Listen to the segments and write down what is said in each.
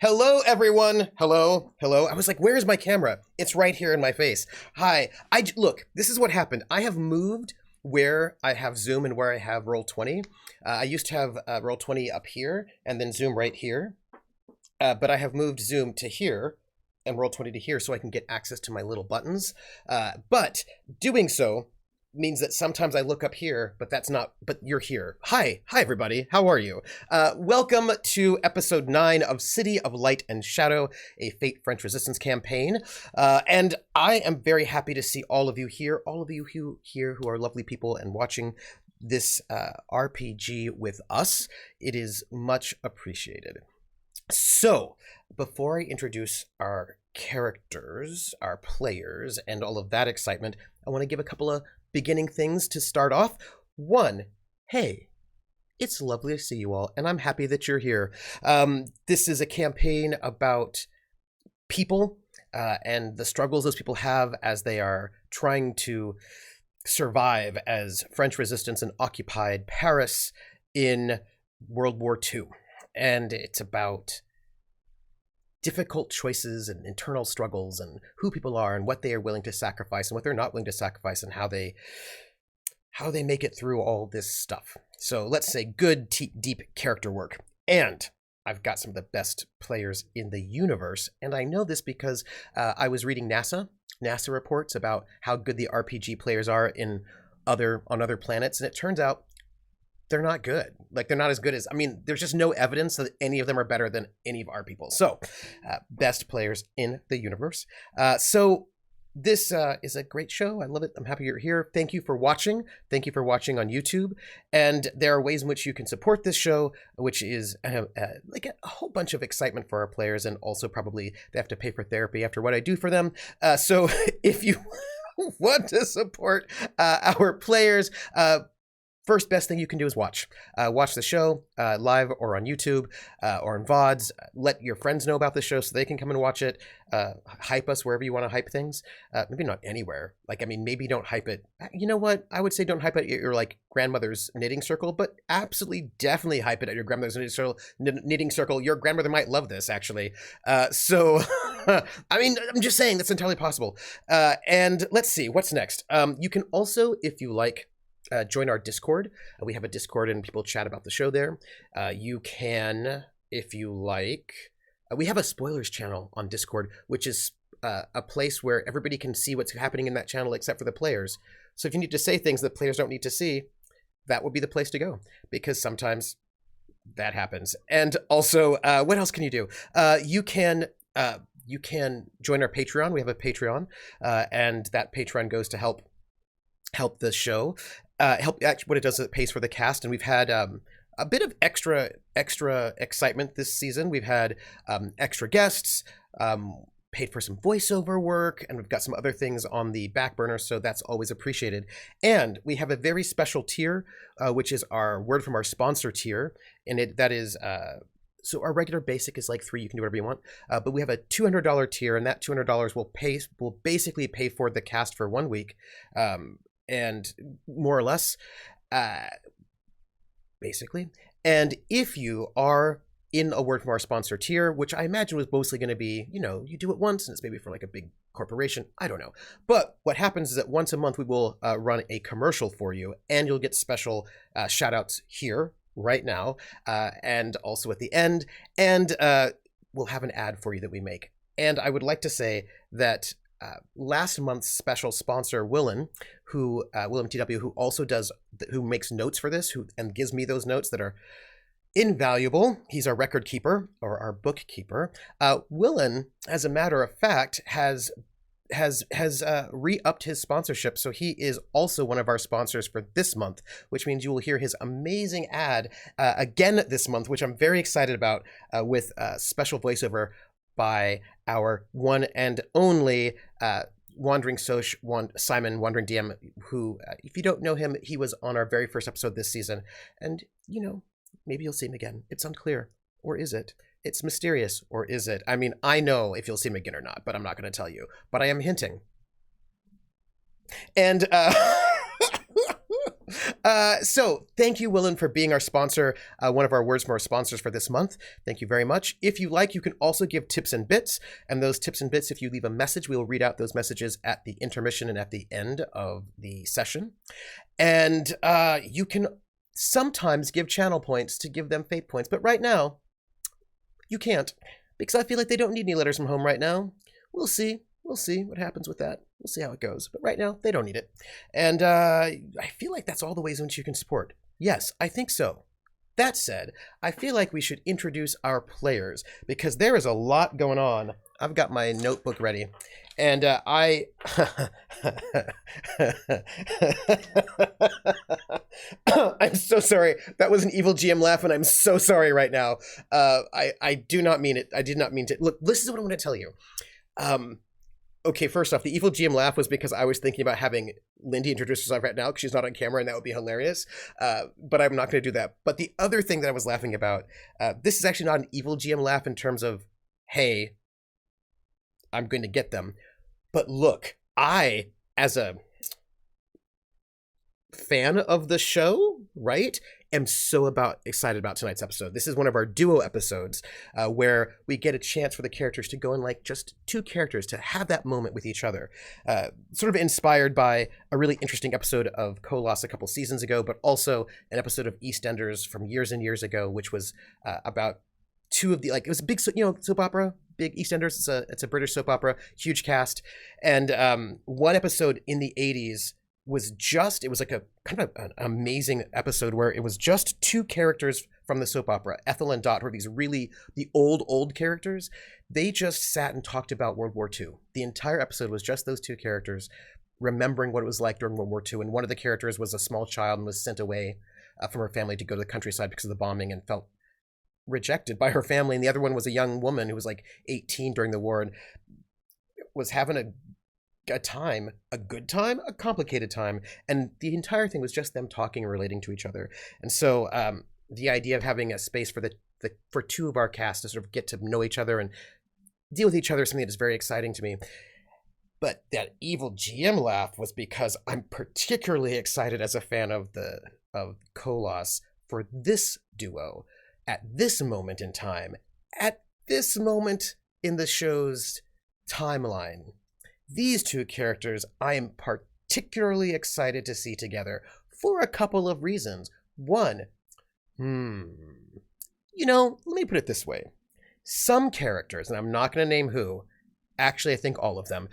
Hello, everyone. Hello, hello. I was like, where's my camera? It's right here in my face. Hi. Look, this is what happened. I have moved where I have Zoom and where I have Roll20. I used to have Roll20 up here and then Zoom right here. But I have moved Zoom to here and Roll20 to here so I can get access to my little buttons. But doing so means that sometimes I look up here, but you're here. Hi everybody, how are you? Welcome to episode 9 of City of Light and Shadow, a Fate French Resistance campaign. And I am very happy to see all of you here who are lovely people and watching this RPG with us. It is much appreciated. So, before I introduce our characters, our players, and all of that excitement, I want to give a couple of beginning things to start off. One, hey, it's lovely to see you all, and I'm happy that you're here. This is a campaign about people and the struggles those people have as they are trying to survive as French resistance in occupied Paris in World War II. And it's about difficult choices and internal struggles and who people are and what they are willing to sacrifice and what they're not willing to sacrifice and how they make it through all this stuff. So let's say good, deep character work. And I've got some of the best players in the universe. And I know this because I was reading NASA reports about how good the RPG players are on other planets. And it turns out they're not good. Like, they're not as good as, there's just no evidence that any of them are better than any of our people. So, best players in the universe. So this is a great show. I love it. I'm happy you're here. Thank you for watching. Thank you for watching on YouTube. And there are ways in which you can support this show, which is like a whole bunch of excitement for our players, and also probably they have to pay for therapy after what I do for them. So if you want to support our players, first best thing you can do is watch the show live or on YouTube or in VODs. Let your friends know about the show so they can come and watch it. Hype us wherever you want to hype things. Maybe not anywhere. Maybe don't hype it. You know what? I would say don't hype it at your grandmother's knitting circle, but absolutely definitely hype it at your grandmother's knitting circle. Your grandmother might love this, actually. So, I'm just saying that's entirely possible. And let's see, what's next? You can also, if you like, join our Discord. We have a Discord and people chat about the show there. You can, if you like, we have a spoilers channel on Discord, which is a place where everybody can see what's happening in that channel except for the players. So if you need to say things that players don't need to see, that would be the place to go, because sometimes that happens. And also, what else can you do? You can join our Patreon. We have a Patreon, and that Patreon goes to help the show. What it does is it pays for the cast, and we've had a bit of extra excitement this season. We've had extra guests, paid for some voiceover work, and we've got some other things on the back burner, so that's always appreciated. And we have a very special tier, which is our word from our sponsor tier, and that is so our regular basic is like $3. You can do whatever you want, but we have a $200 tier, and that $200 will basically pay for the cast for 1 week. And more or less, basically. And if you are in a word from our sponsor tier, which I imagine was mostly going to be, you do it once and it's maybe for a big corporation, I don't know. But what happens is that once a month we will run a commercial for you, and you'll get special shout outs here right now, and also at the end, and we'll have an ad for you that we make. And I would like to say that last month's special sponsor, Willem TW, who makes notes for this, and gives me those notes that are invaluable. He's our record keeper, or our bookkeeper. Willem, as a matter of fact, has re-upped his sponsorship, so he is also one of our sponsors for this month, which means you will hear his amazing ad again this month, which I'm very excited about, with special voiceover by our one and only Wandering Soch, Simon Wandering DM, who, if you don't know him, he was on our very first episode this season, and maybe you'll see him again. It's unclear, or is it? It's mysterious, or is it? I know if you'll see him again or not, but I'm not going to tell you. But I am hinting. And So thank you, Willen, for being our sponsor, one of our Words More sponsors for this month. Thank you very much. If you like, you can also give tips and bits. And those tips and bits, if you leave a message, we will read out those messages at the intermission and at the end of the session. And you can sometimes give channel points to give them fate points. But right now, you can't, because I feel like they don't need any letters from home right now. We'll see. We'll see what happens with that. We'll see how it goes. But right now, they don't need it. And I feel like that's all the ways in which you can support. Yes, I think so. That said, I feel like we should introduce our players, because there is a lot going on. I've got my notebook ready. And I'm so sorry. That was an evil GM laugh, and I'm so sorry right now. I do not mean it. I did not mean to. Look, this is what I want to tell you. Okay, first off, the evil GM laugh was because I was thinking about having Lindy introduce herself right now because she's not on camera, and that would be hilarious. But I'm not going to do that. But the other thing that I was laughing about, this is actually not an evil GM laugh in terms of, hey, I'm going to get them. But look, I, as a fan of the show, right, am so excited about tonight's episode. This is one of our duo episodes where we get a chance for the characters to go in, like, just two characters to have that moment with each other. Sort of inspired by a really interesting episode of Kolos a couple seasons ago, but also an episode of EastEnders from years and years ago, which was about two of the, like, it was a big, soap opera, big EastEnders. It's a British soap opera, huge cast. And one episode in the 80s it was like a kind of an amazing episode where it was just two characters from the soap opera, Ethel and Dot, who are these really, the old characters. They just sat and talked about World War II. The entire episode was just those two characters remembering what it was like during World War II. And one of the characters was a small child and was sent away from her family to go to the countryside because of the bombing and felt rejected by her family. And the other one was a young woman who was like 18 during the war and was having a good time, a complicated time, and the entire thing was just them talking and relating to each other. And so the idea of having a space for for two of our cast to sort of get to know each other and deal with each other is something that is very exciting to me. But that evil GM laugh was because I'm particularly excited as a fan of Kolos for this duo at this moment in time, at this moment in the show's timeline. These two characters I am particularly excited to see together for a couple of reasons. One, let me put it this way. Some characters, and I'm not going to name who, actually I think all of them,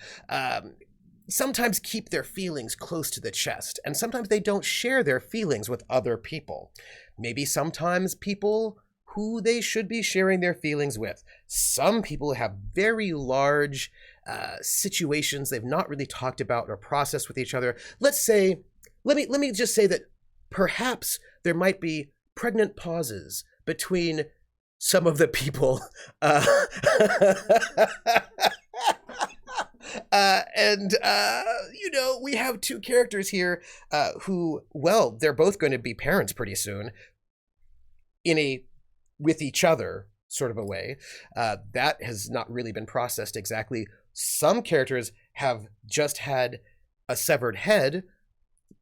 sometimes keep their feelings close to the chest, and sometimes they don't share their feelings with other people. Maybe sometimes people who they should be sharing their feelings with. Some people have very large situations they've not really talked about or processed with each other. Let me just say that perhaps there might be pregnant pauses between some of the people. We have two characters here who, well, they're both going to be parents pretty soon with each other sort of a way. That has not really been processed exactly. Some characters have just had a severed head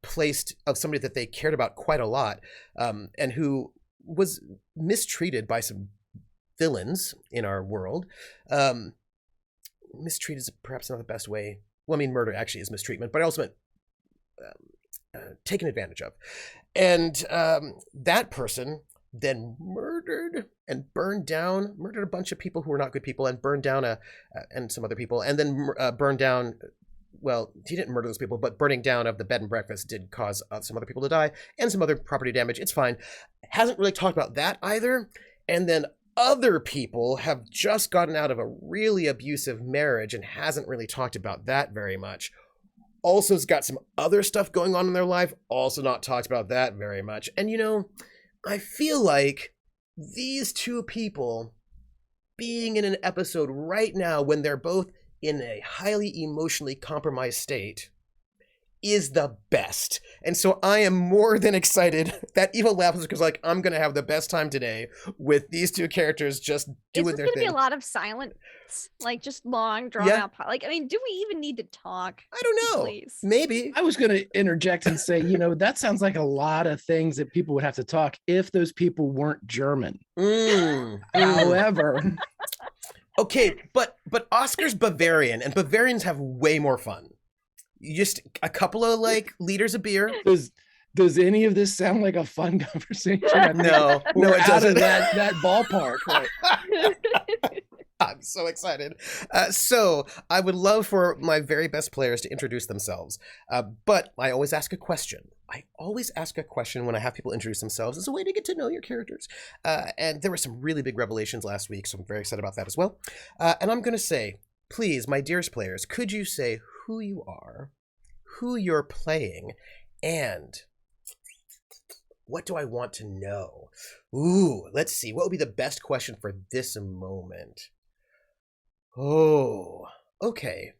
placed of somebody that they cared about quite a lot, and who was mistreated by some villains in our world. Mistreated is perhaps not the best way. Well, I mean, murder actually is mistreatment, but I also meant taken advantage of. And that person then murdered a bunch of people who were not good people, and burned down and some other people, and then burned down, well, he didn't murder those people, but burning down of the bed and breakfast did cause some other people to die, and some other property damage. It's fine. Hasn't really talked about that either. And then other people have just gotten out of a really abusive marriage and hasn't really talked about that very much. Also has got some other stuff going on in their life, also not talked about that very much. And I feel like these two people being in an episode right now when they're both in a highly emotionally compromised state is the best. And so I am more than excited. That evil laugh was because, like, I'm going to have the best time today with these two characters just doing their thing. It's going to be a lot of silence, like just long, drawn out. Like, I mean, do we even need to talk? I don't know. Please. Maybe. I was going to interject and say, that sounds like a lot of things that people would have to talk if those people weren't German. However... Okay, but Oscar's Bavarian, and Bavarians have way more fun. Just a couple of, like, liters of beer. Does any of this sound like a fun conversation? No, it doesn't. That ballpark. Right? I'm so excited. So I would love for my very best players to introduce themselves. But I always ask a question. When I have people introduce themselves as a way to get to know your characters. And there were some really big revelations last week, so I'm very excited about that as well. And I'm going to say, please, my dearest players, could you say who you are, who you're playing, and what do I want to know? Ooh, let's see. What would be the best question for this moment? Oh, okay.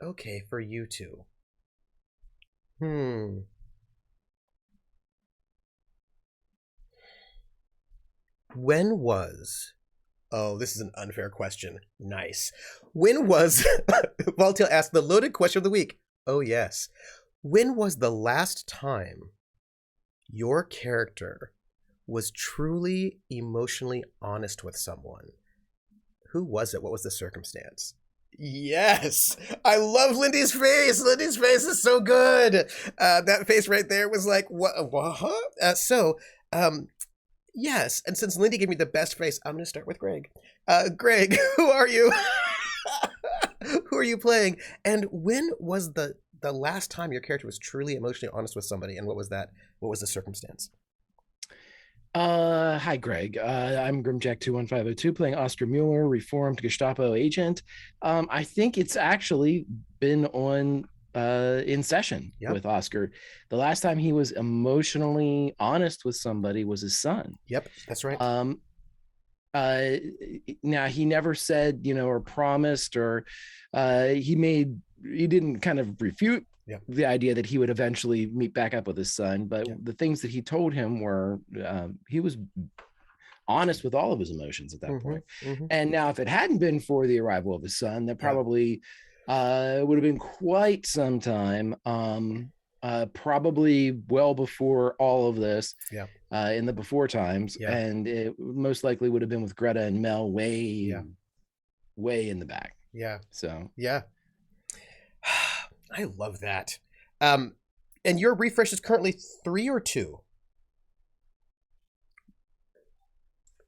Okay, for you two. When was... Oh, this is an unfair question. Nice. When was... Valtil asked the loaded question of the week. Oh, yes. When was the last time your character was truly emotionally honest with someone? Who was it? What was the circumstance? Yes! I love Lindy's face! Lindy's face is so good! That face right there was like, what? Yes, and since Lindy gave me the best face, I'm going to start with Greg. Greg, who are you? Who are you playing? And when was the last time your character was truly emotionally honest with somebody, and what was that? What was the circumstance? Hi, Greg. I'm Grimjack21502, playing Oscar Mueller, reformed Gestapo agent. I think it's actually been on in session with Oscar. The last time he was emotionally honest with somebody was his son. Yep, that's right. Now he never said, or promised, or he didn't kind of refute the idea that he would eventually meet back up with his son, but the things that he told him were he was honest with all of his emotions at that point. And now if it hadn't been for the arrival of his son, that probably would have been quite some time, probably well before all of this, in the before times, and it most likely would have been with Greta and Mel way in the back. I love that. And your refresh is currently 3 or 2?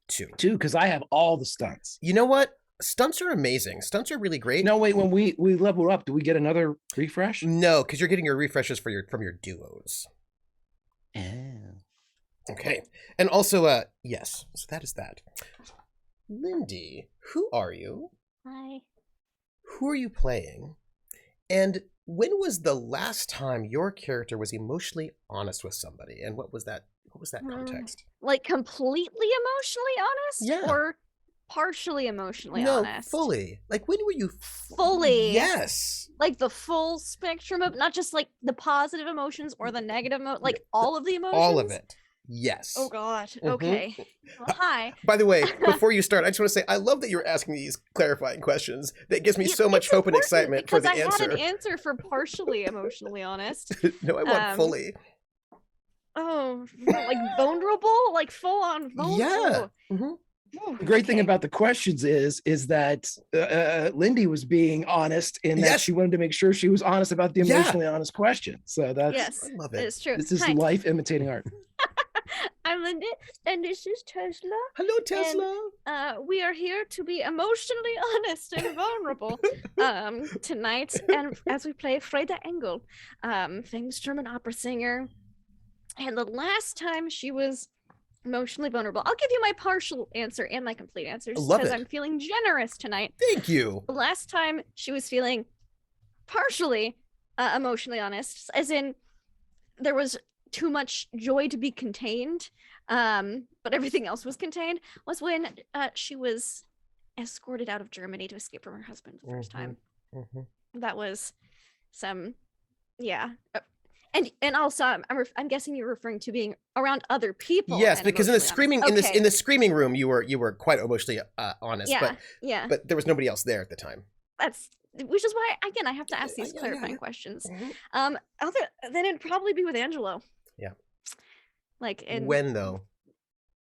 2, because I have all the stunts. You know what? Stunts are amazing. Stunts are really great. No, wait, when we level up, do we get another refresh? No, because you're getting your refreshes from your duos. Okay. And also, yes, so that is that. Lindy, who are you? Hi. Who are you playing? And when was the last time your character was emotionally honest with somebody? And what was that context? Like completely emotionally honest? Yeah. Or partially emotionally honest? No, fully. Like, when were you... Fully? Yes. Like the full spectrum of, not just like the positive emotions or the negative, like all of the emotions? All of it. Yes. Oh, God. Okay. Well, hi. By the way, before you start, I just want to say, I love that you're asking these clarifying questions. That gives me so much hope and excitement for the answer. Because I had an answer for partially emotionally honest. No, I want fully. Oh, like vulnerable? Like full on vulnerable? Yeah. The great thing about the questions is that Lindy was being honest in that she wanted to make sure she was honest about the emotionally honest question. So that's, I love it. It's true. This is life imitating art. I'm Lindy, and this is Tesla. Hello, Tesla. And, we are here to be emotionally honest and vulnerable tonight, and as we play Freida Engel, famous German opera singer. And the last time she was emotionally vulnerable, I'll give you my partial answer and my complete answers because I'm feeling generous tonight. Thank you. The last time she was feeling partially emotionally honest, as in there was too much joy to be contained, but everything else was contained, was when she was escorted out of Germany to escape from her husband the first time. That was some, And also, I'm guessing you're referring to being around other people. Yes, and because in the emotionally screaming honest. in the screaming room, you were quite emotionally honest, Yeah, yeah. but there was nobody else there at the time. Which is why, again, I have to ask these clarifying questions. Other then it'd probably be with Angelo. Yeah. Like when though?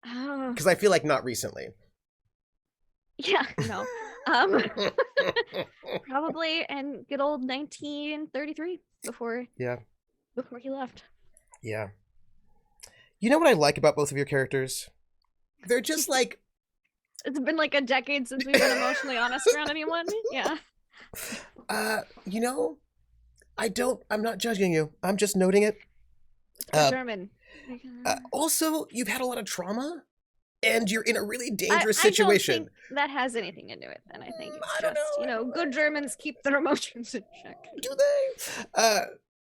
Because I feel like not recently. Yeah, no. Probably in good old 1933 before he left. Yeah. You know what I like about both of your characters? They're just like... It's been like a decade since we've been emotionally honest around anyone. Yeah. You know, I'm not judging you. I'm just noting it. German. Also, you've had a lot of trauma, and you're in a really dangerous situation. I don't think that has anything to do with it. And I think it's just, you know, good Germans keep their emotions in check. Do they?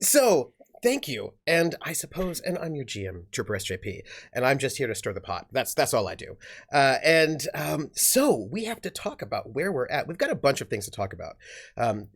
So, thank you. And I suppose, and I'm your GM, troopersjp, and I'm just here to stir the pot. That's all I do. So we have to talk about where we're at. We've got a bunch of things to talk about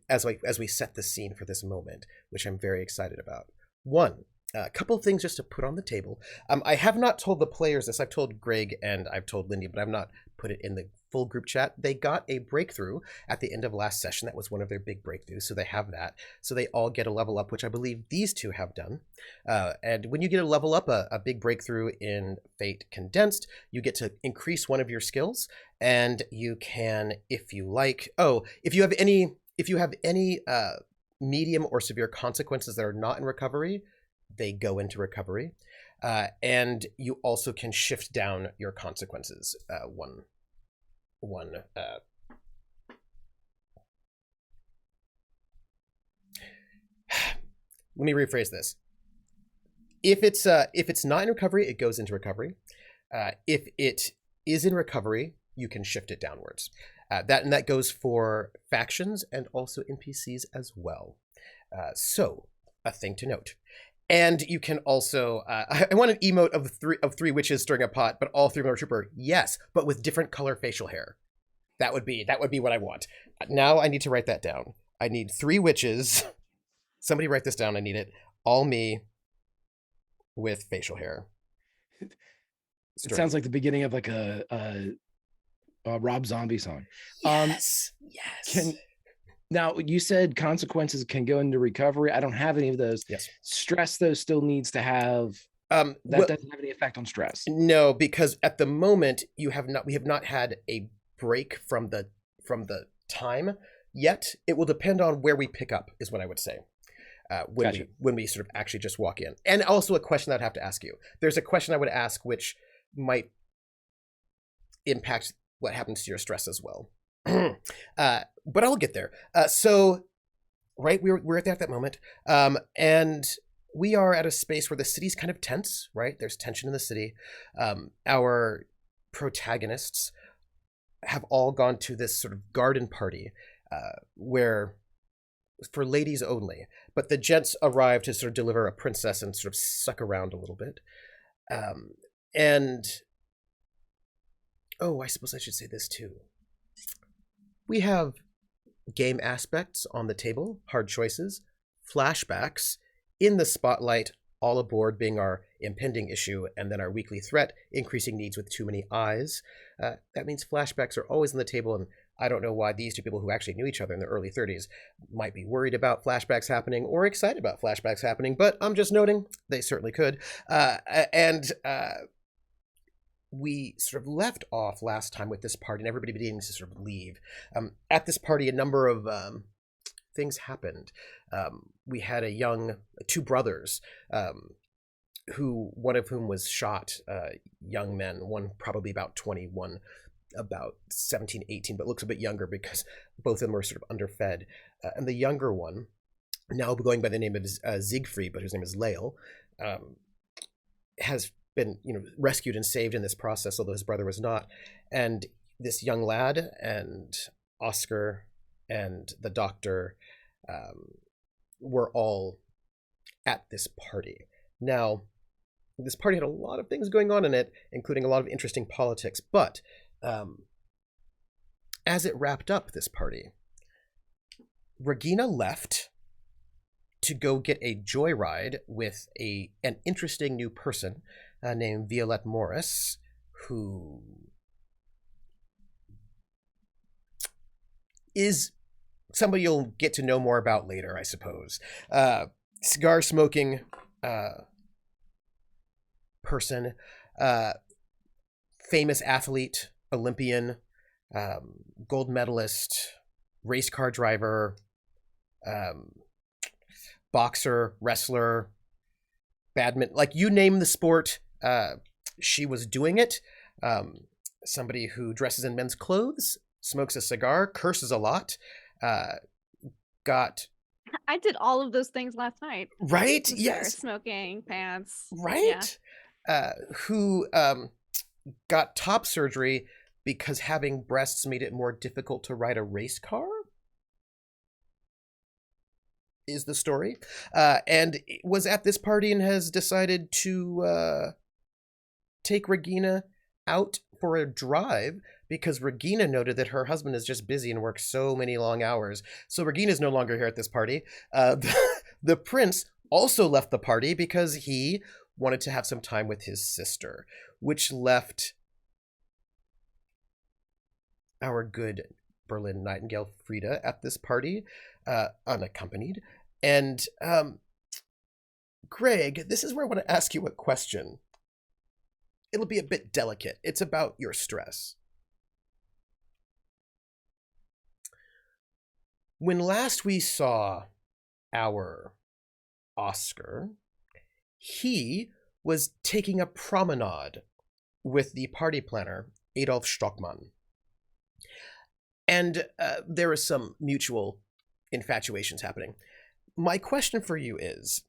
as we set the scene for this moment, which I'm very excited about. One, a couple of things just to put on the table. I have not told the players this. I've told Greg and I've told Lindy, but I've not put it in the full group chat. They got a breakthrough at the end of last session. That was one of their big breakthroughs, so they have that. So they all get a level up, which I believe these two have done. And when you get a level up, a big breakthrough in Fate Condensed, you get to increase one of your skills, and you can, if you like, if you have any medium or severe consequences that are not in recovery, they go into recovery. And you also can shift down your consequences let me rephrase this. If it's not in recovery, it goes into recovery. If it is in recovery, you can shift it downwards. That goes for factions and also NPCs as well. So a thing to note. And you can also, I want an emote of three witches stirring a pot, but all three of them are trooper. Yes, but with different color facial hair. That would be what I want. Now I need to write that down. I need 3 witches. Somebody write this down. I need it. All me with facial hair. It sounds like the beginning of like a Rob Zombie song. Yes. Now, you said consequences can go into recovery. I don't have any of those. Yes. Stress, though, still needs to have... doesn't have any effect on stress. No, because at the moment, we have not had a break from the time yet. It will depend on where we pick up, is what I would say. When we sort of actually just walk in. And also a question I'd have to ask you. There's a question I would ask which might impact what happens to your stress as well. But I'll get there. So, right, we're at that moment, and we are at a space where the city's kind of tense. Right, there's tension in the city. Our protagonists have all gone to this sort of garden party, where for ladies only. But the gents arrive to sort of deliver a princess and sort of suck around a little bit. I suppose I should say this too. We have game aspects on the table, hard choices, flashbacks, in the spotlight, all aboard being our impending issue, and then our weekly threat, increasing needs with too many eyes. That means flashbacks are always on the table, and I don't know why these two people who actually knew each other in their early 30s might be worried about flashbacks happening or excited about flashbacks happening, but I'm just noting they certainly could. We sort of left off last time with this party and everybody beginning to sort of leave. At this party, a number of things happened. We had two brothers, one of whom was shot, young men, one probably about 20, one about 17, 18, but looks a bit younger because both of them were sort of underfed. And the younger one, now going by the name of Siegfried, but whose name is Lael, has been rescued and saved in this process, although his brother was not. And this young lad and Oscar and the doctor were all at this party. Now, this party had a lot of things going on in it, including a lot of interesting politics, but as it wrapped up this party, Regina left to go get a joyride with an interesting new person named Violette Morris, who is somebody you'll get to know more about later, I suppose. Cigar smoking person, famous athlete, Olympian, gold medalist, race car driver, boxer, wrestler, badminton, like you name the sport, she was doing it. Somebody who dresses in men's clothes, smokes a cigar, curses a lot, got... I did all of those things last night. Right? Cigar, Yes. smoking, pants. Right? Yeah. Who got top surgery because having breasts made it more difficult to ride a race car? Is the story. And was at this party and has decided to take Regina out for a drive because Regina noted that her husband is just busy and works so many long hours. So Regina's no longer here at this party. The prince also left the party because he wanted to have some time with his sister, which left our good Berlin Nightingale Freida at this party, unaccompanied. And Greg, this is where I want to ask you a question. It'll be a bit delicate. It's about your stress. When last we saw our Oscar, he was taking a promenade with the party planner, Adolf Stockmann. And there is some mutual infatuations happening. My question for you is,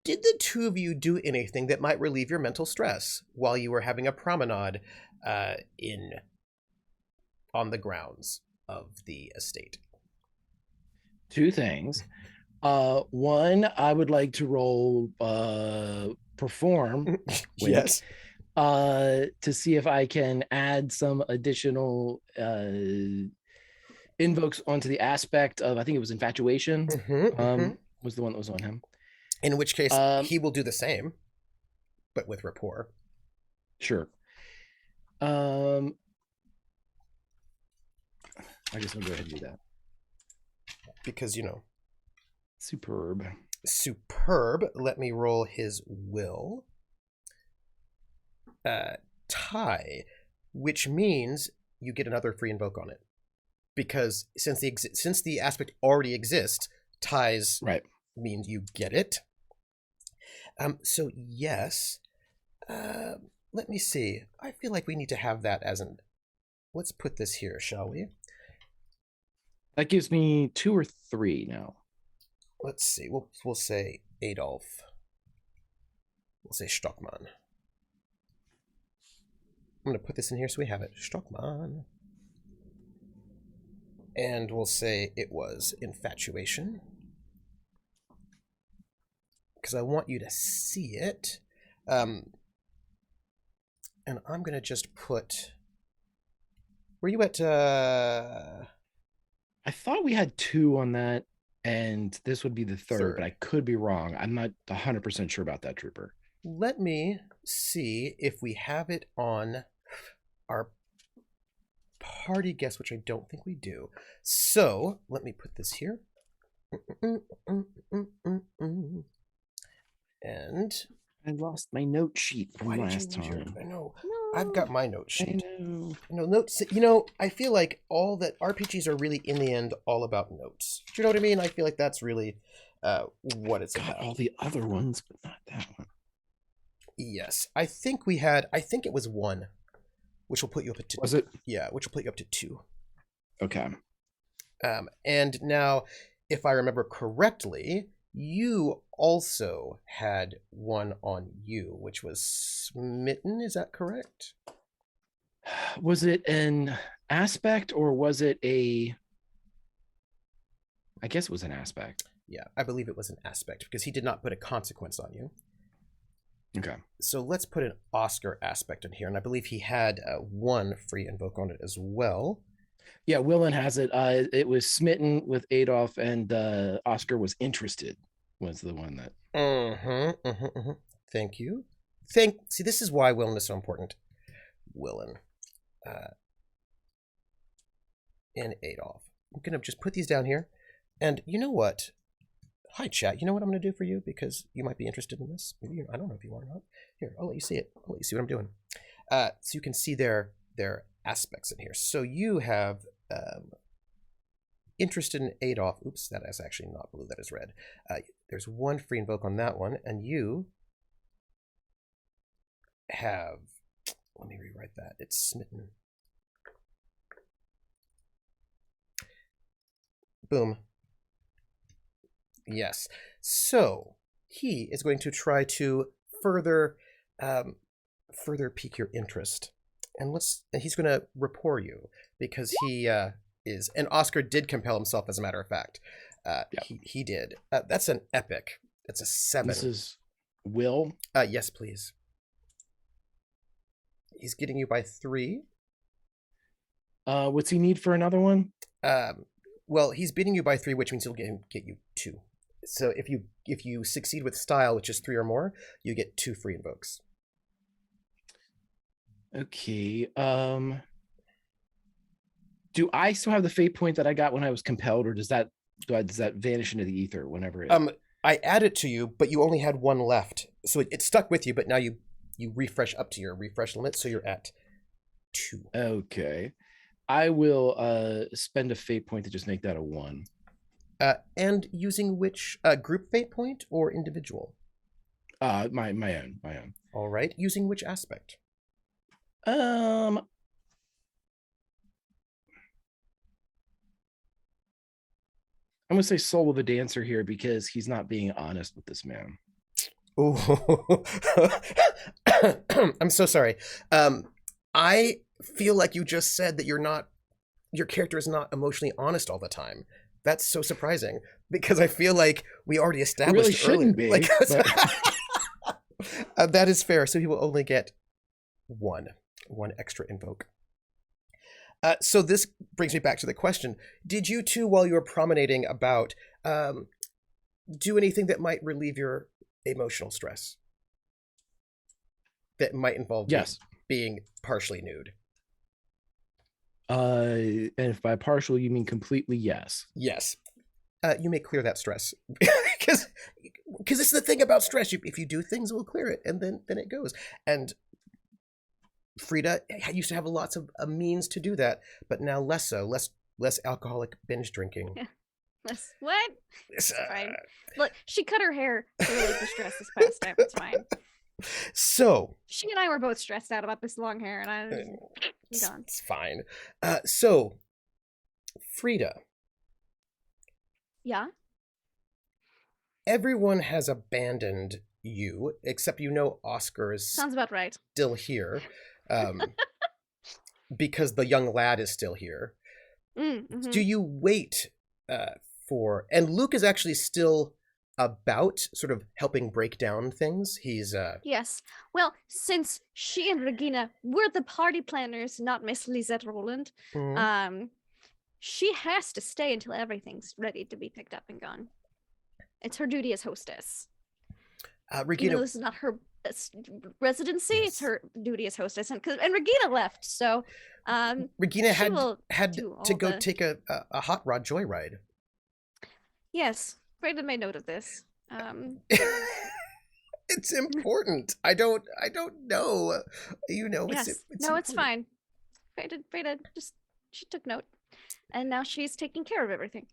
did the two of you do anything that might relieve your mental stress while you were having a promenade on the grounds of the estate? Two things. One, I would like to roll perform. Yes. To see if I can add some additional invokes onto the aspect of, I think it was infatuation. Was the one that was on him. In which case, he will do the same, but with rapport. Sure. I guess I'll go ahead and do that. Because, you know. Superb. Let me roll his will. Tie, which means you get another free invoke on it. Because since the aspect already exists, ties means you get it. So yes, let me see. I feel like we need to have that as an... Let's put this here, shall we? That gives me 2 or 3 now. Let's see. We'll say Adolf. We'll say Stockmann. I'm going to put this in here so we have it. Stockmann. And we'll say it was infatuation. Because I want you to see it. And I'm going to just put... Were you at... I thought we had 2 on that, and this would be the third, but I could be wrong. I'm not 100% sure about that, Trooper. Let me see if we have it on our party guest, which I don't think we do. So, let me put this here. And I lost my note sheet from last time. I know. I've got my note sheet. I know. Notes. You know, I feel like all that RPGs are really, in the end, all about notes. Do you know what I mean? I feel like that's really what it's about. All the other ones, but not that one. Yes, I think it was 1, which will put you up at 2. Was it? Yeah, which will put you up to 2. Okay. And now, if I remember correctly, you also had 1 on you, which was smitten. Is that correct? Was it an aspect or was it a... I guess it was an aspect. Yeah, I believe it was an aspect because he did not put a consequence on you. Okay. So let's put an Oscar aspect in here. And I believe he had 1 free invoke on it as well. Yeah, Willen has it. It was smitten with Adolf, and Oscar was interested. Was the one that. Thank you. See, this is why Willen is so important. Willen. And Adolf. I'm gonna just put these down here. And you know what? Hi, chat. You know what I'm gonna do for you? Because you might be interested in this. Maybe I don't know if you are or not. Here, I'll let you see it. I'll let you see what I'm doing. So you can see their aspects in here. So you have interested in Adolf. Oops, that is actually not blue. That is red. There's one free invoke on that one, and you have. Let me rewrite that. It's smitten. Boom. Yes. So he is going to try to further pique your interest, and he's going to rapport you because he is. And Oscar did compel himself, as a matter of fact. He did. That's an epic. That's a 7. This is Will. Yes, please. He's getting you by 3. What's he need for another one? Well, he's beating you by 3, which means he'll get you 2. So if you succeed with style, which is 3 or more, you get 2 free invokes. Okay. Do I still have the fate point that I got when I was compelled, or does that vanish into the ether whenever it? I add it to you, but you only had 1 left, so it stuck with you. But now you refresh up to your refresh limit, so you're at 2. Okay. I will spend a fate point to just make that a 1. And using which group fate point or individual? My own. All right. Using which aspect? I'm gonna say soul of a dancer here because he's not being honest with this man. Oh, I'm so sorry. I feel like you just said that your character is not emotionally honest all the time. That's so surprising because I feel like we already established really shouldn't earlier. be. That is fair. So he will only get one extra invoke. So this brings me back to the question: did you two, while you were promenading about, do anything that might relieve your emotional stress? That might involve being partially nude. And if by partial you mean completely, yes. Yes. You may clear that stress because this is the thing about stress. If you do things, it will clear it, and then it goes. And Freida used to have lots of means to do that, but now less so. Less alcoholic binge drinking. Yeah. What? Fine. Look, she cut her hair to relieve the stress this past time. It's fine. So she and I were both stressed out about this long hair, and I'm gone. It's fine. So Freida. Yeah. Everyone has abandoned you, except Oscar is sounds about right. Still here, because the young lad is still here. Mm-hmm. Do you wait for? And Luke is actually still about sort of helping break down things. He's yes. Well, since she and Regina were the party planners, not Miss Lisette Roland, she has to stay until everything's ready to be picked up and gone. It's her duty as hostess. Regina, this is not her residency. Yes. It's her duty as hostess, and Regina left, so Regina had to go take a hot rod joyride. Yes, Freida made note of this. It's important. I don't know. Yes. It's fine. Freida she took note, and now she's taking care of everything.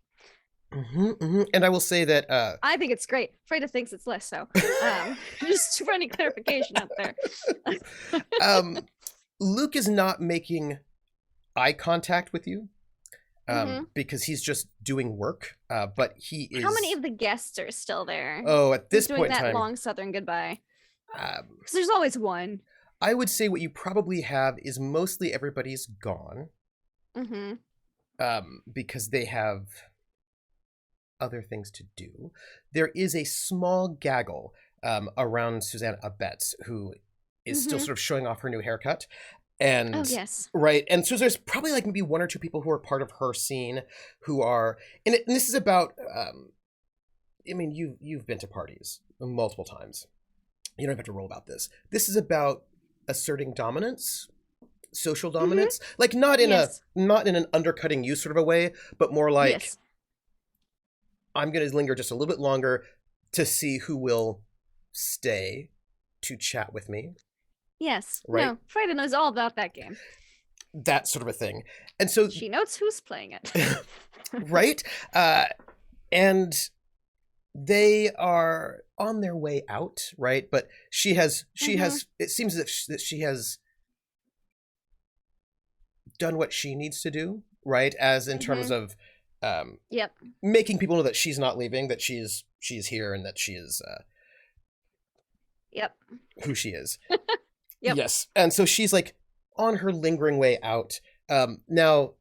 And I will say that I think it's great. Freida thinks it's less so. Just for any clarification out there. Luke is not making eye contact with you because he's just doing work. But he is. How many of the guests are still there? Oh, at this doing point in that time, long Southern goodbye. Because there's always one. I would say what you probably have is mostly everybody's gone. Because they have other things to do. There is a small gaggle around Susanna Abetz, who is still sort of showing off her new haircut. And Oh yes. right, and so there's probably like maybe one or two people who are part of her scene who are, and this is about. I mean, you've been to parties multiple times. You don't have to roll about this. This is about asserting dominance, social dominance, like not in Yes. not in an undercutting you sort of a way, but more like Yes. I'm going to linger just a little bit longer to see who will stay to chat with me. Yes. Right. No, Freida knows all about that game. That sort of a thing. And so She knows who's playing it. right? And they are on their way out, right? But she has it seems as if that she has done what she needs to do, right? As in terms of Yep. making people know that she's not leaving, that she's here, and that she is Yep. who she is. Yep. Yes. And so she's like on her lingering way out. Now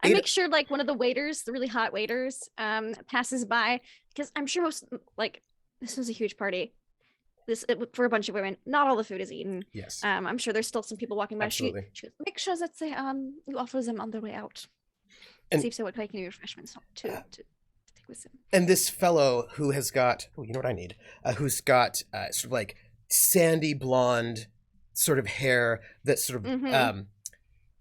I make sure like one of the waiters, the really hot waiters, passes by, because I'm sure most, like, this was a huge party. For a bunch of women, not all the food is eaten. Yes. I'm sure there's still some people walking by. Absolutely. She goes, make sure that they you offer them on their way out. And see if they would like any refreshments to take with them. And this fellow who has got, oh, you know what I need? Who's got sort of like sandy blonde sort of hair that's sort of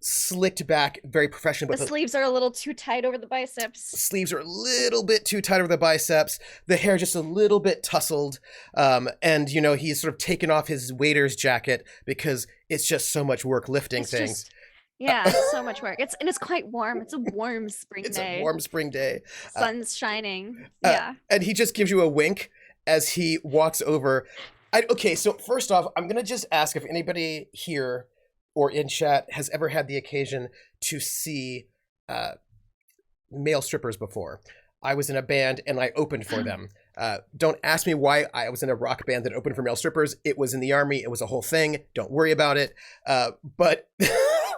slicked back, very professional. But the sleeves are a little too tight over the biceps. Sleeves are a little bit too tight over the biceps. The hair just a little bit tousled. And, you know, he's sort of taken off his waiter's jacket because it's just so much work lifting things. Yeah, it's so much work. It's quite warm. It's a warm spring day. It's a warm spring day. Sun's shining. Yeah. And he just gives you a wink as he walks over. Okay, so first off, I'm going to just ask if anybody here or in chat has ever had the occasion to see male strippers before. I was in a band and I opened for them. Don't ask me why I was in a rock band that opened for male strippers. It was in the Army. It was a whole thing. Don't worry about it. But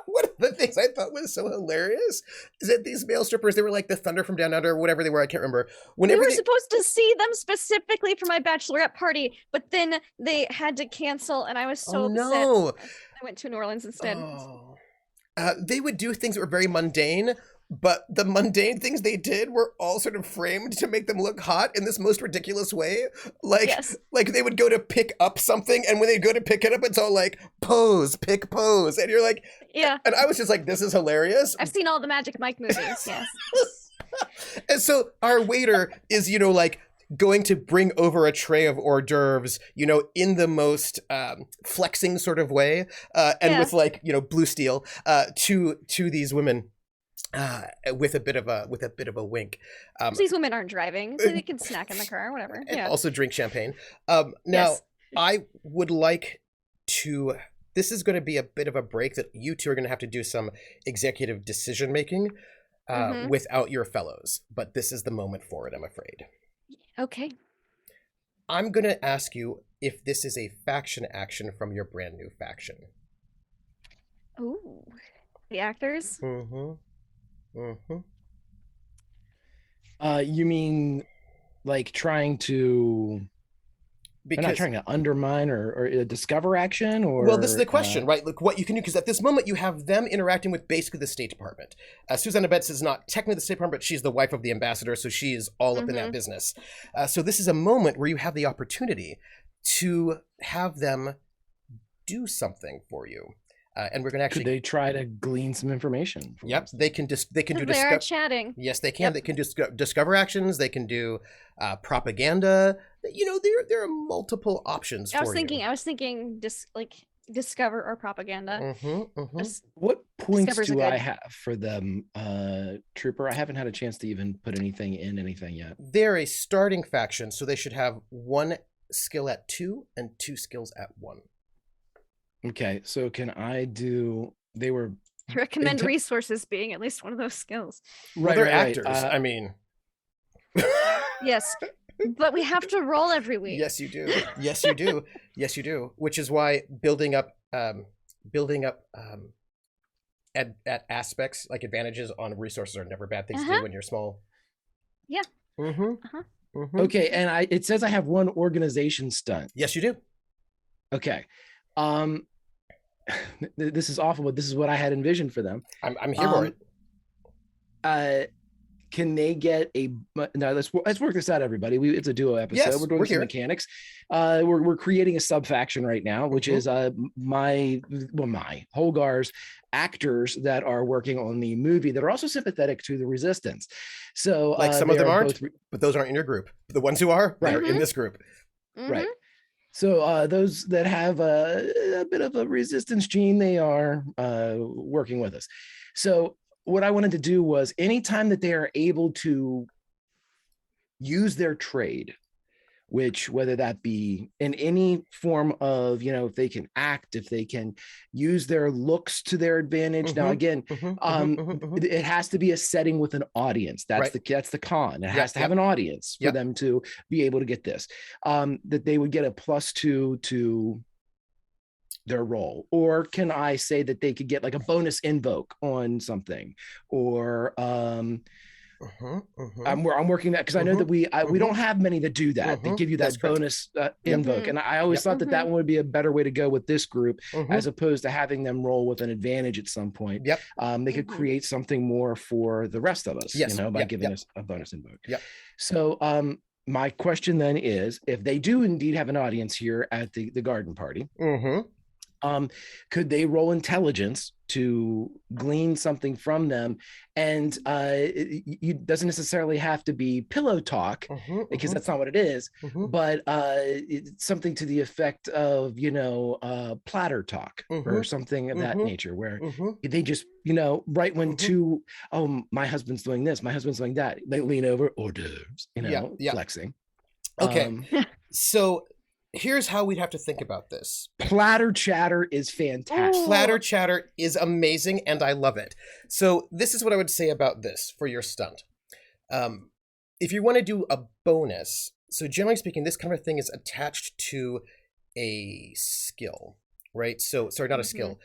one of the things I thought was so hilarious is that these male strippers, they were like the Thunder from Down Under, whatever they were, I can't remember. We were supposed to see them specifically for my bachelorette party, but then they had to cancel, and I was so upset. No. I went to New Orleans instead. Oh. They would do things that were very mundane, but the mundane things they did were all sort of framed to make them look hot in this most ridiculous way. Like, like they would go to pick up something, and when they go to pick it up, it's all like, pose, pick pose. And you're like, yeah. And I was just like, this is hilarious. I've seen all the Magic Mike movies, yes. And so our waiter is, you know, like, going to bring over a tray of hors d'oeuvres, you know, in the most flexing sort of way, and with like, you know, blue steel to these women. With a bit of a wink. These women aren't driving, so they can snack in the car or whatever. And also drink champagne. Now, I would like to. This is going to be a bit of a break that you two are going to have to do some executive decision making without your fellows. But this is the moment for it, I'm afraid. Okay. I'm going to ask you if this is a faction action from your brand new faction. Ooh, the actors. You mean like trying to not trying to undermine or discover action, or well, this is the question, right? Look, what you can do, because at this moment you have them interacting with basically the State Department. Susanna Betts is not technically the State Department, but she's the wife of the ambassador, so she is all up in that business. So this is a moment where you have the opportunity to have them do something for you. And we're going to actually. Could they try to glean some information? Yep, they can do. They are chatting. Yes, they can. Yep. They can discover actions. They can do propaganda. You know, there are multiple options. I was thinking, discover or propaganda. What points do I have for them, Trooper? I haven't had a chance to even put anything in anything yet. They're a starting faction, so they should have 1 skill at 2 and 2 skills at 1. Okay, so can I do? They were. I recommend resources being at least one of those skills. Right, they're actors. I mean. Yes, but we have to roll every week. Yes, you do. Yes, you do. Yes, you do. Which is why building up at aspects like advantages on resources are never bad things to do when you're small. Yeah. Okay, and it says I have 1 organization stunt. Yes, you do. Okay. this is awful, but this is what I had envisioned for them. I'm here for it. Can they get a now? Let's work this out, everybody. It's a duo episode. Yes, We're doing some mechanics. We're creating a sub faction right now, which is my Holgar's actors that are working on the movie that are also sympathetic to the resistance. So like some of them aren't, but those aren't in your group. The ones who are, they're in this group. Right. So those that have a bit of a resistance gene, they are working with us. So what I wanted to do was anytime that they are able to use their trade, which whether that be in any form of, if they can act, if they can use their looks to their advantage. Now, again, it has to be a setting with an audience. That's the con. It has to have an audience for them to be able to get this, that they would get a +2 to their role. Or can I say that they could get like a bonus invoke on something, or I'm working that because I know that we don't have many that do that. They give you that bonus invoke, and I always thought that one would be a better way to go with this group, as opposed to having them roll with an advantage at some point. They could create something more for the rest of us, by giving us a bonus invoke. So my question then is, if they do indeed have an audience here at the garden party, could they roll intelligence to glean something from them? And it doesn't necessarily have to be pillow talk, because that's not what it is, but it's something to the effect of, platter talk or something of that nature, where they just, right when my husband's doing this, my husband's doing that, they lean over, hors d'oeuvres, flexing. Okay. So here's how we'd have to think about this. Platter chatter is fantastic. Platter chatter is amazing, and I love it. So this is what I would say about this for your stunt. If you want to do a bonus, so generally speaking, this kind of thing is attached to a skill, right? So, sorry, not a skill.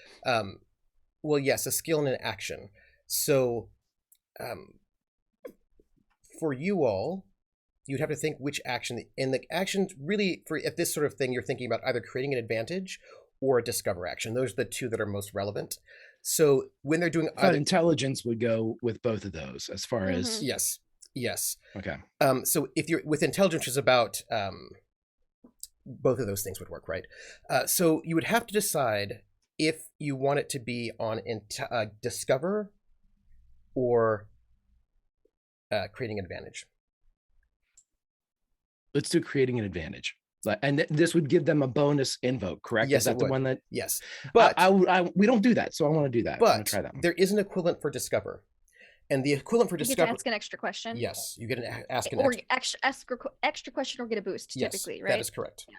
Well, yes, a skill and an action. So for you all, you'd have to think which action, and the actions really, for at this sort of thing, you're thinking about either creating an advantage or a discover action. Those are the two that are most relevant. So when they're doing intelligence would go with both of those as far as yes. Okay. So if you're with intelligence, which is about both of those things would work, right? So you would have to decide if you want it to be on discover or creating an advantage. Let's do creating an advantage, and this would give them a bonus invoke, correct? Yes, is that the one that? Yes, but we don't do that, so I want to do that. But try that one. There is an equivalent for discover, and the equivalent for discover. You get to ask an extra question. Yes, you get an ask an extra question, or get a boost. Typically, right? That is correct. Yeah.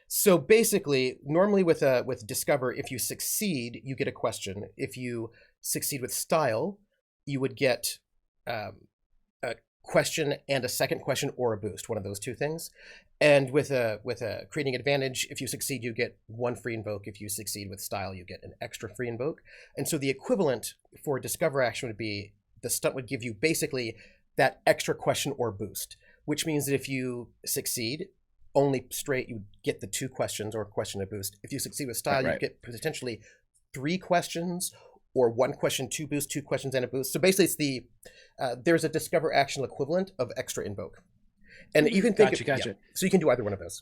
So basically, normally with discover, if you succeed, you get a question. If you succeed with style, you would get a question and a second question or a boost, one of those two things. And with a creating advantage, if you succeed, you get one free invoke. If you succeed with style, you get an extra free invoke. And so the equivalent for discover action would be the stunt would give you basically that extra question or boost, which means that if you succeed, only straight you get the 2 questions or question and boost. If you succeed with style, you get potentially 3 questions or 1 question, 2 boosts, 2 questions and a boost. So basically it's the there's a discover action equivalent of extra invoke. And you can think gotcha. So you can do either one of those.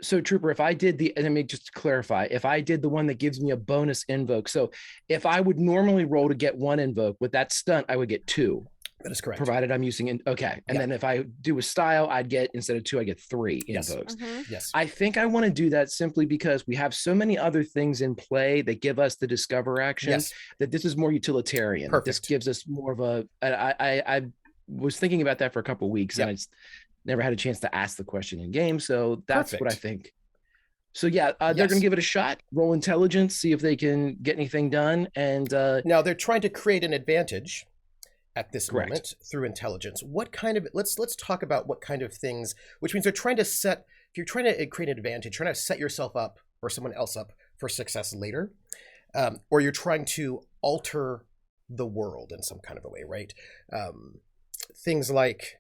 So Trooper, if I did let me just clarify, if I did the one that gives me a bonus invoke, so if I would normally roll to get 1 invoke, with that stunt, I would get 2. That is correct. Provided I'm using okay. And then if I do a style, I'd get, instead of 2, I get 3 invokes. Yes. I think I want to do that simply because we have so many other things in play that give us the discover action that this is more utilitarian. Perfect. This gives us more of a, I was thinking about that for a couple of weeks and I just never had a chance to ask the question in game. So that's what I think. So they're going to give it a shot, roll intelligence, see if they can get anything done. And now they're trying to create an advantage at this moment through intelligence. What kind of, let's talk about what kind of things, which means they're trying to set, if you're trying to create an advantage, trying to set yourself up or someone else up for success later, or you're trying to alter the world in some kind of a way, right? Things like,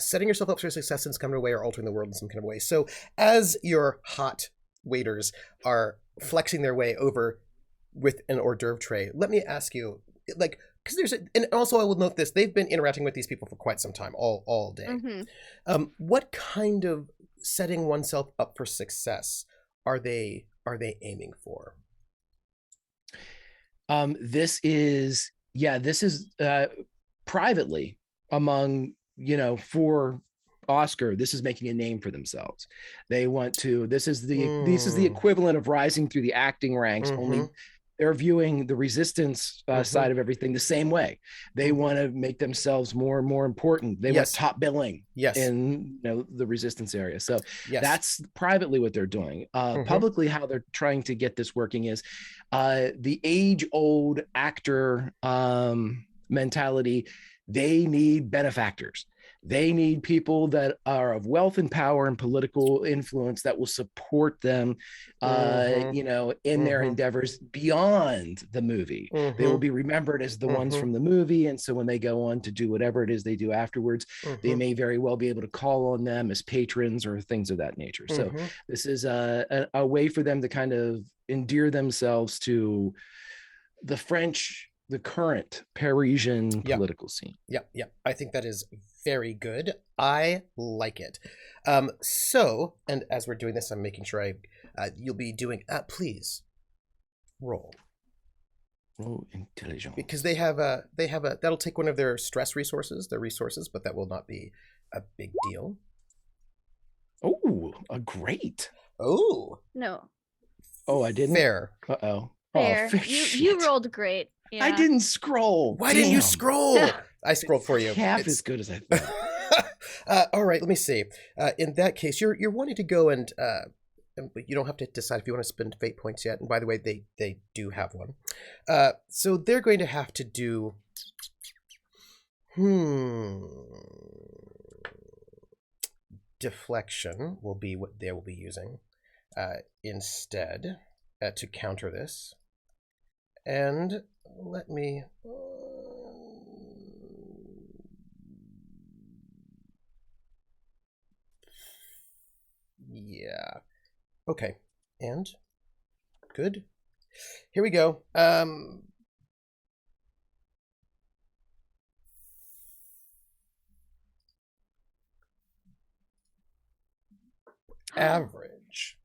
setting yourself up for success in some kind of a way or altering the world in some kind of way. So as you're hot waiters are flexing their way over with an hors d'oeuvre tray. Let me ask you, like, because and also I will note this, they've been interacting with these people for quite some time, all day. Mm-hmm. What kind of setting oneself up for success are they aiming for? This is privately among, for Oscar, this is making a name for themselves. They want to, this is the equivalent of rising through the acting ranks, only they're viewing the resistance side of everything the same way. They want to make themselves more and more important. They want top billing in the resistance area. So that's privately what they're doing. Publicly, how they're trying to get this working is the age-old actor mentality. They need benefactors. They need people that are of wealth and power and political influence that will support them, in their endeavors beyond the movie. They will be remembered as the ones from the movie. And so when they go on to do whatever it is they do afterwards, they may very well be able to call on them as patrons or things of that nature. So this is a way for them to kind of endear themselves to the current Parisian political scene. Yeah. I think that is very good. I like it. So, and as we're doing this, I'm making sure you'll be doing, please roll intelligence, because they have a that'll take one of their resources, but that will not be a big deal. Oh, a great. Oh no. Oh, I didn't. Fair. Uh-oh. Fair. Oh, you rolled great. Yeah. I didn't scroll. Why didn't you scroll? I scrolled for you. Half as good as I thought. All right, let me see. In that case, you're wanting to go and you don't have to decide if you want to spend fate points yet. And by the way, they do have one. So they're going to have to do. Deflection will be what they will be using instead to counter this. And let me. Yeah. Okay. And good. Here we go. Average.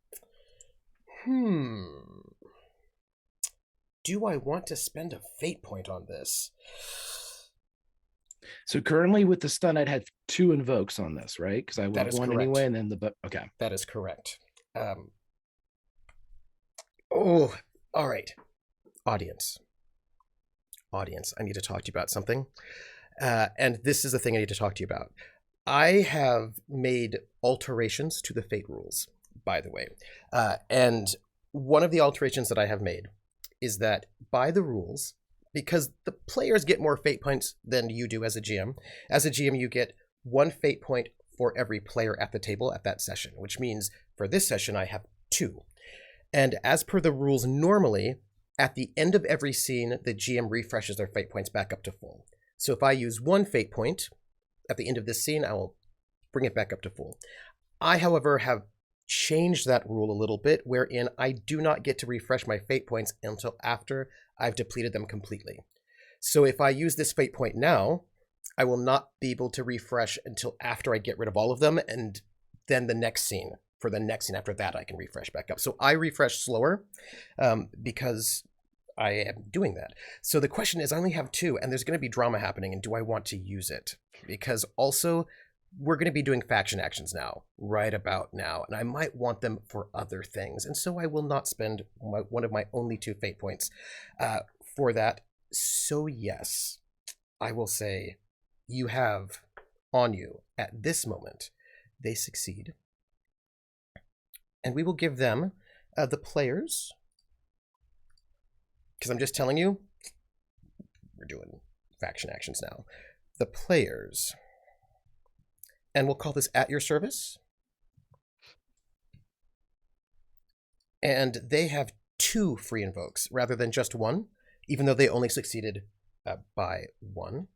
Do I want to spend a fate point on this? So currently with the stun, I'd had 2 invokes on this, right? Because I went one correct. anyway, and then okay. That is correct. All right. Audience, I need to talk to you about something. And this is the thing I need to talk to you about. I have made alterations to the fate rules, by the way. And one of the alterations that I have made is that by the rules, because the players get more fate points than you do as a GM. As a GM, you get 1 fate point for every player at the table at that session, which means for this session, I have 2. And as per the rules normally, at the end of every scene, the GM refreshes their fate points back up to full. So if I use 1 fate point at the end of this scene, I will bring it back up to full. I, however, have changed that rule a little bit, wherein I do not get to refresh my fate points until after I've depleted them completely. So if I use this fate point now, I will not be able to refresh until after I get rid of all of them, and then the next scene. For the next scene after that, I can refresh back up. So I refresh slower because I am doing that. So the question is, I only have 2, and there's going to be drama happening, and do I want to use it? Because also, we're going to be doing faction actions now, right about now, and I might want them for other things. And so I will not spend one of my only 2 fate points for that. So yes, I will say you have on you at this moment, they succeed. And we will give them, the players, because I'm just telling you, we're doing faction actions now. The players, and we'll call this at your service. And they have 2 free invokes rather than just 1, even though they only succeeded by 1.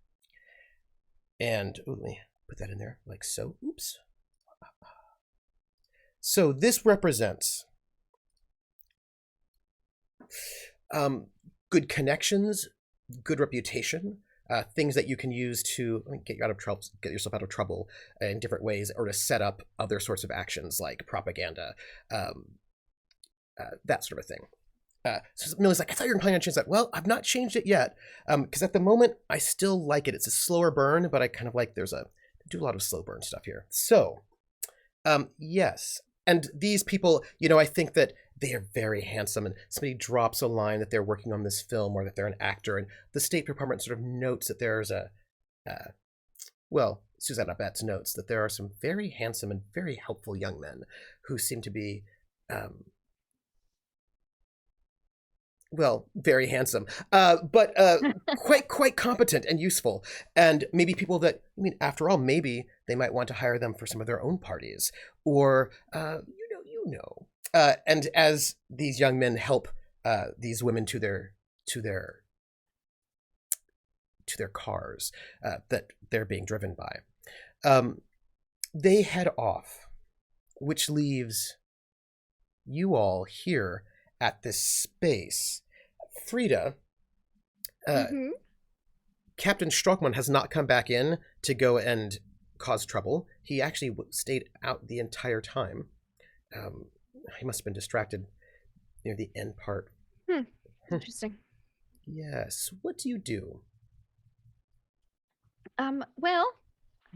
And let me put that in there like so. Oops. So this represents good connections, good reputation, things that you can use to get yourself out of trouble in different ways, or to set up other sorts of actions like propaganda, that sort of thing. So Millie's like, I thought you were planning on changing that. Well, I've not changed it yet, because at the moment I still like it. It's a slower burn, but I kind of like do a lot of slow burn stuff here. So, yes. And these people, I think that they are very handsome, and somebody drops a line that they're working on this film or that they're an actor, and the State Department sort of notes that there's Susanna Betts notes that there are some very handsome and very helpful young men who seem to be, very handsome, but quite competent and useful, and maybe people that, after all, maybe they might want to hire them for some of their own parties, or and as these young men help these women to their cars that they're being driven by, they head off, which leaves you all here at this space. Freida, Captain Strockman has not come back in to go and cause trouble. He actually stayed out the entire time. He must have been distracted near the end part. Interesting. Yes. What do you do? Well,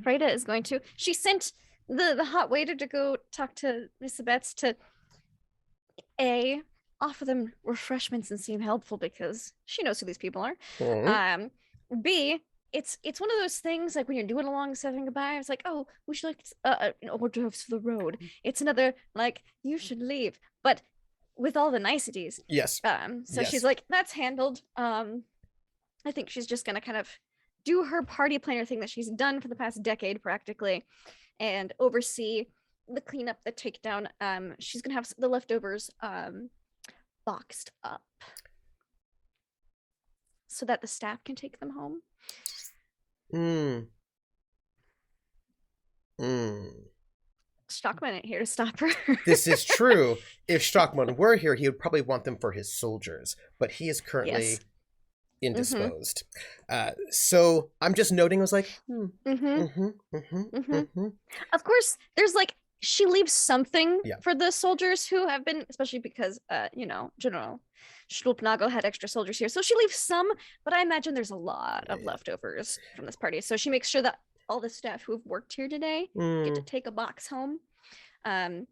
Freida is going to. She sent the hot waiter to go talk to Miss Betts to offer them refreshments and seem helpful, because she knows who these people are. Mhm. B, it's one of those things like when you're doing along saying goodbye, it's like, oh, we should like hors d'oeuvres for the road. It's another like, you should leave, but with all the niceties. Yes. So Yes. she's like, that's handled. I think she's just gonna kind of do her party planner thing that she's done for the past decade practically, and oversee the cleanup, the takedown. She's gonna have the leftovers boxed up so that the staff can take them home. Stockman ain't here to stop her. This is true. If Stockman were here, he would probably want them for his soldiers, but he is currently indisposed. So I'm just noting, I was like, Of course, there's like, she leaves something Yeah. for the soldiers who have been, especially because, General Schlupnagel had extra soldiers here. So she leaves some, but I imagine there's a lot of leftovers from this party. So she makes sure that all the staff who have worked here today get to take a box home. And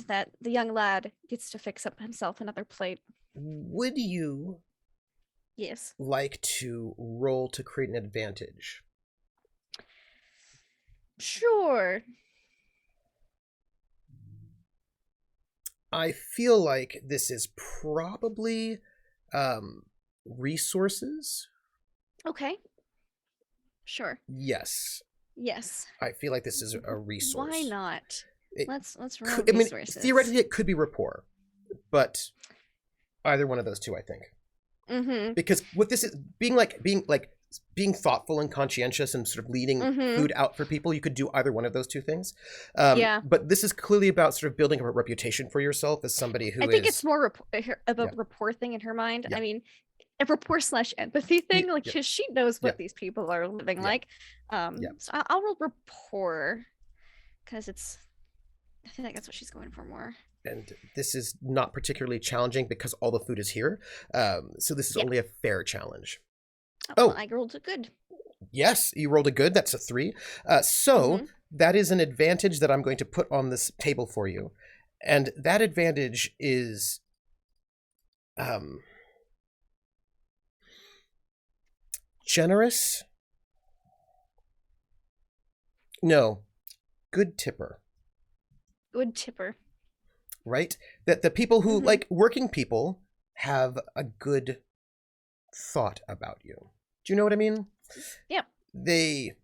that the young lad gets to fix up himself another plate. Would you Yes. like to roll to create an advantage? Sure. I feel like this is probably resources. Okay. Sure. Yes. Yes. I feel like this is a resource. Why not? Let's roll I mean, resources. theoretically, it could be rapport, but either one of those two, I think. Because what this is being thoughtful and conscientious and sort of leading food out for people, you could do either one of those two things. But this is clearly about sort of building a reputation for yourself as somebody who I think it's more of a rapport thing in her mind. Yeah. I mean, a rapport / empathy thing, like, Yeah. because she knows what these people are living like. So I'll roll rapport, because I think that's what she's going for more. And this is not particularly challenging because all the food is here. So this is only a fair challenge. Well, I rolled a good. Yes, you rolled a good. That's a 3. So that is an advantage that I'm going to put on this table for you. And that advantage is generous. No, good tipper. Good tipper. Right? That the people who, like working people, have a good thought about you. Do you know what I mean? Yeah. They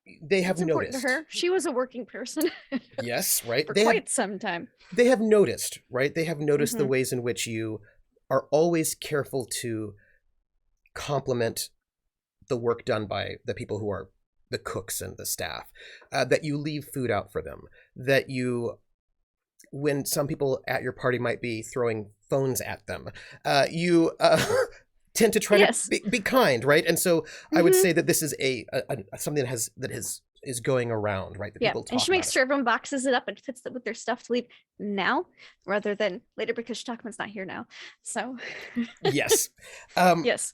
have It's important noticed. to her. She was a working person. Yes, right? For quite some time. They have noticed, right? They have noticed the ways in which you are always careful to compliment the work done by the people who are the cooks and the staff, that you leave food out for them, that you when some people at your party might be throwing phones at them, you tend to try Yes. to be kind, right? And so I would Mhm. say that this is a something that is going around, right? That Yeah, people talk and she makes about sure everyone boxes it up and fits it with their stuff to leave now rather than later because Stockman's not here now. So it. Yes. yes.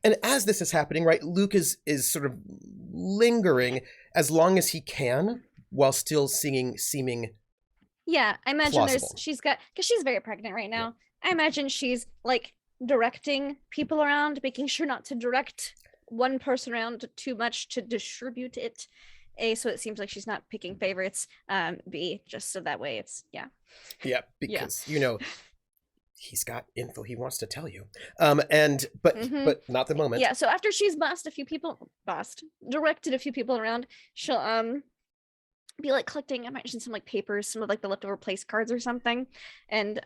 And as this is happening, right, Luke is sort of lingering as long as he can while still seeming Yeah, I imagine plausible. she's got, because she's very pregnant right now. I imagine she's like directing people around, making sure not to direct one person around too much to distribute it. A, so it seems like she's not picking favorites. B, just so that way it's Yeah, because he's got info he wants to tell you. But not the moment. Yeah, so after she's directed a few people around, she'll be like collecting, I mentioned some like papers, some of like the leftover place cards or something, and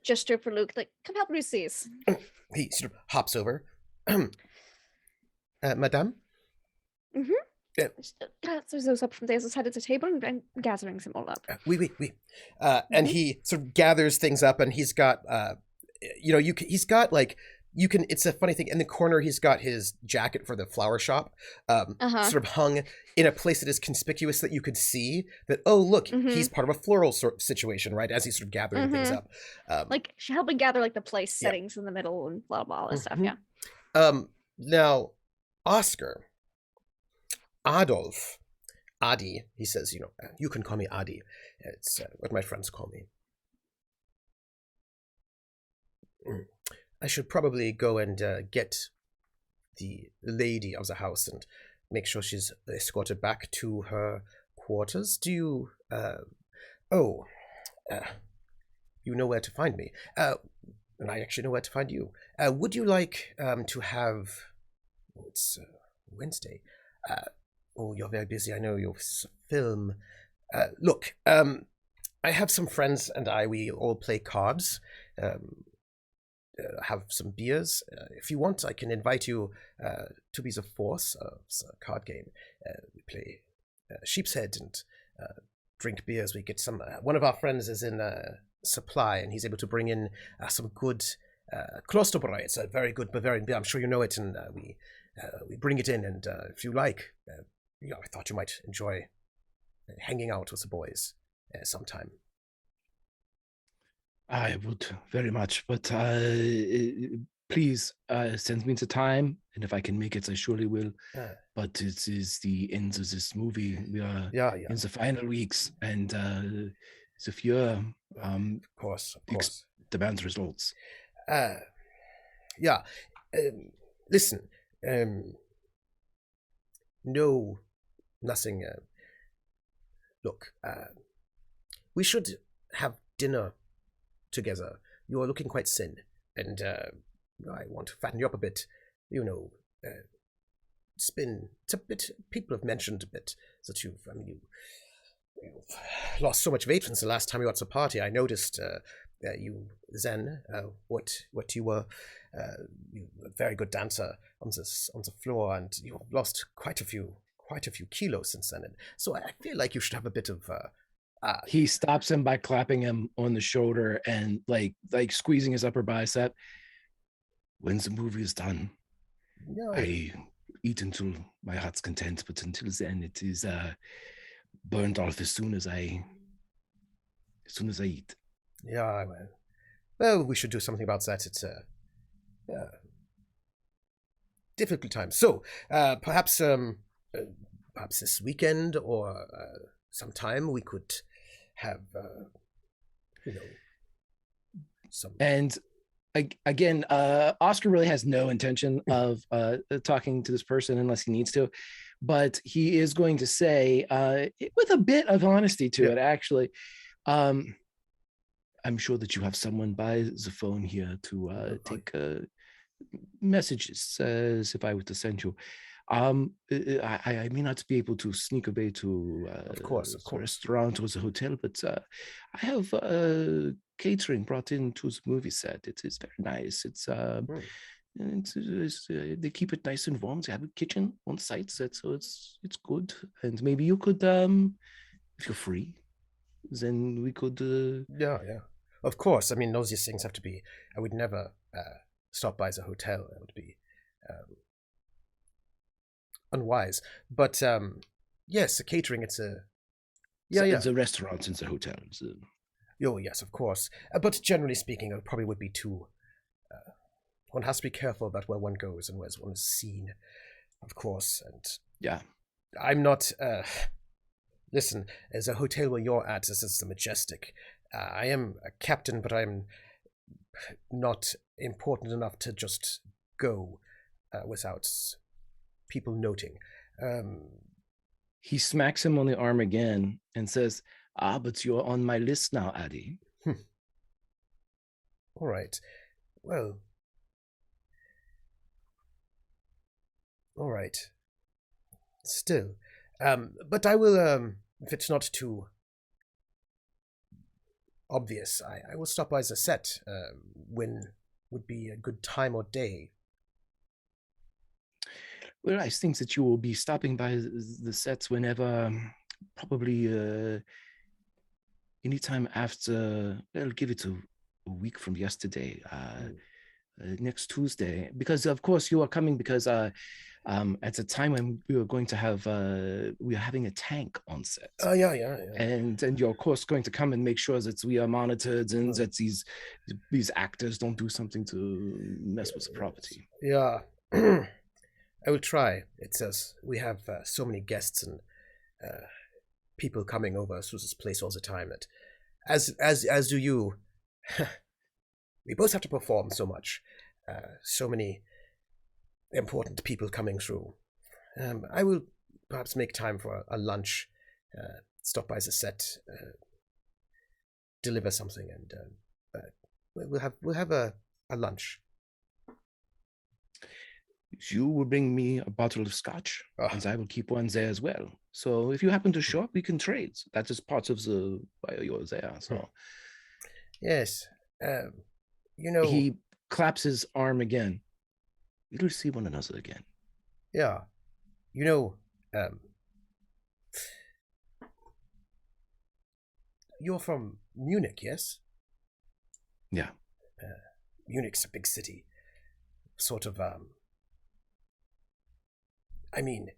gesture for Luke, like, come help produce these. He sort of hops over. Madame? Mm-hmm. Gathers those up from the other side of the table and gathering them all up. Oui. And he sort of gathers things up, and he's got, he's got like, you can, it's a funny thing, in the corner he's got his jacket for the flower shop sort of hung in a place that is conspicuous that you could see that, oh, look, he's part of a floral sort of situation, right, as he's sort of gathering things up. Like, helping gather like the place settings in the middle and blah, blah, all that stuff, Now, Oscar, Adolf, Adi, he says, you can call me Adi. It's what my friends call me. I should probably go and get the lady of the house and make sure she's escorted back to her quarters. Do you... you know where to find me. And I actually know where to find you. Would you like to have... It's Wednesday. You're very busy. I know your film. Look, I have some friends and we all play cards. Have some beers. If you want, I can invite you to be the force of a card game. We play sheep's head and drink beers. We get some... one of our friends is in supply, and he's able to bring in some good Klosterbräu. It's a very good Bavarian beer. I'm sure you know it, and we bring it in, and if you like, I thought you might enjoy hanging out with the boys sometime. I would very much, but please send me the time, and if I can make it, I surely will. But it is the end of this movie. We are in the final weeks, and the fear, of course, demand results. Listen, no, nothing. Look, we should have dinner together. You are looking quite thin, and I want to fatten you up a bit. It's a bit. People have mentioned a bit that you've lost so much weight since the last time you were at the party. I noticed you then what you were. You were a very good dancer on the floor, and you've lost quite a few kilos since then. And so I feel like you should have a bit of. He stops him by clapping him on the shoulder and like squeezing his upper bicep. When the movie is done, I eat until my heart's content, but until then it is burned off as soon as I eat. Yeah, well, we should do something about that. It's a difficult time. So perhaps this weekend or sometime we could have some. And again, Oscar really has no intention of talking to this person unless he needs to, but he is going to say with a bit of honesty to it, actually, I'm sure that you have someone by the phone here to take messages as if I were to send you. I may not be able to sneak away to of course. a restaurant or the hotel, but I have catering brought into the movie set. It is very nice. It's they keep it nice and warm. They have a kitchen on site, so it's good. And maybe you could, if you're free, then we could. Yeah, yeah. Of course. I mean, these things have to be. I would never stop by the hotel. That would be unwise. But yes, the catering. It's a yeah. The restaurants and the hotels. Oh yes, of course. But generally speaking, it probably would be too. One has to be careful about where one goes and where one is seen, of course. And yeah, I'm not. Listen, as a hotel where you're at, this is the Majestic. I am a captain, but I'm not important enough to just go without people noting. He smacks him on the arm again and says, but you're on my list now, Addy. All right. Well. All right. Still. But I will, if it's not too obvious, I will stop by the set when would be a good time or day. Well, I think that you will be stopping by the sets whenever, probably anytime after, I'll give it a week from yesterday, next Tuesday, because of course you are coming because at the time when we were going to have we are having a tank on set. Yeah. And you're of course going to come and make sure that we are monitored and that these actors don't do something to mess with the property. Yeah. I will try. It says we have so many guests and people coming over to this place all the time that as do you. We both have to perform so much. So many important people coming through. I will perhaps make time for a lunch, stop by the set, deliver something, and we'll have a lunch. You will bring me a bottle of scotch, and I will keep one there as well. So if you happen to show up, we can trade. That is part of the why you're there. So yes, he claps his arm again. We'll see one another again. Yeah, you're from Munich, yes? Yeah. Munich's a big city. Sort of, I mean,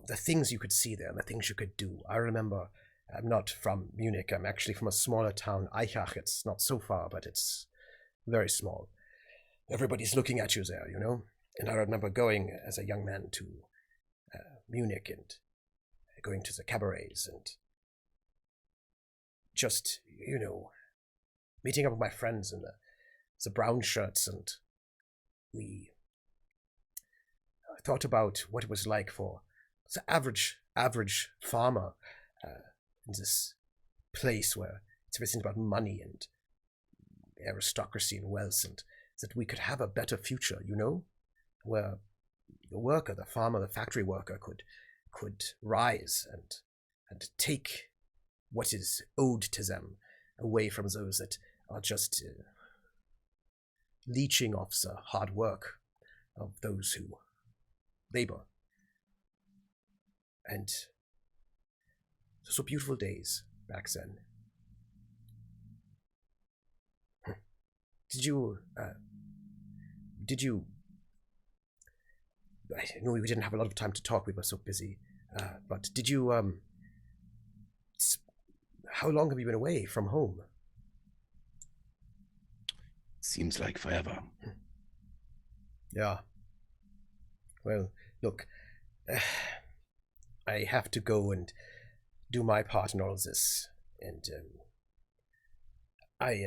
the things you could see there and the things you could do. I remember, I'm not from Munich. I'm actually from a smaller town, Eichach. It's not so far, but it's very small. Everybody's looking at you there, And I remember going as a young man to Munich and going to the cabarets and just, meeting up with my friends in the brown shirts, and we thought about what it was like for the average farmer in this place where it's everything about money and aristocracy and wealth, and that we could have a better future, where the worker, the farmer, the factory worker could rise and take what is owed to them away from those that are just leeching off the hard work of those who labor. And those were beautiful days back then. Did you I know we didn't have a lot of time to talk, we were so busy, but did you how long have you been away from home? Seems like forever. Yeah. Well, look, I have to go and do my part in all of this, and I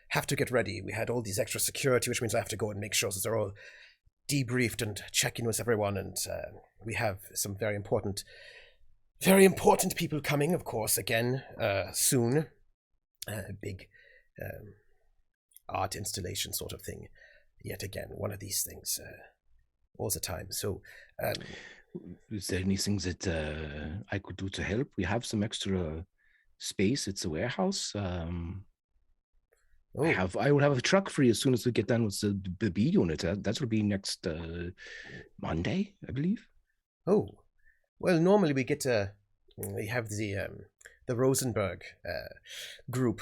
have to get ready. We had all these extra security, which means I have to go and make sure that they're all debriefed and check in with everyone, and we have some very important people coming, of course, again, soon. Big art installation sort of thing. Yet again, one of these things all the time. So, is there anything that I could do to help? We have some extra space. It's a warehouse. I will have a truck for you as soon as we get done with the B unit. That will be next Monday, I believe. Oh, well, normally we get we have the Rosenberg group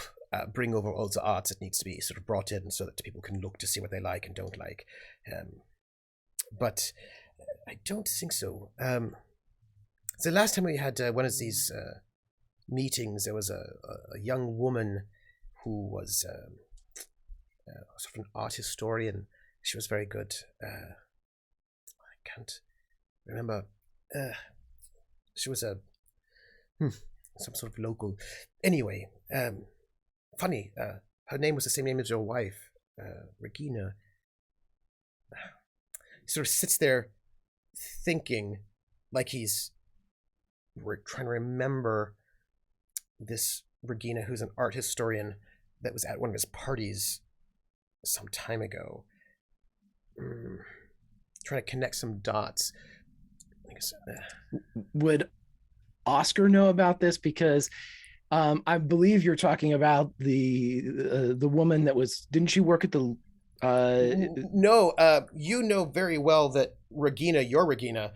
bring over all the art that needs to be sort of brought in so that people can look to see what they like and don't like. But I don't think so. The last time we had one of these meetings, there was a young woman who was sort of an art historian. She was very good. I can't remember. She was some sort of local. Anyway, funny. Her name was the same name as your wife, Regina. He sort of sits there thinking, like we're trying to remember this Regina, who's an art historian, that was at one of his parties some time ago. Trying to connect some dots. Would Oscar know about this? Because I believe you're talking about the woman that was. Didn't she work at the? No, you know very well that Regina, your Regina,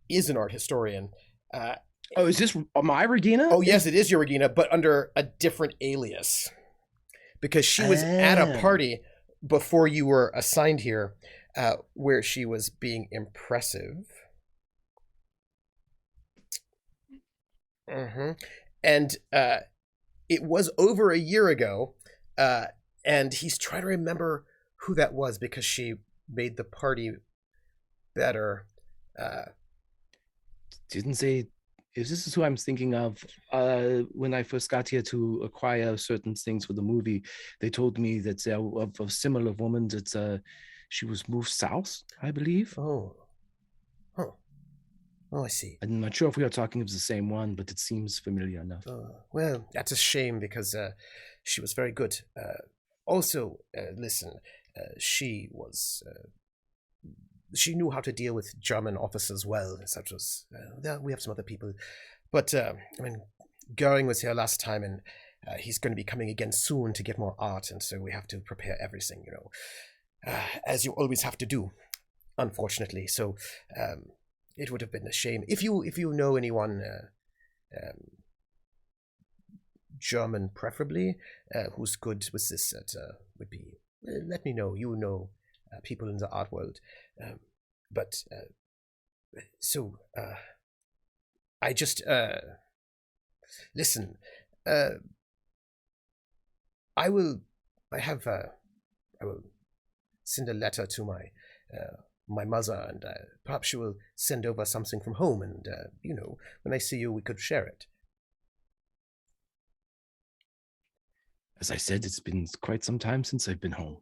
is an art historian. Oh, is this my Regina? Oh, yes, it is your Regina, but under a different alias. Because she was at a party before you were assigned here, where she was being impressive. And it was over a year ago, and he's trying to remember who that was because she made the party better. Didn't say. If this is who I'm thinking of, when I first got here to acquire certain things for the movie, they told me that there of a similar woman that she was moved south, I believe. Oh, I see. I'm not sure if we are talking of the same one, but it seems familiar enough. Well, that's a shame because she was very good. Also, listen, she was. She knew how to deal with German officers well, such as we have some other people. But I mean, Goering was here last time, and he's going to be coming again soon to get more art, and so we have to prepare everything, as you always have to do, unfortunately. So it would have been a shame if you know anyone, German preferably, who's good with this. That would be. Let me know. You know. People in the art world, I just listen. I will send a letter to my mother, and perhaps she will send over something from home, and when I see you, we could share it. As I said, it's been quite some time since I've been home.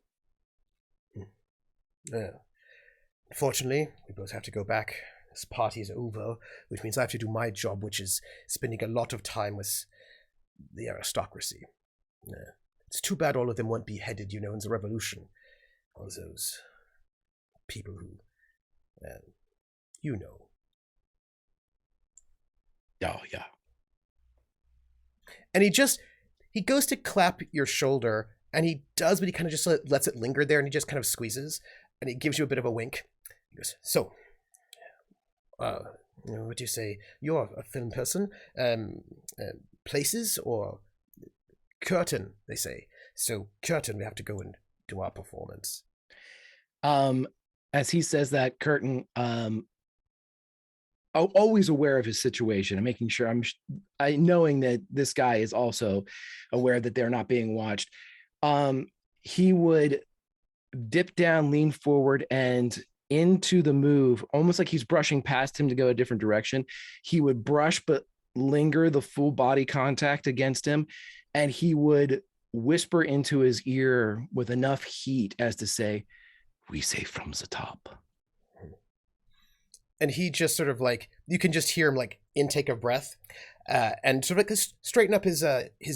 Unfortunately, we both have to go back. This party is over, which means I have to do my job, which is spending a lot of time with the aristocracy. It's too bad all of them weren't beheaded, in the revolution. All those people who, Oh, yeah. And he goes to clap your shoulder, and he does, but he kind of just lets it linger there, and he just kind of squeezes, and he gives you a bit of a wink. He goes, so, what do you say? You're a film person? Places or curtain, they say. So, curtain, we have to go and do our performance. As he says that, Curtin, always aware of his situation and making sure knowing that this guy is also aware that they're not being watched. He would dip down, lean forward, and into the move, almost like he's brushing past him to go a different direction. He would brush, but linger the full body contact against him, and he would whisper into his ear with enough heat as to say, "We say from the top." And he just sort of you can just hear him intake of breath, and sort of straighten up his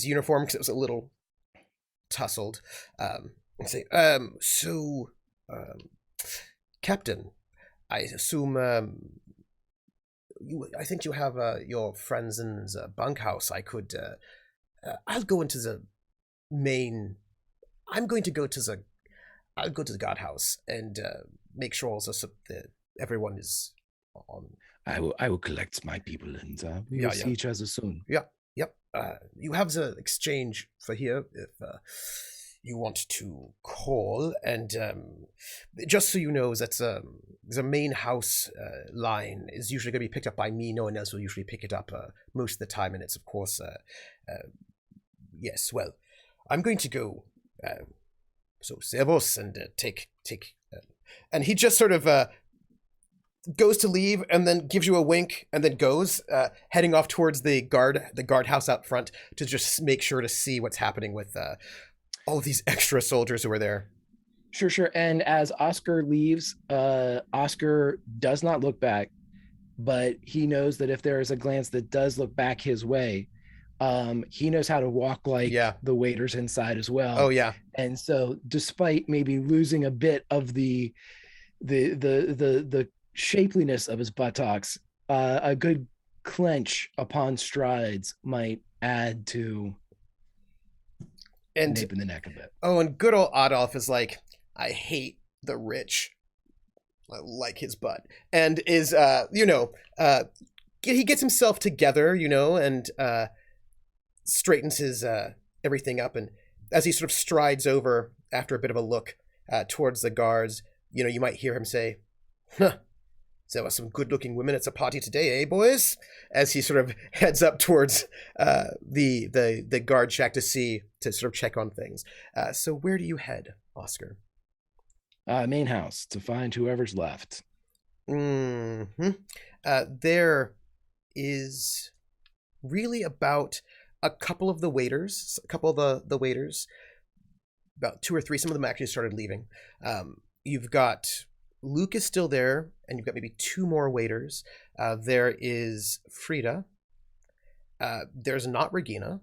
uniform because it was a little tousled, and say, so, Captain, I assume I think you have your friends in the bunkhouse. I'll go into the main. I'll go to the guardhouse and make sure also that everyone is on. I will collect my people, and we will see each other soon. Yep. You have the exchange for here if you want to call, and just so you know that the main house line is usually going to be picked up by me. No one else will usually pick it up most of the time, and it's of course yes. Well, I'm going to go. So servos and take and he just sort of goes to leave and then gives you a wink and then goes heading off towards the guardhouse out front to just make sure to see what's happening with all of these extra soldiers who are there. Sure. And as Oscar leaves, Oscar does not look back, but he knows that if there is a glance that does look back his way, he knows how to walk like the waiters inside as well. Oh yeah. And so despite maybe losing a bit of the shapeliness of his buttocks, a good clench upon strides might add to nape in the neck a bit. Oh, and good old Adolf is like, I hate the rich. I like his butt. And is he gets himself together, and straightens his everything up, and as he sort of strides over after a bit of a look towards the guards, you might hear him say, huh, there were some good-looking women at the party today, eh, boys? As he sort of heads up towards the guard shack to sort of check on things. So where do you head, Oscar? Main house to find whoever's left. Mm-hmm. There is really about a couple of the waiters, about two or three. Some of them actually started leaving. You've got Luke is still there, and you've got maybe two more waiters. There is Freida. There's not Regina.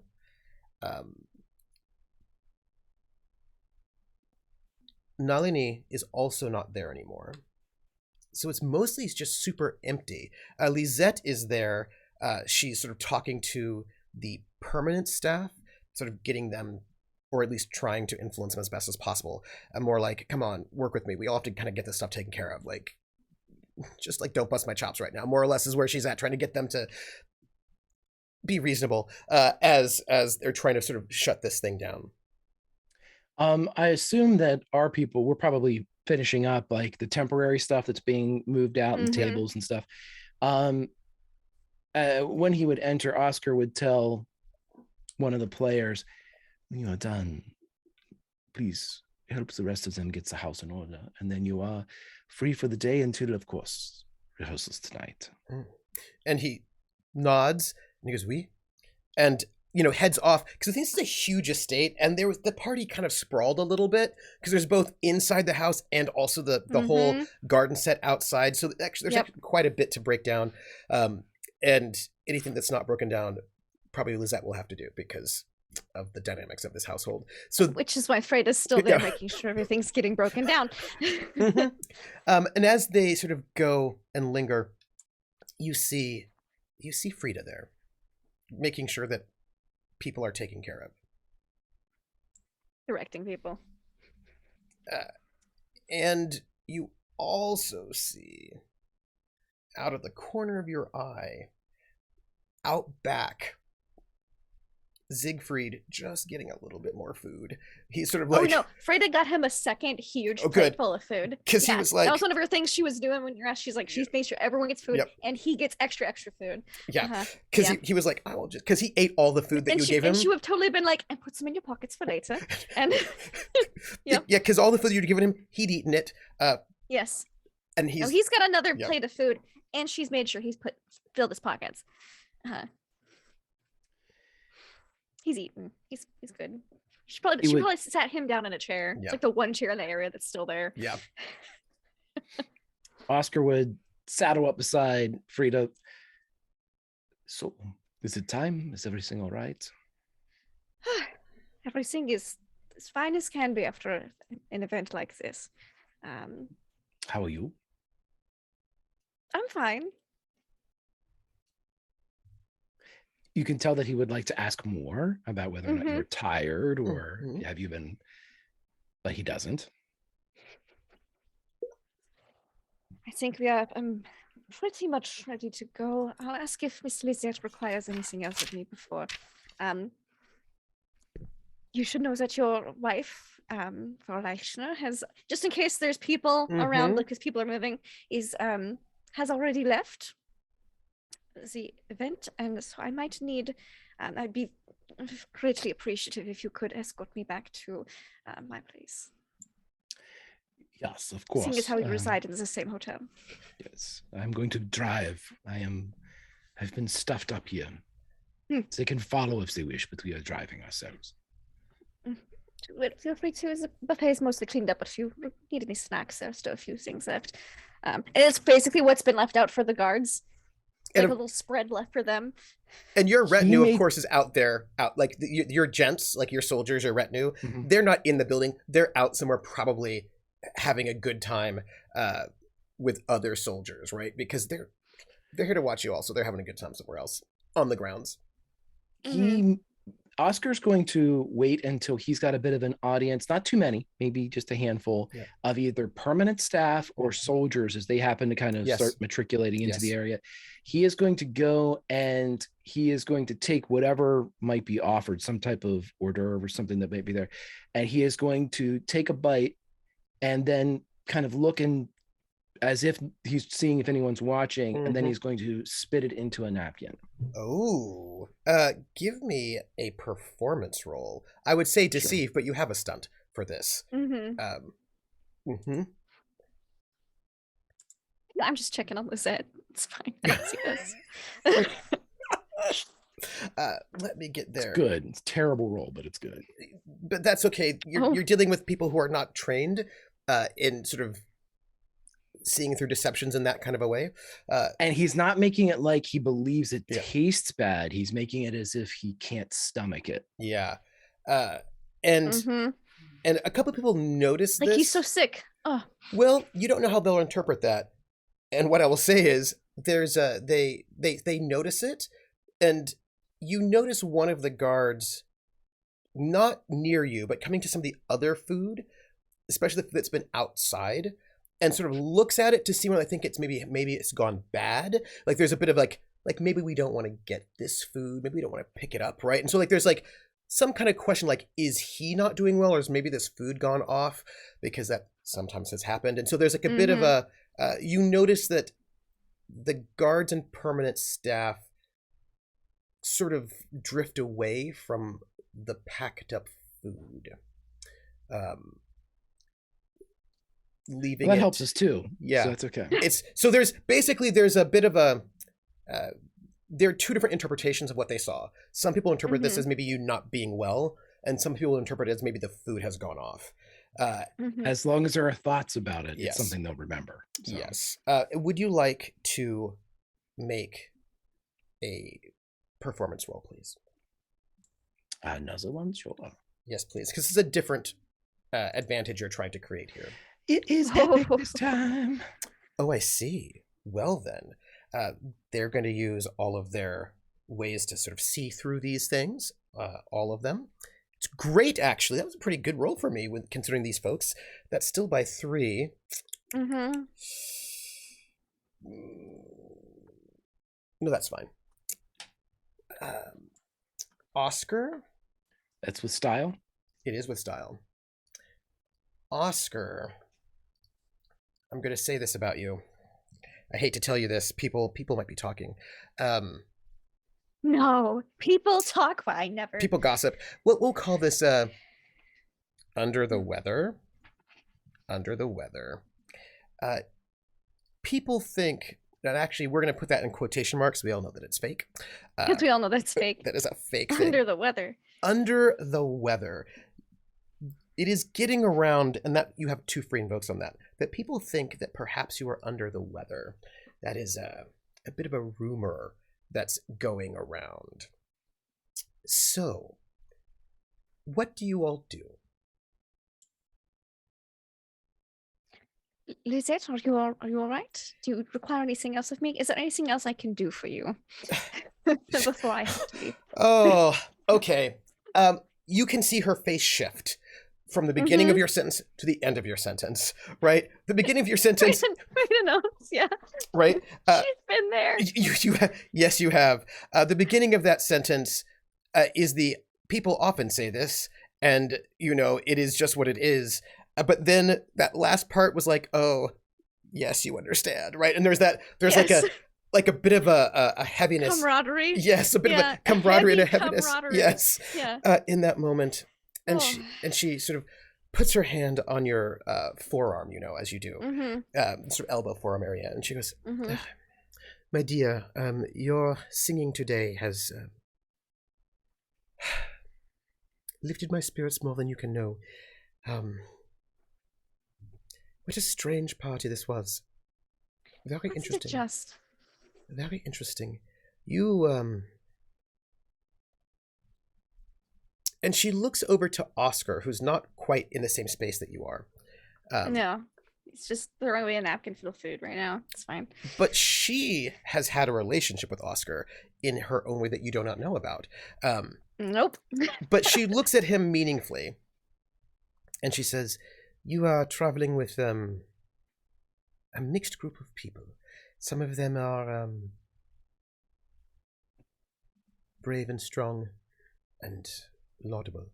Nalini is also not there anymore. So it's mostly just super empty. Lisette is there. She's sort of talking to the permanent staff, sort of getting them, or at least trying to influence them as best as possible. And more like, come on, work with me. We all have to kind of get this stuff taken care of. Like, just like, don't bust my chops right now. More or less is where she's at, trying to get them to be reasonable as they're trying to sort of shut this thing down. I assume that our people, we're probably finishing up like the temporary stuff that's being moved out and tables and stuff. When he would enter, Oscar would tell one of the players, "You are done. Please help the rest of them get the house in order. And then you are free for the day until, of course, rehearsals tonight." And he nods and he goes, "Oui." And, heads off. Because I think this is a huge estate. And the party kind of sprawled a little bit. Because there's both inside the house and also the whole garden set outside. So actually, there's actually quite a bit to break down. And anything that's not broken down, probably Lisette will have to do because of the dynamics of this household. So, which is why Freida's still there, making sure everything's getting broken down. And as they sort of go and linger, you see Freida there, making sure that people are taken care of. Directing people. And you also see, out of the corner of your eye, out back, Siegfried just getting a little bit more food. He's sort of like, oh no, Freida got him a second huge plate full of food. Because he was like, that was one of her things she was doing when you're asked. She's like, she's made sure everyone gets food and he gets extra food. Yeah, because he was like, I will just, because he ate all the food that you gave him. And she would have totally been like, and put some in your pockets for later. And yeah, because all the food you'd given him, he'd eaten it. Yes. And he's got another plate of food, and she's made sure he's filled his pockets. He's eaten. He's good. She probably sat him down in a chair. Yeah. It's like the one chair in the area that's still there. Yeah. Oscar would saddle up beside Freida. So, is it time? Is everything all right? Everything is as fine as can be after an event like this. How are you? I'm fine. You can tell that he would like to ask more about whether or not you're tired or have you been, but he doesn't. I think we are pretty much ready to go. I'll ask if Miss Lizette requires anything else of me before. You should know that your wife, Frau has, just in case there's people around, because people are moving, has already left the event, and so I might need. I'd be greatly appreciative if you could escort me back to my place. Yes, of course. Seeing as how we reside in the same hotel. Yes, I'm going to drive. I've been stuffed up here. They can follow if they wish, but we are driving ourselves. Feel free to. The buffet is mostly cleaned up, but if you need any snacks, there's still a few things left. And it's basically what's been left out for the guards. Like a little spread left for them. And your retinue, of course, is out there. Like your gents, like your soldiers, your retinue, they're not in the building. They're out somewhere, probably having a good time with other soldiers, right? Because they're here to watch you all, so they're having a good time somewhere else on the grounds. Oscar's going to wait until he's got a bit of an audience, not too many, maybe just a handful of either permanent staff or soldiers as they happen to kind of start matriculating into the area. He is going to go and he is going to take whatever might be offered, some type of hors d'oeuvre or something that might be there. And he is going to take a bite and then kind of look in as if he's seeing if anyone's watching, and then he's going to spit it into a napkin. Oh, give me a performance roll. I would say deceive, but you have a stunt for this. I'm just checking on Lizette. It's fine. I don't see this. Let me get there. It's good. It's a terrible roll, but it's good. But that's okay. You're dealing with people who are not trained in sort of seeing through deceptions in that kind of a way. And he's not making it like he believes it tastes bad. He's making it as if he can't stomach it. Yeah. And a couple of people notice this. Like he's so sick. Oh. Well, you don't know how they'll interpret that. And what I will say is there's they notice it, and you notice one of the guards not near you, but coming to some of the other food, especially the food that's been outside, and sort of looks at it to see when I think it's maybe it's gone bad. Like there's a bit of like maybe we don't want to get this food, maybe we don't want to pick it up, right? And so like there's like some kind of question like, is he not doing well, or is maybe this food gone off? Because that sometimes has happened. And so there's like a bit of a you notice that the guards and permanent staff sort of drift away from the packed up food. Leaving that helps us too. Yeah, so that's okay. There's a bit of a there are two different interpretations of what they saw. Some people interpret this as maybe you not being well, and some people interpret it as maybe the food has gone off. As long as there are thoughts about it, it's something they'll remember. So. Yes. Would you like to make a performance roll, please? Another one, sure. Yes, please, because it's a different advantage you're trying to create here. It is epic this time. Oh, I see. Well then, they're going to use all of their ways to sort of see through these things, all of them. It's great, actually. That was a pretty good roll for me, considering these folks. That's still by 3. No, that's fine. Oscar? That's with style? It is with style. Oscar, I'm going to say this about you. I hate to tell you this. People might be talking. No, people talk. Well, I never. People gossip. We'll call this under the weather. Under the weather. People think that actually we're going to put that in quotation marks. We all know that it's fake. Because we all know that's fake. That is a fake thing. Under the weather. Under the weather. It is getting around, and that you have 2 free invokes on that people think that perhaps you are under the weather. That is a bit of a rumor that's going around. So, what do you all do? Lizette, are you all right? Do you require anything else of me? Is there anything else I can do for you before I have to leave? Oh, okay. You can see her face shift. from the beginning of your sentence to the end of your sentence, right? The beginning of your sentence, Freida knows, yeah. right? She's been there. Yes, you have. The beginning of that sentence is the people often say this, and it is just what it is. But then that last part was like, oh, yes, you understand, right? And there's Yes. like a bit of a heaviness, Camaraderie. yes, a bit of a camaraderie and a heaviness, camaraderie. yes, Yeah. in that moment, and she sort of puts her hand on your forearm, as you do, sort of elbow forearm area, and she goes, my dear, your singing today has lifted my spirits more than you can know. What a strange party this was. Very interesting. Just very interesting. You and she looks over to Oscar, who's not quite in the same space that you are. No, he's just throwing away a napkin full of food right now. It's fine. But she has had a relationship with Oscar in her own way that you do not know about. Nope. But she looks at him meaningfully, and she says, you are traveling with a mixed group of people. Some of them are brave and strong and laudable,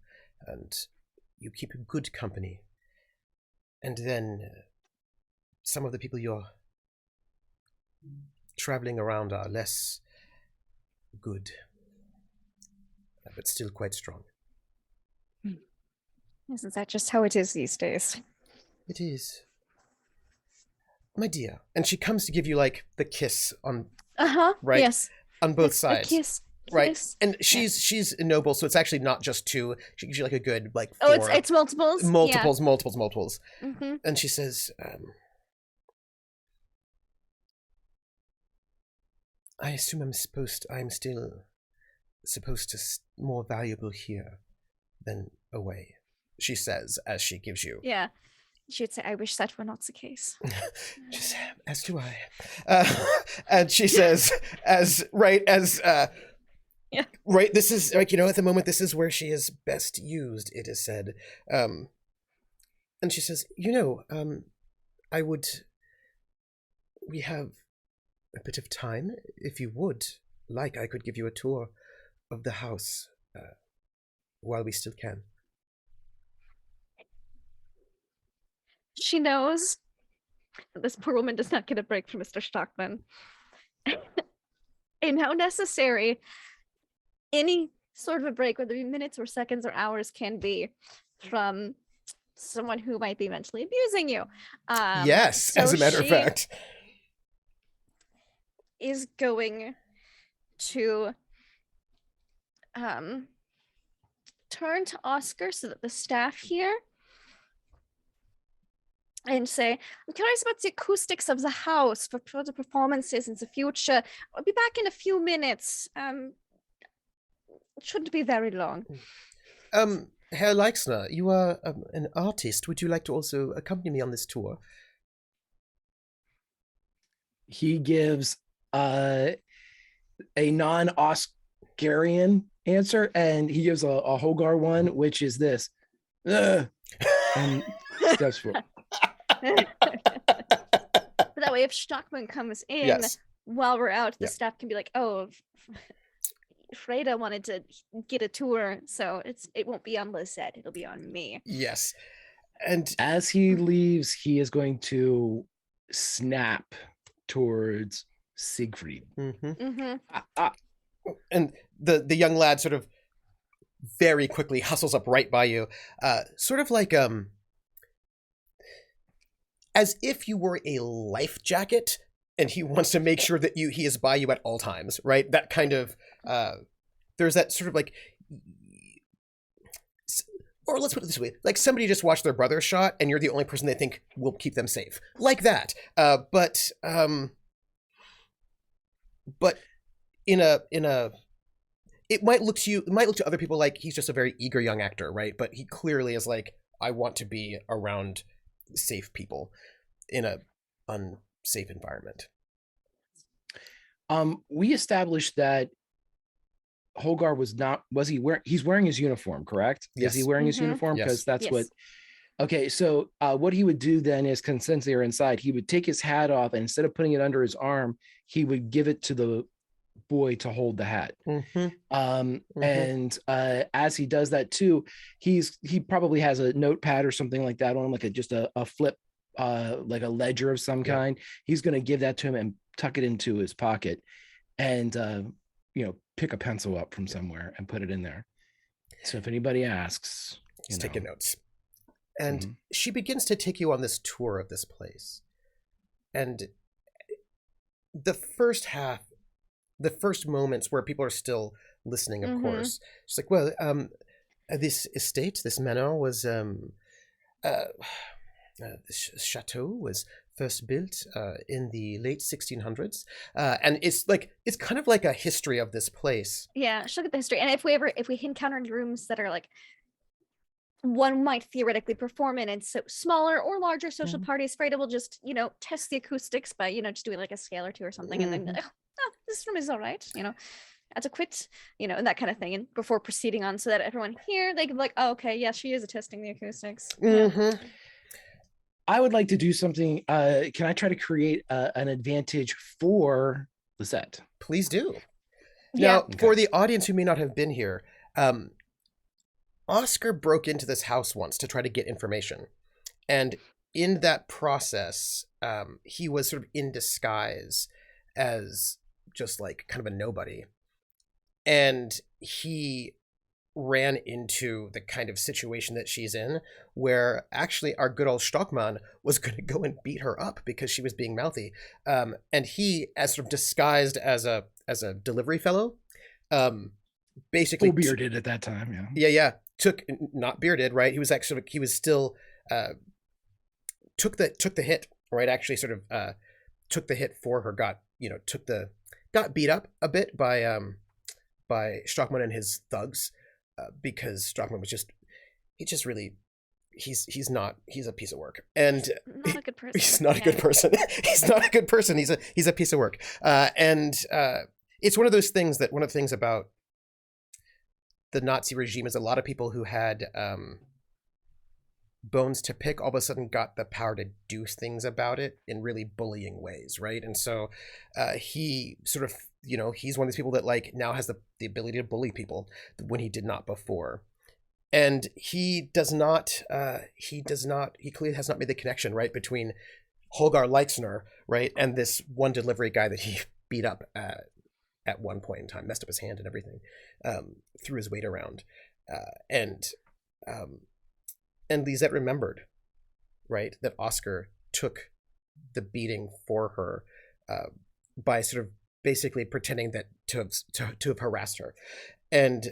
and you keep a good company. And then some of the people you're traveling around are less good, but still quite strong. Isn't that just how it is these days? It is. My dear. And she comes to give you like the kiss on right? Yes. On both sides. Kiss. Right. And she's noble, so it's actually not just two. She gives you like a good like 4. Oh, it's multiples? Multiples. Mm-hmm. And she says, I assume I'm still supposed to more valuable here than away, she says as she gives you. Yeah. She'd say, I wish that were not the case. Just, as do I. And she says, right, this is like, at the moment, this is where she is best used, it is said. And she says, we have a bit of time. If you would like, I could give you a tour of the house while we still can. She knows that this poor woman does not get a break from Mr. Stockman. And how necessary any sort of a break, whether it be minutes or seconds or hours, can be from someone who might be mentally abusing you. Yes, as a matter of fact. Is going to turn to Oscar so that the staff here and say, I'm curious about the acoustics of the house for further performances in the future. I'll be back in a few minutes. It shouldn't be very long. Herr Leixner, you are an artist. Would you like to also accompany me on this tour? He gives a non-Oscarian answer, and he gives a Hogar one, which is this. And steps forward. That way, if Stockman comes in while we're out, the staff can be like, oh, Freida wanted to get a tour, so it won't be on Lizette, it'll be on me. Yes. And as he leaves, he is going to snap towards Siegfried. And the young lad sort of very quickly hustles up right by you, sort of like as if you were a life jacket and he wants to make sure that he is by you at all times, right? That kind of there's that sort of like, or let's put it this way, like somebody just watched their brother shot and you're the only person they think will keep them safe, like that. But in a it might look to other people like he's just a very eager young actor, right? But he clearly is like, I want to be around safe people in a unsafe environment. We established that Holgar he's wearing his uniform, correct? Yes. Is he wearing his uniform? Yes. Because that's Yes. what. Okay, so what he would do then is, since they are inside, he would take his hat off, and instead of putting it under his arm, he would give it to the boy to hold the hat. And as he does that too, he probably has a notepad or something like that on him, like just a flip, like a ledger of some kind. He's going to give that to him and tuck it into his pocket, and pick a pencil up from somewhere and put it in there. So if anybody asks, he's taking notes. And she begins to take you on this tour of this place. And the first moments where people are still listening, of course, she's like, well, this estate, this manor was, this chateau was first built in the late 1600s. And it's kind of like a history of this place. Yeah, she'll get the history. And if we encounter any rooms that are like, one might theoretically perform in, and so smaller or larger social parties, Freida will just, test the acoustics by, just doing like a scale or two or something, and then, this room is all right, adequate, and that kind of thing, and before proceeding on, so that everyone here, they can be like, oh, okay, yeah, she is testing the acoustics. I would like to do something. Can I try to create an advantage for Lisette? Please do. Now, for the audience who may not have been here, Oscar broke into this house once to try to get information. And in that process, he was sort of in disguise as just like kind of a nobody. And he ran into the kind of situation that she's in, where actually our good old Stockmann was going to go and beat her up because she was being mouthy. And he, as sort of disguised as a delivery fellow, basically full bearded at that time, took, not bearded, right? He was actually, he was still took the hit, right? Actually sort of took the hit for her, got beat up a bit by Stockmann and his thugs, because Stockmann was he's a piece of work, and not a good person. He's not a good person. He's not a good person. He's a piece of work. And it's one of those things that one of the things about the Nazi regime is a lot of people who had bones to pick all of a sudden got the power to do things about it in really bullying ways, right? And so he sort of, he's one of these people that like now has the ability to bully people when he did not before. And he clearly has not made the connection, right, between Holgar Leixner, right, and this one delivery guy that he beat up at one point in time, messed up his hand and everything, threw his weight around. And Lisette remembered, right, that Oscar took the beating for her by sort of basically pretending that to have harassed her. And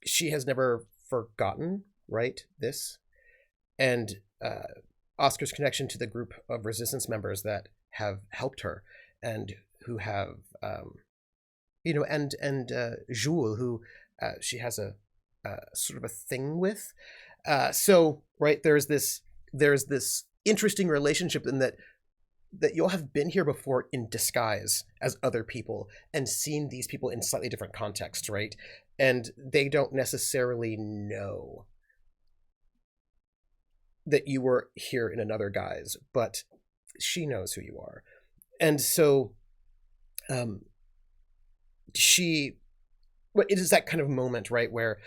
she has never forgotten, right, this. And Oscar's connection to the group of resistance members that have helped her and who have, and Jules, who she has a sort of a thing with. So, right, there's this interesting relationship in that you'll have been here before in disguise as other people and seen these people in slightly different contexts, right? And they don't necessarily know that you were here in another guise, but she knows who you are. And so it is that kind of moment, right, where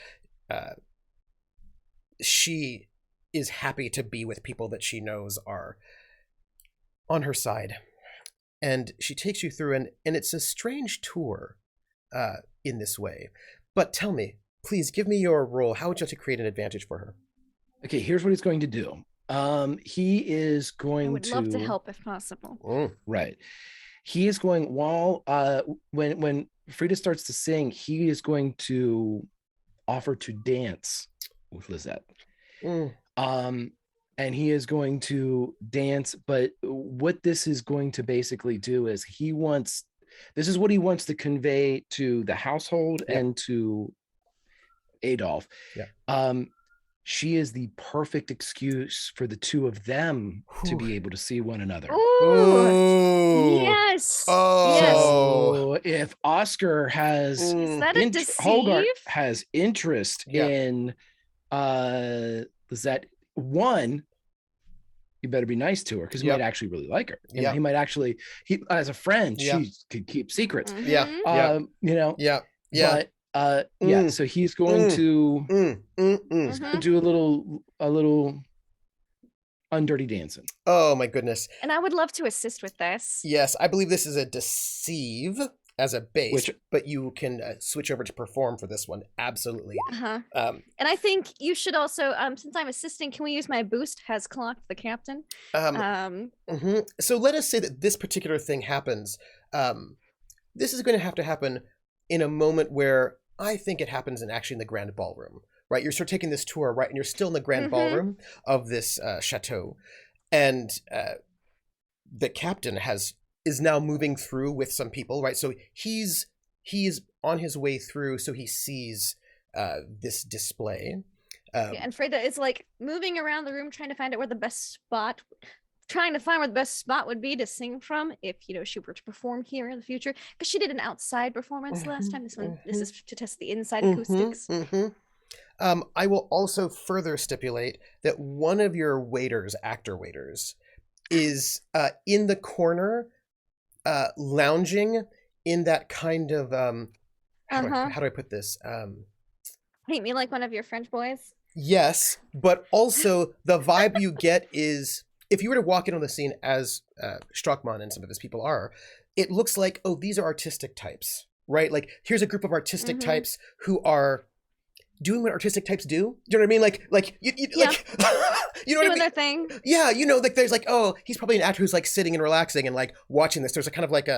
she is happy to be with people that she knows are on her side. And she takes you through, and it's a strange tour in this way. But tell me, please give me your role. How would you like to create an advantage for her? Okay, here's what he's going to do. He is going I would love to help if possible. Right. He is going, while when Freida starts to sing, he is going to offer to dance with Lisette. And he is going to dance, but what this is going to basically do is this is what he wants to convey to the household and to Adolf. she is the perfect excuse for the two of them to be able to see one another. Ooh, yes. Oh. So if Oscar has Is that a deceive? Hogarth has interest Yeah. in is that one, you better be nice to her because he Yep. might actually really like her. You know, Yep. he might actually, he as a friend, Yeah. she could keep secrets. Mhm. Yeah. You know, Yeah. Yeah. but yeah, so he's going to Mhm. do a little undirty dancing. Oh my goodness. And I would love to assist with this. Yes, I believe this is a deceive as a base, Which- but you can switch over to perform for this one. Absolutely. Uh-huh. Um, And I think you should also, since I'm assisting, can we use my boost has clocked the captain? So let us say that this particular thing happens. This is going to happen in a moment where I think it happens in the grand ballroom, right? You're sort of taking this tour, right? And you're still in the grand ballroom of this chateau. And the captain is now moving through with some people, right? So he's on his way through, so he sees this display. Yeah, and Freida is like moving around the room trying to find out where the best spot would be to sing from if she were to perform here in the future, because she did an outside performance last time. This is to test the inside acoustics. I will also further stipulate that one of your actor waiters, is in the corner, lounging in that kind of how do I put this? Paint me like one of your French boys. Yes, but also the vibe you get is, if you were to walk in on the scene as Strockmann and some of his people are, it looks like, oh, these are artistic types, right? Like, here's a group of artistic types who are doing what artistic types do. Do you know what I mean? Like you know doing what I mean? Their thing. Yeah, like there's like, oh, he's probably an actor who's like sitting and relaxing and like watching this. There's a kind of like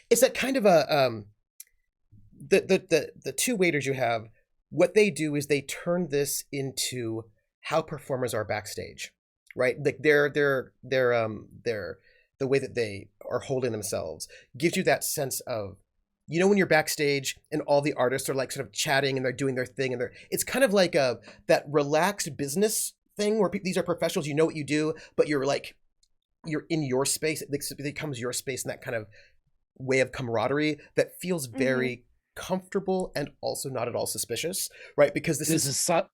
it's that kind of a the two waiters you have. What they do is they turn this into how performers are backstage, right? Like they're the way that they are holding themselves gives you that sense of, when you're backstage and all the artists are like sort of chatting and they're doing their thing and it's kind of like that relaxed business thing where these are professionals, you know what you do, but you're in your space. It becomes your space in that kind of way of camaraderie that feels very comfortable and also not at all suspicious, right? Because this is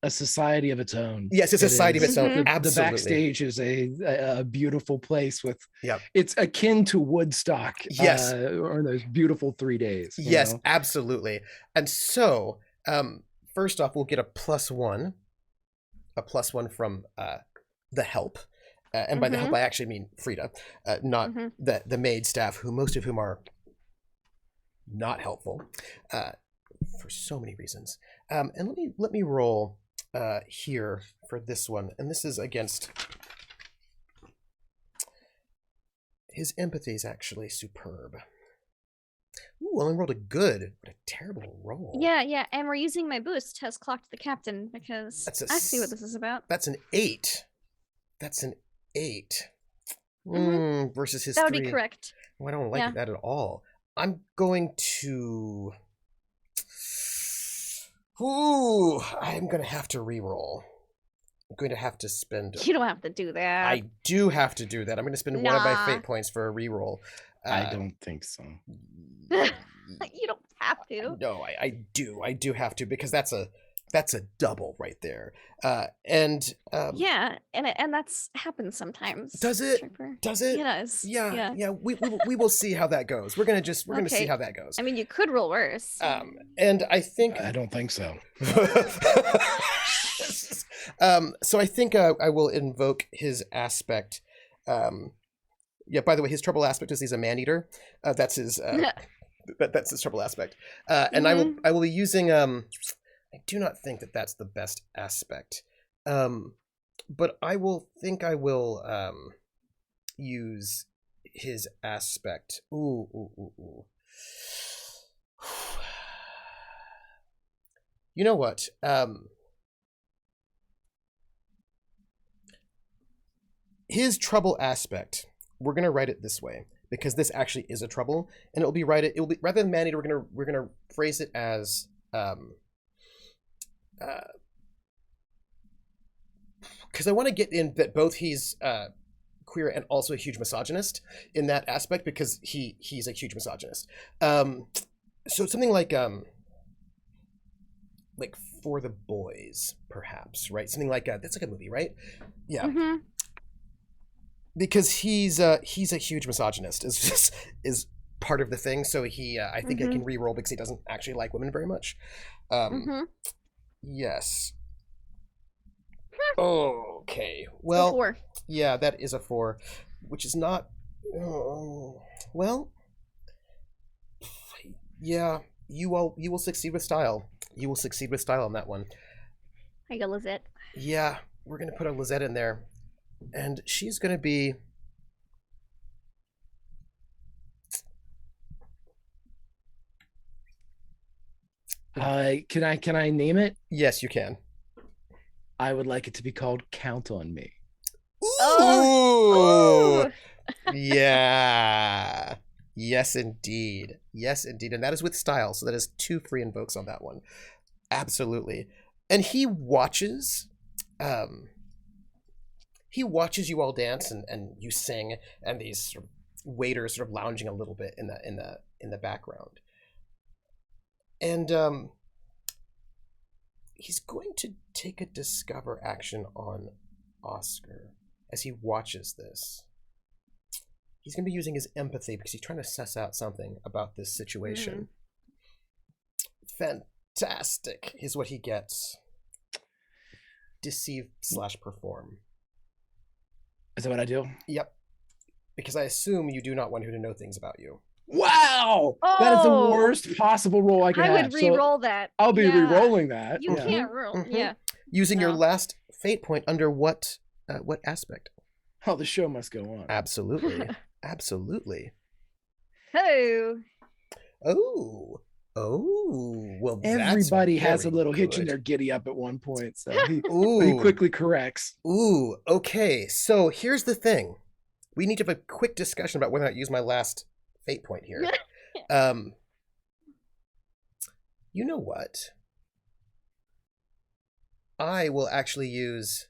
a society of its own. Yes, it's a society of its own. The Absolutely. backstage is a beautiful place with. Yep. It's akin to Woodstock. Yes. Or those beautiful 3 days. Yes, absolutely. And so, first off, we'll get a +1 from the help. And by the help, I actually mean Freida, not the maid staff, most of whom are not helpful for so many reasons. And let me roll here for this one. And this is against his empathy is actually superb. Ooh, I only rolled a good, but a terrible roll. Yeah, and we're using my boost has clocked the captain because I see what this is about. That's an 8. Versus his 3. That would be correct. Oh, I don't like that at all. I'm going to... I'm going to have to re-roll. I'm going to have to spend... You don't have to do that. I do have to do that. I'm going to spend one of my fate points for a re-roll. I don't think so. You don't have to. No, I do. I do have to, because that's a double right there. And that's happens sometimes. Does it? Trooper. Does it? It does. Yeah. We will see how that goes. We're gonna see how that goes. I mean, you could roll worse. And I think I don't think so. So I think I will invoke his aspect. By the way, his trouble aspect is he's a man-eater. That's his that's his trouble aspect. And I will be using I do not think that that's the best aspect. But I will use his aspect. Ooh. You know what? His trouble aspect, we're gonna write it this way, because this actually is a trouble, and it will be rather than man-eater, we're gonna phrase it as because I want to get in that both he's queer and also a huge misogynist in that aspect, because he's a huge misogynist. So something like For the Boys, perhaps, right? Something like that's like a movie, right? Yeah. Mm-hmm. Because he's a huge misogynist is part of the thing. So I think I can re-roll because he doesn't actually like women very much. Yes. Okay. Well, 4. Yeah, that is a 4, which is not. Well, yeah. You will succeed with style. You will succeed with style on that one. I go Lizette. Yeah, we're gonna put a Lizette in there, and she's gonna be. Can I name it? Yes, you can. I would like it to be called Count on Me. Ooh. Yeah. Yes, indeed. Yes, indeed. And that is with style. So that is 2 free invokes on that one. Absolutely. And he watches you all dance and you sing, and these sort of waiters sort of lounging a little bit in the background. And he's going to take a discover action on Oscar as he watches this. He's going to be using his empathy because he's trying to suss out something about this situation. Fantastic is what he gets. Deceive/perform. Is that what I do? Yep. Because I assume you do not want her to know things about you. Wow! That is the worst possible roll I could have. I would re-roll that. I'll be re-rolling that. You can't roll. Yeah. Using your last fate point under what aspect? Oh, the show must go on. Absolutely. Absolutely. Oh. Well, everybody has a little hitch in their giddy up at one point, so he quickly corrects. Okay. So here's the thing: we need to have a quick discussion about whether or not to use my last fate point here. You know what? I will actually use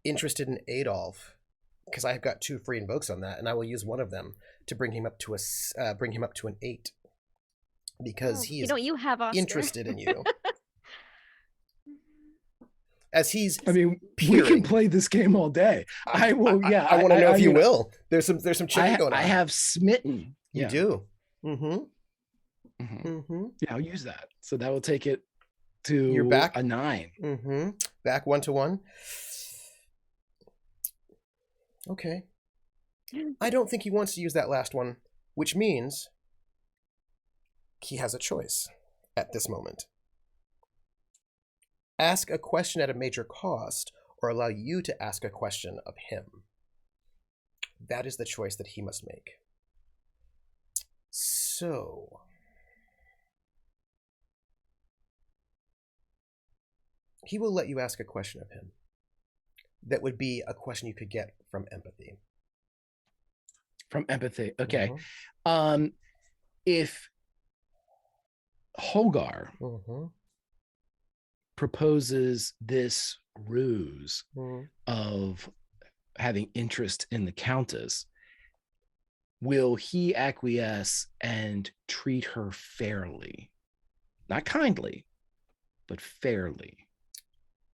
interested in Adolf, because I've got 2 free invokes on that, and I will use one of them to bring him up to an 8, because he is you have Oscar. interested in you. As he's, I mean, peering. we can play this game all day. I will. I want to know if you will. There's some chicken going on. I have smitten. You do. Yeah, I'll use that. So that will take it to you're back a 9. Back 1 to 1. Okay. I don't think he wants to use that last one, which means he has a choice at this moment. Ask a question at a major cost, or allow you to ask a question of him. That is the choice that he must make. So, he will let you ask a question of him. That would be a question you could get from empathy. From empathy. Okay. If Holgar proposes this ruse of having interest in the Countess, will he acquiesce and treat her fairly? Not kindly, but fairly.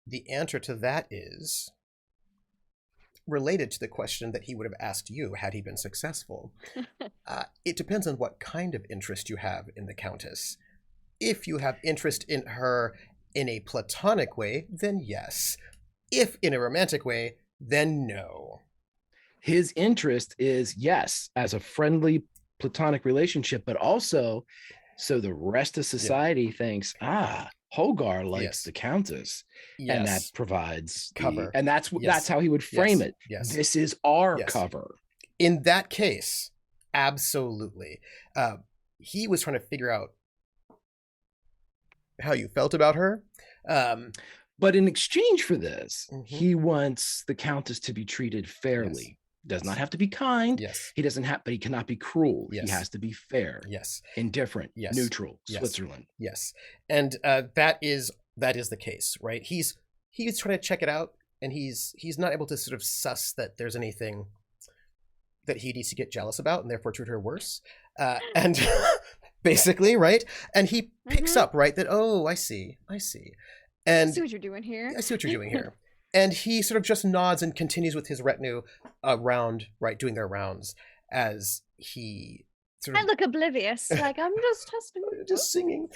The answer to that is related to the question that he would have asked you had he been successful. It depends on what kind of interest you have in the Countess. If you have interest in her in a platonic way, then yes. If in a romantic way, then no. His interest is, yes, as a friendly platonic relationship, but also so the rest of society thinks, Holgar likes the Countess, and that provides cover. And that's how he would frame it. Yes. This is our cover. In that case, absolutely. He was trying to figure out how you felt about her. But in exchange for this, he wants the Countess to be treated fairly. Does not have to be kind. Yes. He doesn't have, but he cannot be cruel. Yes. He has to be fair. Yes. Indifferent. Yes. Neutral. Yes. Switzerland. Yes. And that is the case, right? He's trying to check it out. and he's not able to sort of suss that there's anything that he needs to get jealous about and therefore treat her worse. And basically, right? And he picks up, right, that, oh, I see. And I see what you're doing here. I see what you're doing here. And he sort of just nods and continues with his retinue around, right, doing their rounds as he sort of... I look oblivious, like I'm just testing. Just singing.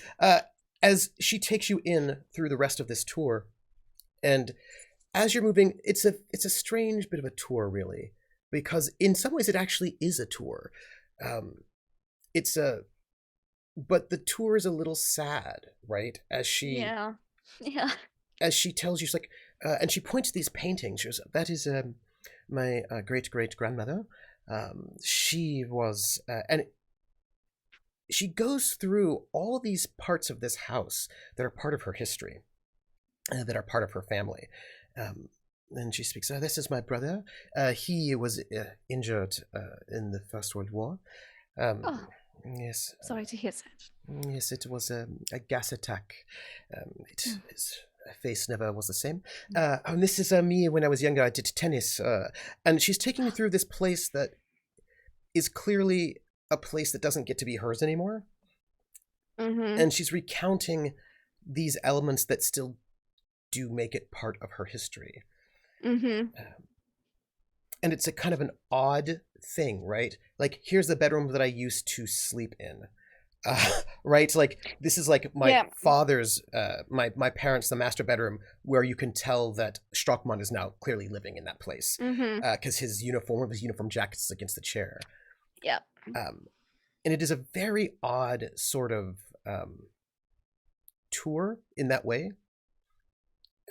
As she takes you in through the rest of this tour. And as you're moving, it's a strange bit of a tour, really. Because in some ways it actually is a tour. But the tour is a little sad, right? As she... Yeah. As she tells you, she's like... and she points to these paintings. She goes, that is my great-great-grandmother. She was... and she goes through all these parts of this house that are part of her history, that are part of her family. And she speaks, this is my brother. He was injured in the First World War. Yes. Sorry to hear that. Yes, it was a gas attack. His face never was the same. And this is me when I was younger. I did tennis. And she's taking me through this place that is clearly a place that doesn't get to be hers anymore. Mm-hmm. And she's recounting these elements that still do make it part of her history. Mm-hmm. And it's a kind of an odd thing, right? Like, here's the bedroom that I used to sleep in. Right? Like, this is like my father's, my parents, the master bedroom, where you can tell that Strockmann is now clearly living in that place. Because his uniform jacket is against the chair. Yeah. And it is a very odd sort of tour in that way.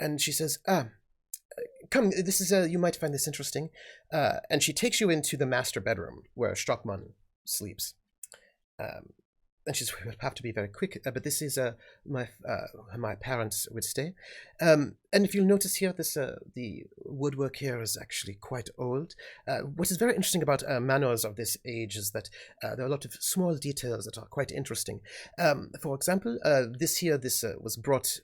And she says, come, this is you might find this interesting. And she takes you into the master bedroom where Strockmann sleeps. And she's, we'll have to be very quick, but this is my parents would stay. And if you'll notice here, this the woodwork here is actually quite old. What is very interesting about manors of this age is that there are a lot of small details that are quite interesting. For example, this was brought,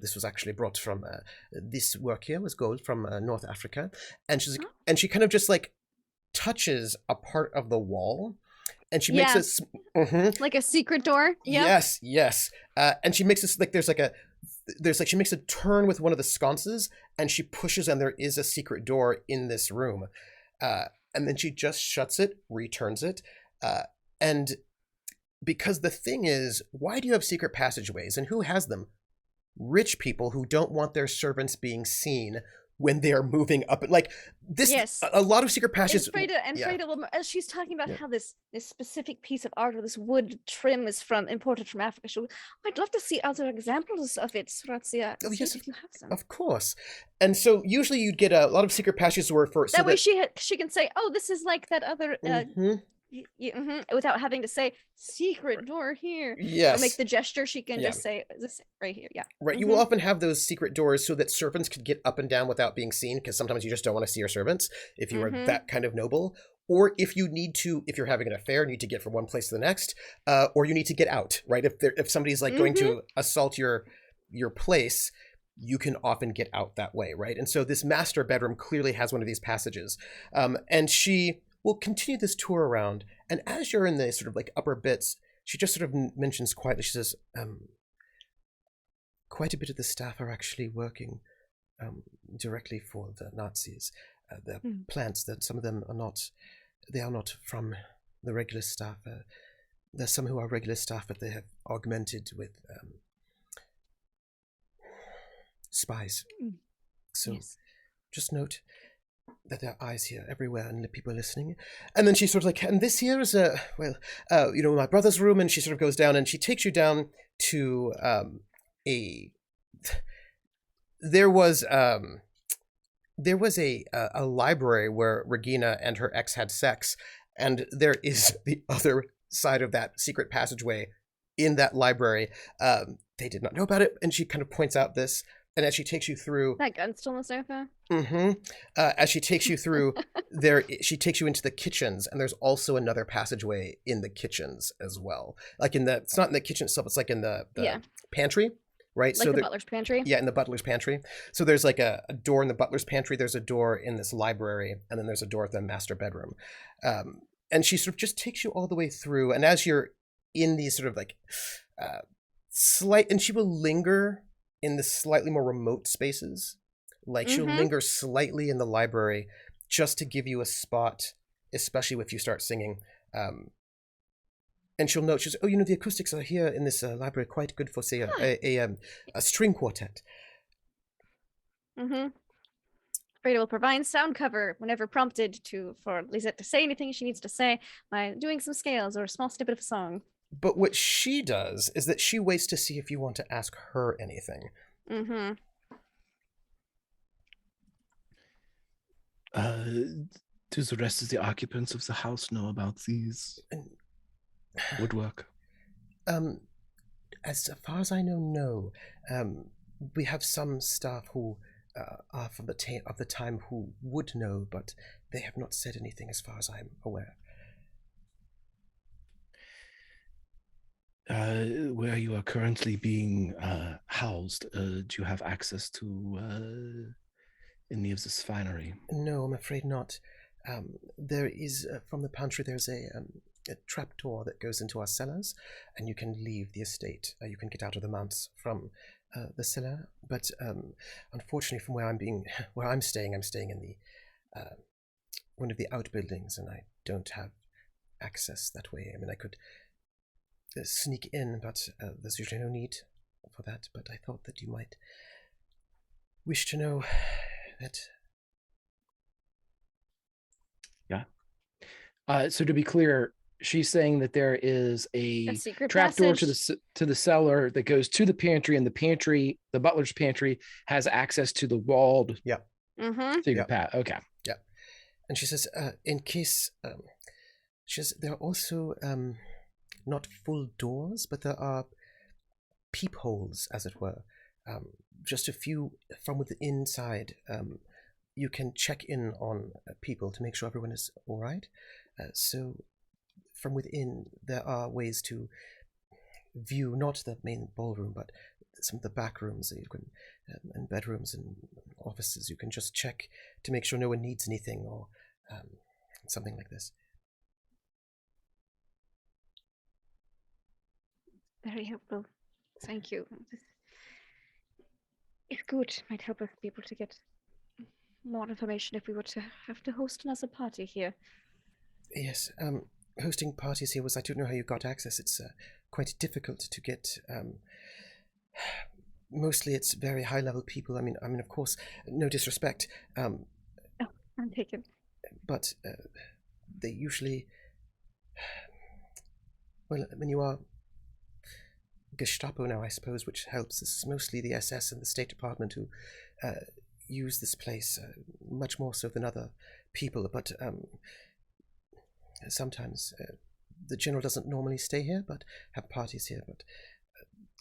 this was actually brought from, this work here was gold from North Africa. And she kind of just like touches a part of the wall. And she makes this like a secret door. Yep. Yes. And she makes this like she makes a turn with one of the sconces, and she pushes, and there is a secret door in this room. And then she just shuts it, returns it, and because the thing is, why do you have secret passageways, and who has them? Rich people who don't want their servants being seen when they are moving up, like this. Yes. A lot of secret passages. Freida, as she's talking about how this specific piece of art or this wood trim is imported from Africa. I'd love to see other examples of it. Srazia, yes, if you have some. Of course. And so usually you'd get a lot of secret passages where that way she can say, oh, this is like that other. Without having to say secret door here. Yes. Or make the gesture, she can just say this right here. Yeah. Right. You will often have those secret doors so that servants could get up and down without being seen, because sometimes you just don't want to see your servants if you are that kind of noble. Or if you need to, if you're having an affair, you need to get from one place to the next, or you need to get out, right? If somebody's like going to assault your place, you can often get out that way, right? And so this master bedroom clearly has one of these passages. And she will continue this tour around, and as you're in the sort of like upper bits, she just sort of mentions quietly, she says, quite a bit of the staff are actually working directly for the Nazis. The plants, that some of them are not from the regular staff. There's some who are regular staff, but they have augmented with spies. So just note that there are eyes here everywhere and the people are listening. And then she sort of like, and this here is my brother's room, and she sort of goes down and she takes you down to there was a library where Regina and her ex had sex, and there is the other side of that secret passageway in that library. They did not know about it, and she kind of points out this. And as she takes you through... That gun's still on the sofa? As she takes you through, she takes you into the kitchens, and there's also another passageway in the kitchens as well. Like it's not in the kitchen itself, it's like in the pantry. right? Like so the butler's pantry? Yeah, in the butler's pantry. So there's like a door in the butler's pantry. There's a door in this library, and then there's a door at the master bedroom. And she sort of just takes you all the way through. And as you're in these sort of like slight, and she will linger in the slightly more remote spaces. Like she'll linger slightly in the library just to give you a spot, especially if you start singing. And she'll note, she's, oh, the acoustics are here in this library quite good for, say, a string quartet. Freida will provide sound cover whenever prompted for Lisette to say anything she needs to say by doing some scales or a small snippet of a song. But what she does is that she waits to see if you want to ask her anything. Do the rest of the occupants of the house know about these woodwork? As far as I know, no. We have some staff who are from the time who would know, but they have not said anything as far as I'm aware. Where you are currently being housed, do you have access to any of this finery? No, I'm afraid not. There is, from the pantry, there's a trapdoor that goes into our cellars, and you can leave the estate. You can get out of the mounts from the cellar, but unfortunately, from where I'm staying in the one of the outbuildings, and I don't have access that way. I mean, I could sneak in, but there's usually no need for that. But I thought that you might wish to know that. Yeah. So to be clear, she's saying that there is a trapdoor to the cellar that goes to the pantry, and the butler's pantry, has access to the walled. Yeah. Okay. Yeah. And she says, in case, she says there are also not full doors, but there are peepholes, as it were. Just a few from the inside. You can check in on people to make sure everyone is all right. So from within, there are ways to view not the main ballroom, but some of the back rooms that you can, and bedrooms and offices. You can just check to make sure no one needs anything or something like this. Very helpful. Thank you. It's good. It might help us be able to get more information if we were to have to host another party here. Yes, hosting parties here I don't know how you got access. It's quite difficult to get. Mostly it's very high-level people. I mean, of course, no disrespect. Oh, I'm taken. But they usually, well, when you are Gestapo now, I suppose, which helps. This is mostly the SS and the State Department who use this place much more so than other people. But sometimes the general doesn't normally stay here, but have parties here. But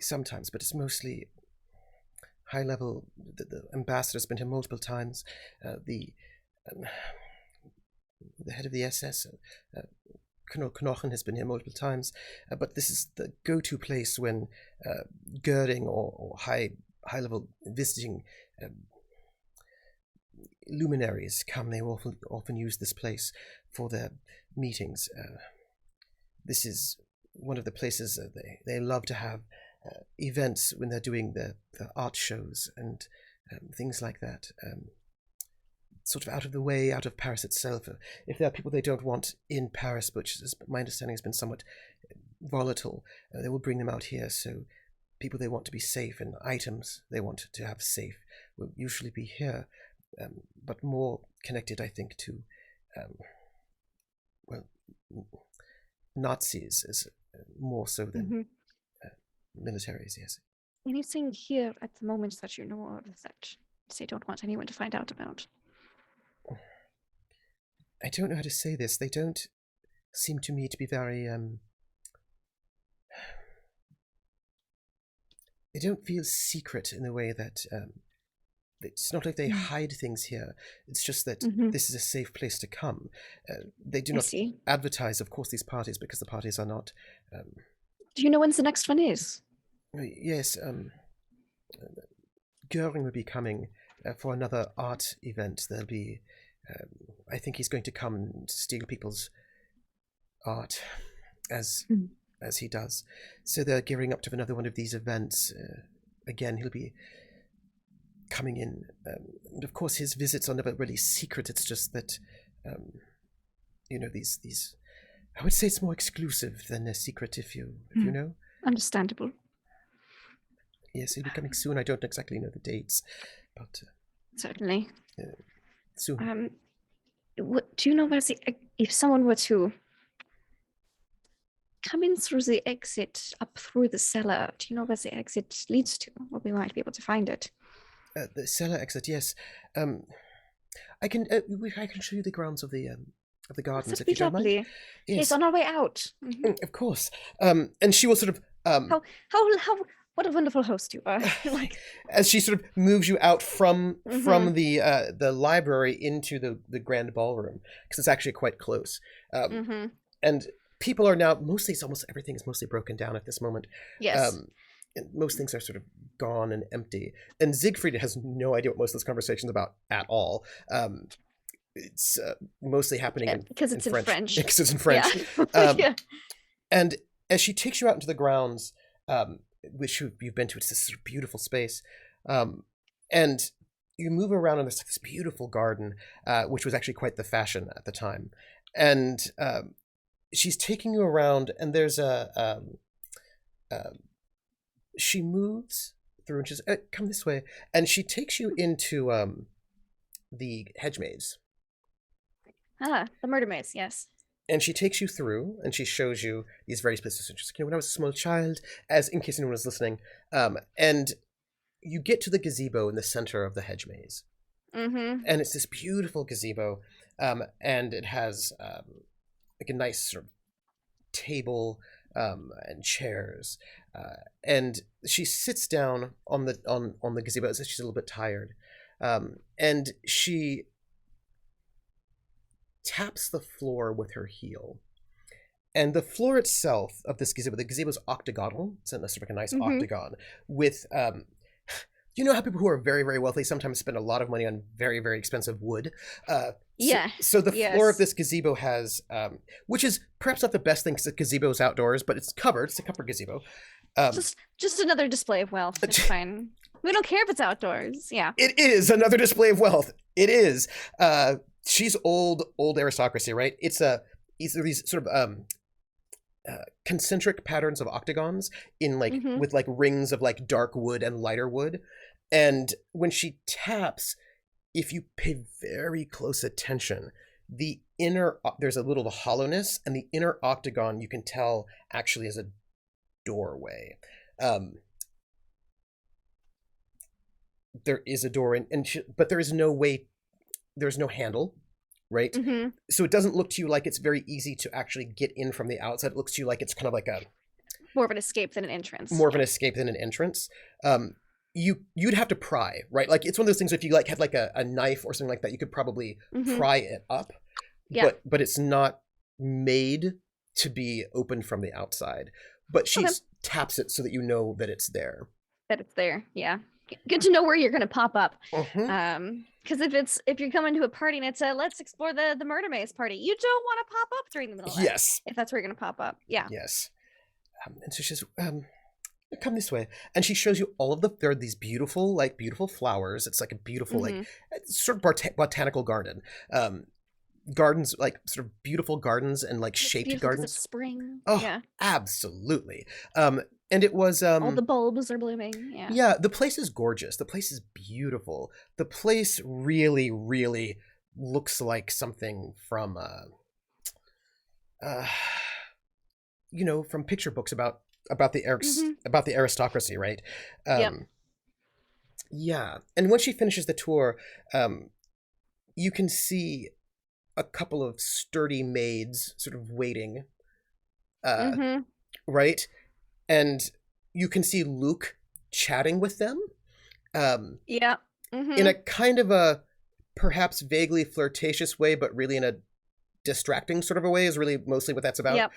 sometimes, but it's mostly high level. The ambassador's been here multiple times. The head of the SS. Knochen has been here multiple times, but this is the go-to place when girding or high-level visiting luminaries come. They often use this place for their meetings. This is one of the places they love to have events when they're doing the art shows and things like that. Sort of out of the way, out of Paris itself. If there are people they don't want in Paris, which is, my understanding has been somewhat volatile, they will bring them out here. So people they want to be safe and items they want to have safe will usually be here, but more connected, I think, to, Nazis is more so than militaries, yes. Anything here at the moment that you know of that they don't want anyone to find out about? I don't know how to say this. They don't seem to me to be very, they don't feel secret in the way that, it's not like they hide things here. It's just that this is a safe place to come. They do not advertise, of course, these parties because the parties are not... Do you know when the next one is? Yes, Göring will be coming for another art event. There'll be, I think he's going to come and steal people's art, as he does. So they're gearing up to another one of these events. Again, he'll be coming in. And of course, his visits are never really secret. It's just that, these. I would say it's more exclusive than a secret, if you know. Understandable. Yes, he'll be coming soon. I don't exactly know the dates, but certainly soon. Do you know if someone were to come in through the exit up through the cellar, do you know where the exit leads to? Or we might be able to find it. The cellar exit, yes. I can show you the grounds of the gardens if you don't mind. Yes, on our way out. Of course. And she will sort of how what a wonderful host you are. As she sort of moves you out from the library into the grand ballroom, because it's actually quite close. And people are now almost everything is mostly broken down at this moment. Yes. And most things are sort of gone and empty. And Siegfried has no idea what most of this conversation is about at all. It's mostly happening because it's in French. Because it's in French. Yeah. And as she takes you out into the grounds, which you've been to, it's this sort of beautiful space, and you move around in this beautiful garden, which was actually quite the fashion at the time. And she's taking you around, and there's she moves through, and she's come this way, and she takes you into the hedge maze. The murder maze, yes. And she takes you through, and she shows you these very specific. When I was a small child, as in case anyone was listening, and you get to the gazebo in the center of the hedge maze, and it's this beautiful gazebo, and it has like a nice sort of table and chairs, and she sits down on the gazebo as if she's a little bit tired, and she taps the floor with her heel. And the floor itself of this gazebo, the gazebo is octagonal. It's in a sort of like a nice octagon with, you know how people who are very, very wealthy sometimes spend a lot of money on very, very expensive wood? So the floor of this gazebo has, which is perhaps not the best thing because the gazebo is outdoors, but it's covered. It's a covered gazebo. Just another display of wealth. It's fine. We don't care if it's outdoors. Yeah. It is another display of wealth. It is. She's old aristocracy, right? It's these sort of concentric patterns of octagons in like with like rings of like dark wood and lighter wood. And when she taps, if you pay very close attention, there's a little hollowness, and the inner octagon you can tell actually is a doorway. There is a door but there is no way. There's no handle, right? So it doesn't look to you like it's very easy to actually get in from the outside. It looks to you like it's kind of like more of an escape than an entrance. You'd have to pry, right? Like it's one of those things. If you like had like a knife or something like that, you could probably pry it up. Yeah. But it's not made to be opened from the outside. But she taps it so that you know that it's there. Yeah. Good to know where you're going to pop up. Because if you're coming to a party and it's a let's explore the murder maze party, you don't want to pop up during the middle of it. Yes. If that's where you're going to pop up. Yeah. Yes. And so she says, come this way. And she shows you there are these beautiful flowers. It's like a beautiful, like sort of botanical garden. Gardens, like sort of beautiful gardens and like shaped gardens. Spring. Oh, yeah. Absolutely. And it was all the bulbs are blooming. Yeah, the place is gorgeous. The place is beautiful. The place really, really looks like something from from picture books about the aristocracy, right? Yeah. And when she finishes the tour, you can see a couple of sturdy maids sort of waiting. Right? And you can see Luke chatting with them. In a kind of a perhaps vaguely flirtatious way, but really in a distracting sort of a way is really mostly what that's about.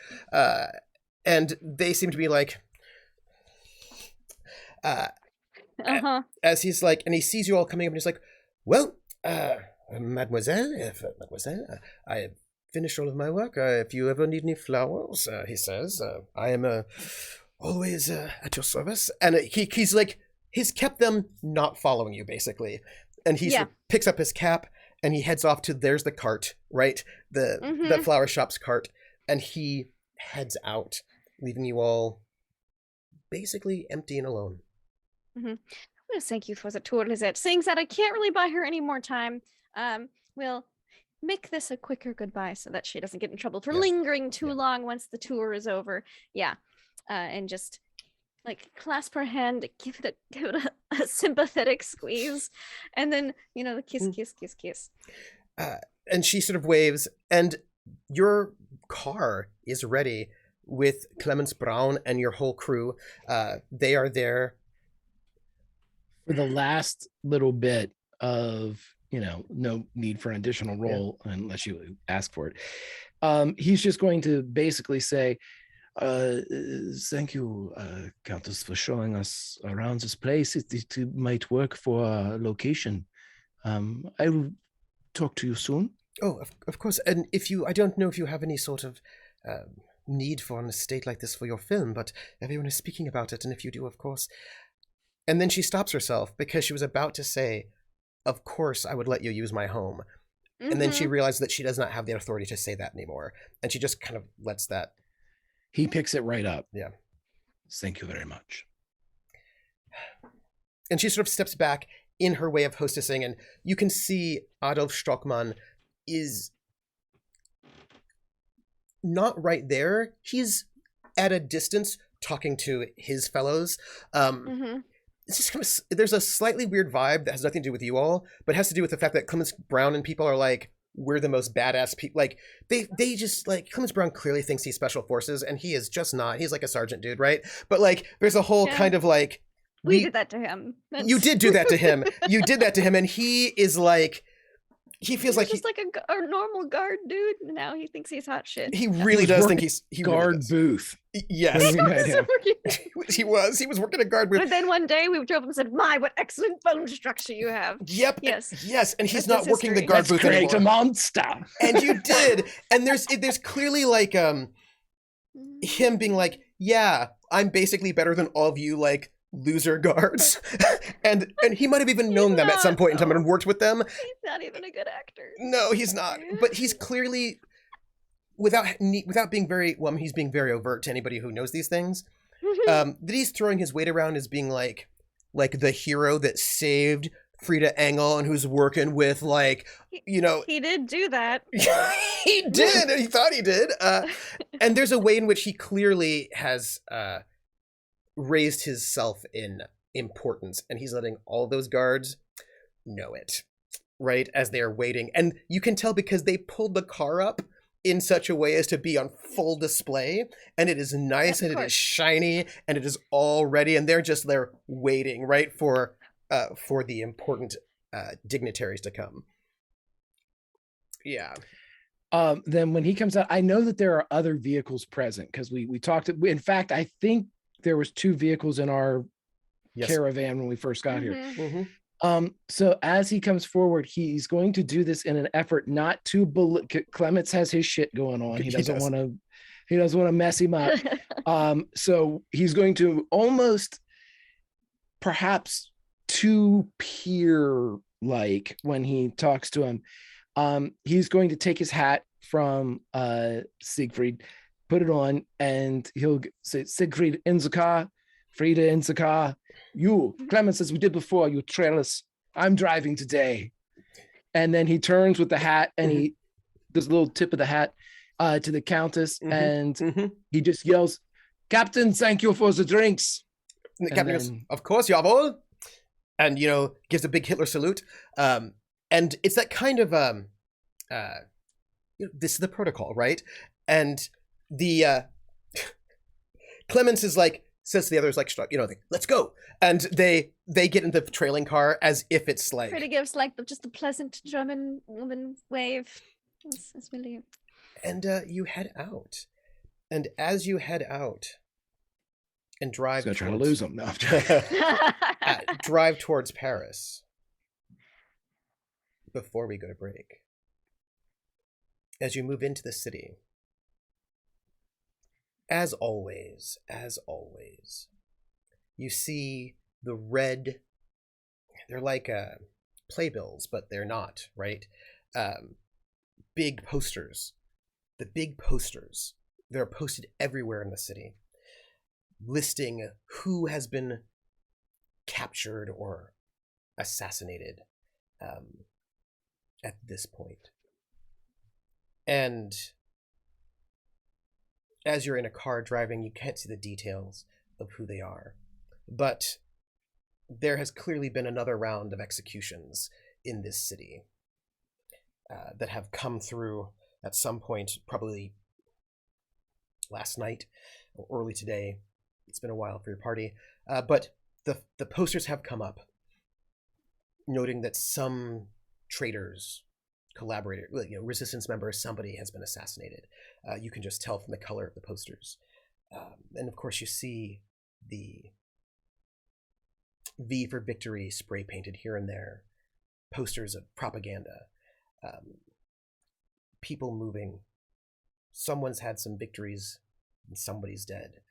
And they seem to be like, As he's like, and he sees you all coming up, and he's like, "Well, mademoiselle, I have finished all of my work. If you ever need any flowers," he says, "I am always at your service." And he's like, he's kept them not following you, basically. And he sort of picks up his cap, and he heads off to, there's the cart, right? The flower shop's cart. And he heads out, leaving you all basically empty and alone. I'm going to thank you for the tour, Lizette. Seeing that I can't really buy her any more time, we'll make this a quicker goodbye so that she doesn't get in trouble for lingering too long once the tour is over. And just like clasp her hand, give it a sympathetic squeeze, and then the kiss. And she sort of waves, and your car is ready with Clemens Braun and your whole crew. They are there for the last little bit of, no need for an additional roll unless you ask for it. He's just going to basically say, thank you, Countess, for showing us around this place. It might work for a location. I will talk to you soon. Oh, of course. And I don't know if you have any sort of need for an estate like this for your film, but everyone is speaking about it, and if you do, of course. And then she stops herself because she was about to say, of course I would let you use my home. And then she realized that she does not have the authority to say that anymore. And she just kind of lets that. He picks it right up. Yeah. Thank you very much. And she sort of steps back in her way of hostessing, and you can see Adolf Stockmann is not right there. He's at a distance talking to his fellows. It's just kind of, there's a slightly weird vibe that has nothing to do with you all, but has to do with the fact that Clemens Brown and people are like, we're the most badass people. Like they just like, Clemens Brown clearly thinks he's special forces, and he is just not. He's like a sergeant dude, right? But like, there's a whole kind of like, we did that to him. You did do that to him. You did that to him, and he is like, he feels like just like a normal guard dude. Now he thinks he's hot shit. He really does think he's guard booth. Yes, he was working a guard booth. But then one day we drove up and said, "My, what excellent bone structure you have." Yep. Yes, and he's not working the guard booth anymore. Create a monster. And you did. And there's clearly like him being like, "Yeah, I'm basically better than all of you like loser guards." and he might have even known them at some point in time and worked with them. He's not even a good actor. No, he's not. But he's clearly, without being very, well, I mean, he's being very overt to anybody who knows these things, that he's throwing his weight around as being like the hero that saved Freida Engel and who's working with he did do that. He did, and he thought he did. And there's a way in which he clearly has raised his self in importance, and he's letting all those guards know it, right, as they are waiting. And you can tell because they pulled the car up in such a way as to be on full display, and it is nice, and it is shiny, and it is all ready, and they're waiting, right, for the important dignitaries to come. Yeah. Then when he comes out, I know that there are other vehicles present because we talked. In fact, I think there was 2 vehicles in our caravan when we first got here. So as he comes forward, he's going to do this in an effort not to Clements has his shit going on. He doesn't want to mess him up. So he's going to almost perhaps too peer like when he talks to him. He's going to take his hat from Siegfried, put it on, and he'll say, "Siegfried in the car, Frieda in the car. You, Clemens, as we did before, you trail us. I'm driving today." And then he turns with the hat, and he does a little tip of the hat to the Countess, and he just yells, "Captain, thank you for the drinks." And the captain goes, "Of course, jawohl," and gives a big Hitler salute. And it's that kind of this is the protocol, right? And the Clemens is like, says to the others, like, "Let's go," and they get into the trailing car as if it's like. Pretty gives like just a pleasant German woman wave as we leave. And you head out, and as you head out and drive, trying to lose them. No, drive towards Paris before we go to break. As you move into the city, as always, you see the red, they're like playbills, but they're not, right? Big posters. The big posters, they're posted everywhere in the city, listing who has been captured or assassinated at this point. And as you're in a car driving, you can't see the details of who they are. But there has clearly been another round of executions in this city that have come through at some point, probably last night or early today. It's been a while for your party. But the posters have come up, noting that some traitors, collaborators, resistance members, somebody has been assassinated. You can just tell from the color of the posters. And of course, you see the V for Victory spray painted here and there, posters of propaganda, people moving. Someone's had some victories and somebody's dead.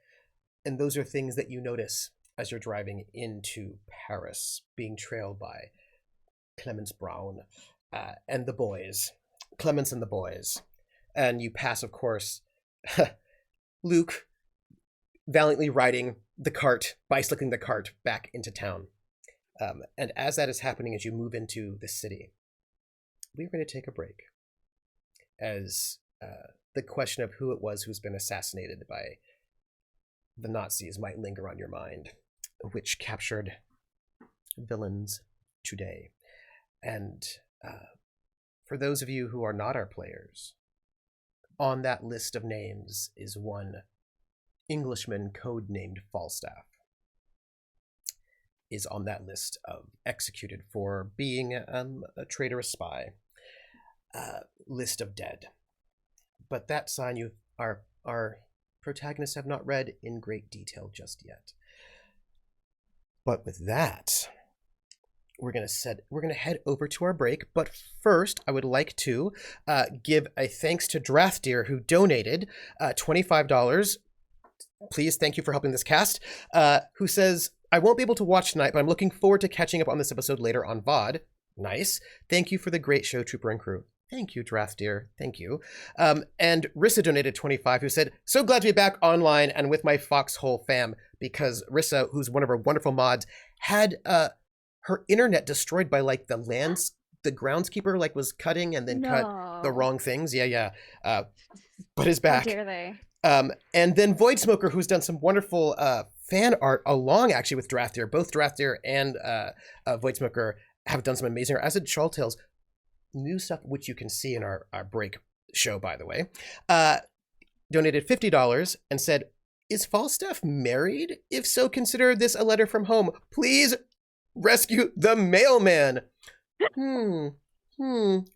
And those are things that you notice as you're driving into Paris, being trailed by Clemence Brown and the boys. Clemence and the boys. And you pass, of course, Luke valiantly riding the cart, bicycling the cart back into town. And as that is happening, as you move into the city, we're going to take a break. As the question of who it was who's been assassinated by the Nazis might linger on your mind, which captured villains today. And for those of you who are not our players, on that list of names is one Englishman codenamed Falstaff, is on that list of executed for being a traitorous spy. List of dead. But that sign our protagonists have not read in great detail just yet. But with that, we're gonna head over to our break. But first, I would like to give a thanks to Drathdeer, who donated $25. Please, thank you for helping this cast. Who says, I won't be able to watch tonight, but I'm looking forward to catching up on this episode later on VOD. Nice. Thank you for the great show, Trooper and crew. Thank you, Drathdeer. Thank you. And Rissa donated 25, who said, so glad to be back online and with my Foxhole fam, because Rissa, who's one of our wonderful mods, had her internet destroyed by like the groundskeeper like was cutting and then cut the wrong things. Yeah. But is back. How dare they? And then Void Smoker, who's done some wonderful fan art along actually with Drathdeer. Both Drathdeer and Void Smoker have done some amazing art, as did Shawl Tales. New stuff, which you can see in our break show, by the way. Donated $50 and said, is Falstaff married? If so, consider this a letter from home. Please rescue the mailman.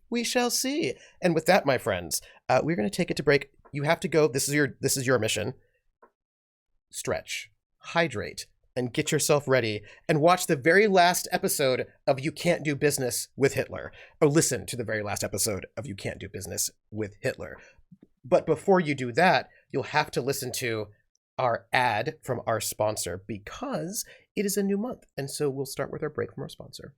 We shall see. And with that, my friends, we're going to take it to break. You have to go. This is your mission. Stretch, hydrate, and get yourself ready and watch the very last episode of You Can't Do Business with Hitler. Or listen to the very last episode of You Can't Do Business with Hitler. But before you do that, you'll have to listen to our ad from our sponsor, because it is a new month. And so we'll start with our break from our sponsor.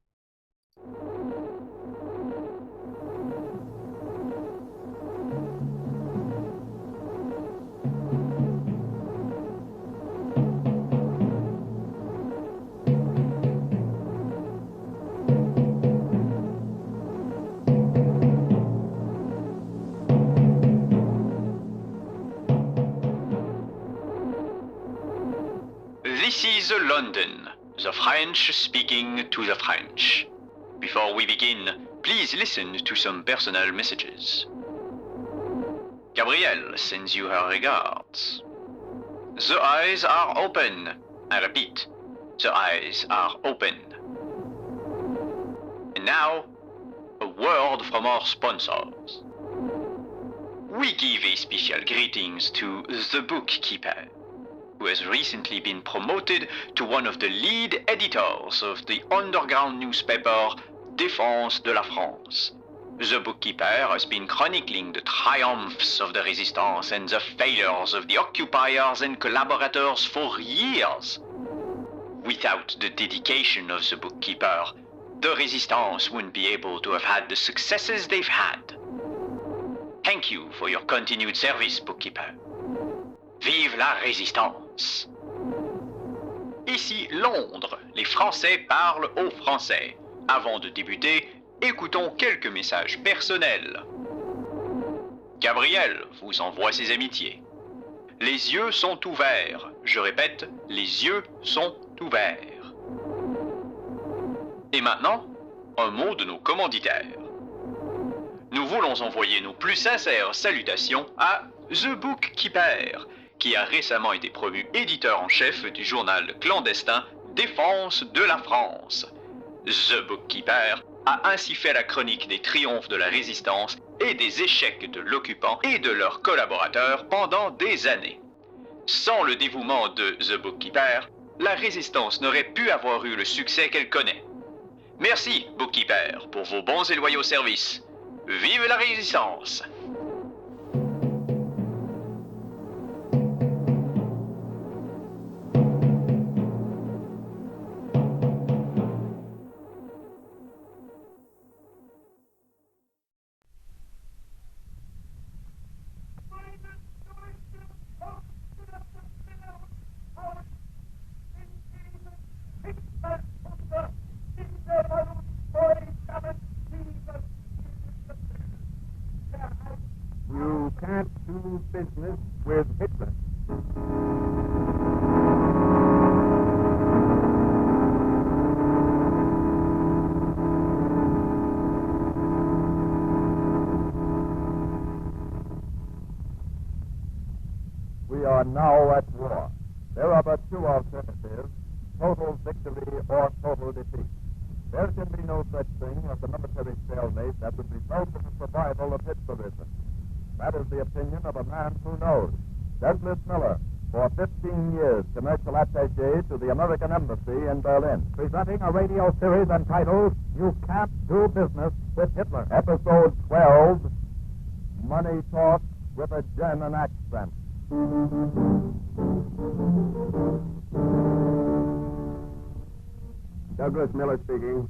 This is London, the French speaking to the French. Before we begin, please listen to some personal messages. Gabrielle sends you her regards. The eyes are open. I repeat, the eyes are open. And now, a word from our sponsors. We give a special greetings to the bookkeeper. who has recently been promoted to one of the lead editors of the underground newspaper Défense de la France. The bookkeeper has been chronicling the triumphs of the resistance and the failures of the occupiers and collaborators for years. Without the dedication of the bookkeeper, the resistance wouldn't be able to have had the successes they've had. Thank you for your continued service, bookkeeper. Vive la résistance! Ici Londres, les Français parlent aux Français. Avant de débuter, écoutons quelques messages personnels. Gabriel vous envoie ses amitiés. Les yeux sont ouverts. Je répète, les yeux sont ouverts. Et maintenant, un mot de nos commanditaires. Nous voulons envoyer nos plus sincères salutations à The Bookkeeper, qui a récemment été promu éditeur en chef du journal clandestin Défense de la France. The Bookkeeper a ainsi fait la chronique des triomphes de la résistance et des échecs de l'occupant et de leurs collaborateurs pendant des années. Sans le dévouement de The Bookkeeper, la résistance n'aurait pu avoir eu le succès qu'elle connaît. Merci, Bookkeeper, pour vos bons et loyaux services. Vive la résistance! You can't do business with Hitler. We are now at war. There are but two alternatives, total victory or total defeat. There can be no such thing as a military stalemate that would result in the survival of Hitlerism. That is the opinion of a man who knows. Douglas Miller, for 15 years, commercial attaché to the American Embassy in Berlin. Presenting a radio series entitled, You Can't Do Business with Hitler. Episode 12, Money Talk with a German Accent. Douglas Miller speaking.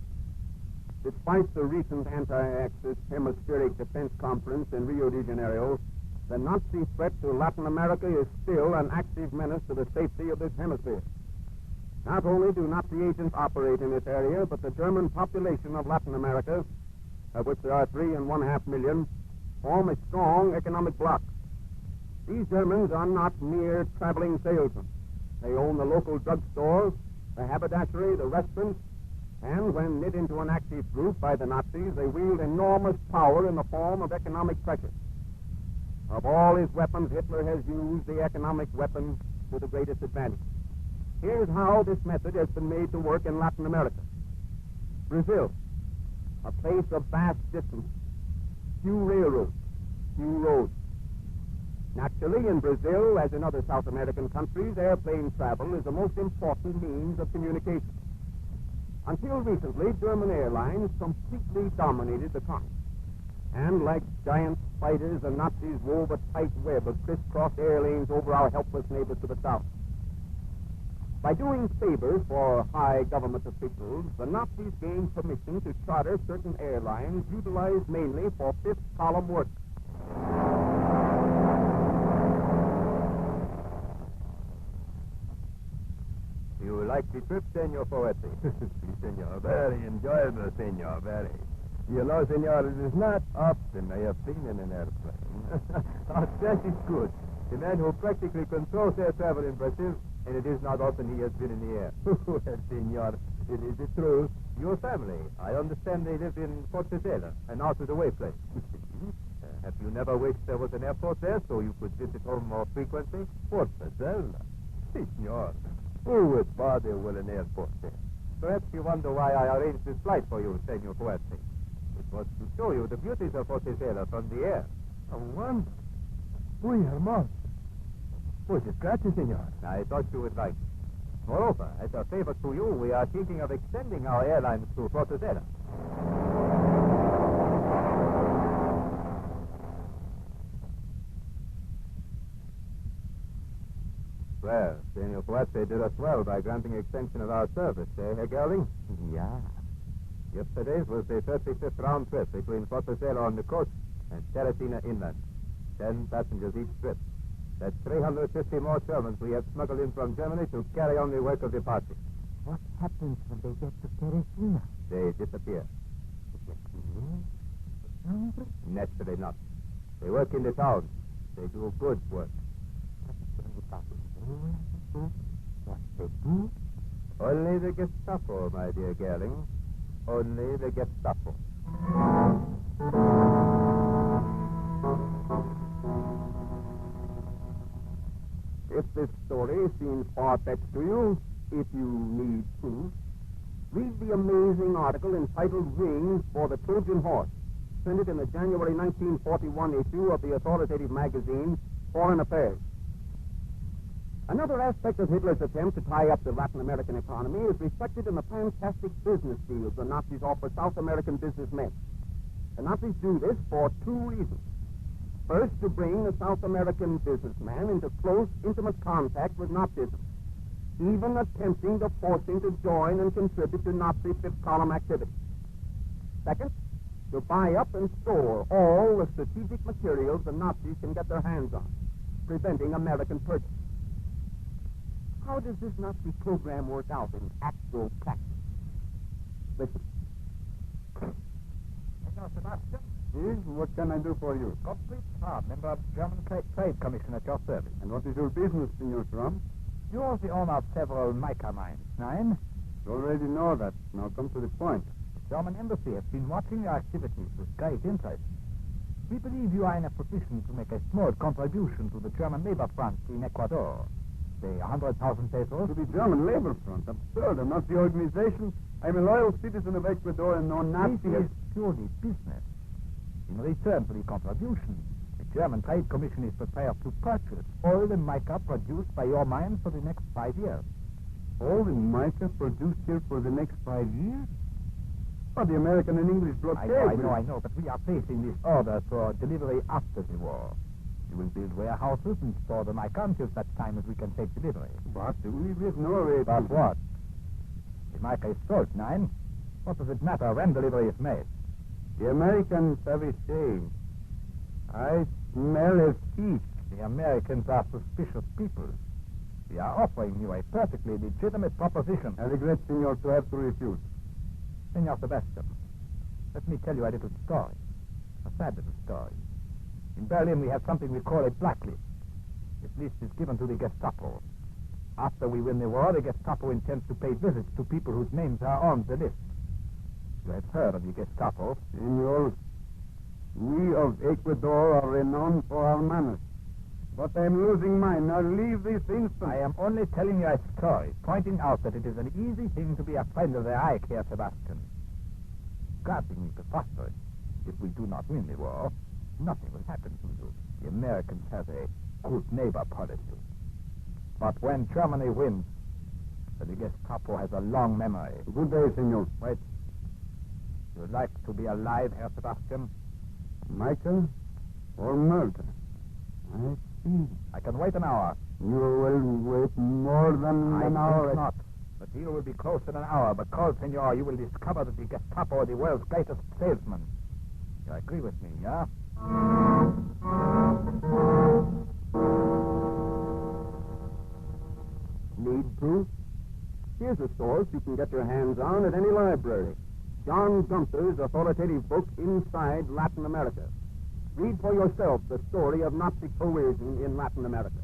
Despite the recent anti-Axis hemispheric defense conference in Rio de Janeiro, the Nazi threat to Latin America is still an active menace to the safety of this hemisphere. Not only do Nazi agents operate in this area, but the German population of Latin America, of which there are 3.5 million, form a strong economic bloc. These Germans are not mere traveling salesmen. They own the local drugstores, the haberdashery, the restaurants, and when knit into an active group by the Nazis, they wield enormous power in the form of economic pressure. Of all his weapons, Hitler has used the economic weapon to the greatest advantage. Here's how this method has been made to work in Latin America. Brazil, a place of vast distance, few railroads, few roads. Naturally, in Brazil, as in other South American countries, airplane travel is the most important means of communication. Until recently, German airlines completely dominated the continent. And like giant spiders, the Nazis wove a tight web of crisscrossed air lanes over our helpless neighbors to the south. By doing favors for high government officials, the Nazis gained permission to charter certain airlines utilized mainly for fifth-column work. You like the trip, Senor Poetti? Si, senor. Very enjoyable, senor, very. You know, senor, it is not often I have been in an airplane. That is good. The man who practically controls air travel in Brazil, and it is not often he has been in the air. Well, senor, it is the truth. Your family, I understand they live in Fortaleza, an out-of-the-way place. Have you never wished there was an airport there so you could visit home more frequently? Fortaleza? Senor. Who would bother with an airport there? Perhaps you wonder why I arranged this flight for you, Senor Poetti. It was to show you the beauties of Fortaleza from the air. A wonder. Muy hermoso. Muchas gracias, senor. I thought you would like it. Moreover, as a favor to you, we are thinking of extending our airlines to Fortaleza. Well, Senor Fuerte did us well by granting extension of our service, eh, Herr Gerling? Yeah. Yesterday's was the 35th round trip between Fortaleza on the coast and Teresina inland. 10 passengers each trip. That's 350 more Germans we have smuggled in from Germany to carry on the work of departure. What happens when they get to Teresina? They disappear. Naturally not. They work in the town. They do good work. What they do? Only the Gestapo, my dear Gerling. Only the Gestapo. If this story seems far-fetched to you, if you need proof, read the amazing article entitled Wings for the Trojan Horse, printed in the January 1941 issue of the authoritative magazine Foreign Affairs. Another aspect of Hitler's attempt to tie up the Latin American economy is reflected in the fantastic business deals the Nazis offer South American businessmen. The Nazis do this for two reasons. First, to bring the South American businessman into close, intimate contact with Nazism, even attempting to force him to join and contribute to Nazi fifth column activity. Second, to buy up and store all the strategic materials the Nazis can get their hands on, preventing American purchase. How does this Nazi program work out in actual practice? Listen. Senor Sebastian? Yes, what can I do for you? Gottfried Schwab, member of the German Trade Commission at your service. And what is your business, Senor Schwab? You are the owner of several mica mines, Nein? You already know that. Now come to the point. The German embassy has been watching your activities with great interest. We believe you are in a position to make a small contribution to the German labor front in Ecuador. Say 100,000 pesos. To the German Labor Front. Absurd. I'm not the organization. I'm a loyal citizen of Ecuador and no Nazi. This is purely business. In return for the contribution, the German Trade Commission is prepared to purchase all the mica produced by your mine for the next 5 years. All the mica produced here for the next 5 years? Oh, the American and English blockade. I know, but we are placing this order for delivery after the war. You will build warehouses and store the mica until such time as we can take delivery. But we have no way. But what? The mica is sold, Nein. What does it matter when delivery is made? The Americans have a saying. I smell a thief. The Americans are suspicious people. We are offering you a perfectly legitimate proposition. I regret, Senor, to have to refuse. Senor Sebastian, let me tell you a little story. A sad little story. In Berlin, we have something we call a blacklist. This list is given to the Gestapo. After we win the war, the Gestapo intends to pay visits to people whose names are on the list. You have heard of the Gestapo. Senor, we of Ecuador are renowned for our manners. But I am losing mine. Now leave this instant. I am only telling you a story, pointing out that it is an easy thing to be a friend of the Reich, Herr Sebastian. Granting me preposterous, if we do not win the war, nothing will happen to you. The Americans have a good neighbor policy. But when Germany wins, the Gestapo has a long memory. Good day, Senor. Wait. You like to be alive, Herr Sebastian? Michael or murder? I see. I can wait an hour. You will wait more than an hour. I think not. The deal will be closed in an hour, because, Senor, you will discover that the Gestapo are the world's greatest salesman. You agree with me, yeah? Need proof? Here's a source you can get your hands on at any library. John Gunther's authoritative book, Inside Latin America. Read for yourself the story of Nazi coercion in Latin America.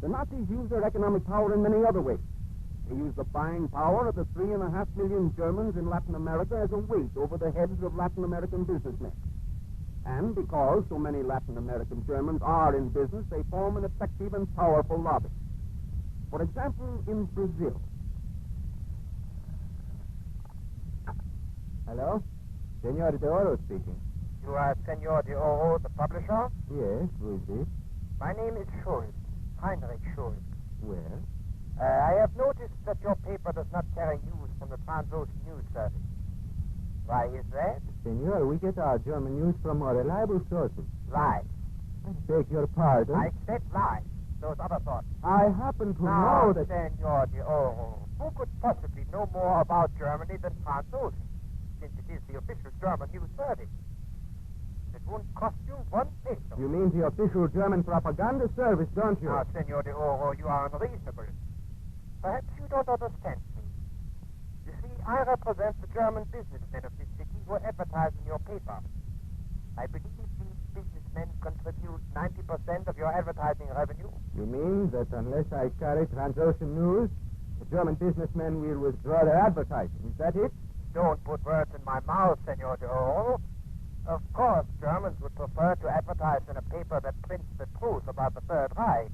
The Nazis use their economic power in many other ways. They use the buying power of the 3.5 million Germans in Latin America as a weight over the heads of Latin American businessmen. And because so many Latin American Germans are in business, they form an effective and powerful lobby. For example, in Brazil. Hello? Senor de Oro speaking. You are Senor de Oro, the publisher? Yes, who is this? My name is Schultz. Heinrich Schulz. Well, I have noticed that your paper does not carry news from the Transocean News Service. Why is that? Senor, we get our German news from reliable sources. Lies. I beg your pardon. I said lies. Those other thoughts. I happen to Now, know that... Senor de Oro, who could possibly know more about Germany than Transocean, since it is the official German news service? It won't cost you one peso. You mean the official German propaganda service, don't you? Now, Senor de Oro, you are unreasonable. Perhaps you don't understand me. You see, I represent the German businessmen of this city who advertise in your paper. I believe these businessmen contribute 90% of your advertising revenue. You mean that unless I carry Transocean news, the German businessmen will withdraw their advertising? Is that it? Don't put words in my mouth, Senor de Oro. Of course, Germans would prefer to advertise in a paper that prints the truth about the Third Reich.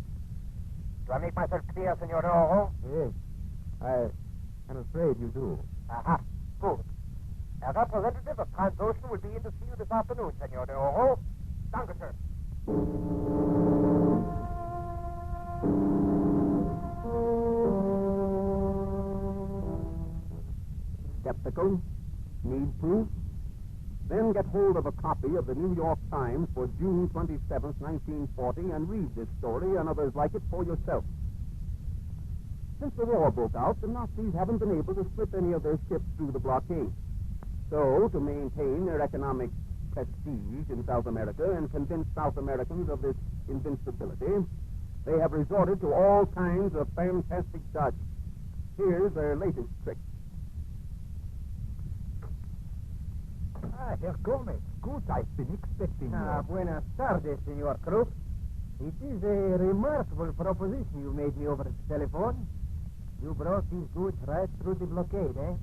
Do I make myself clear, Senor de Oro? Yes. I'm afraid you do. Aha, good. A representative of Transocean will be in to see you this afternoon, Senor de Oro. Dankeschön. Skeptical? Need proof? Then get hold of a copy of the New York Times for June 27th, 1940, and read this story and others like it for yourself. Since the war broke out, the Nazis haven't been able to slip any of their ships through the blockade. So, to maintain their economic prestige in South America and convince South Americans of this invincibility, they have resorted to all kinds of fantastic dodges. Here's their latest trick. Herr Gomez. Good, I've been expecting you. Buenas tardes, Senor Cruz. It is a remarkable proposition you made me over the telephone. You brought these goods right through the blockade, eh?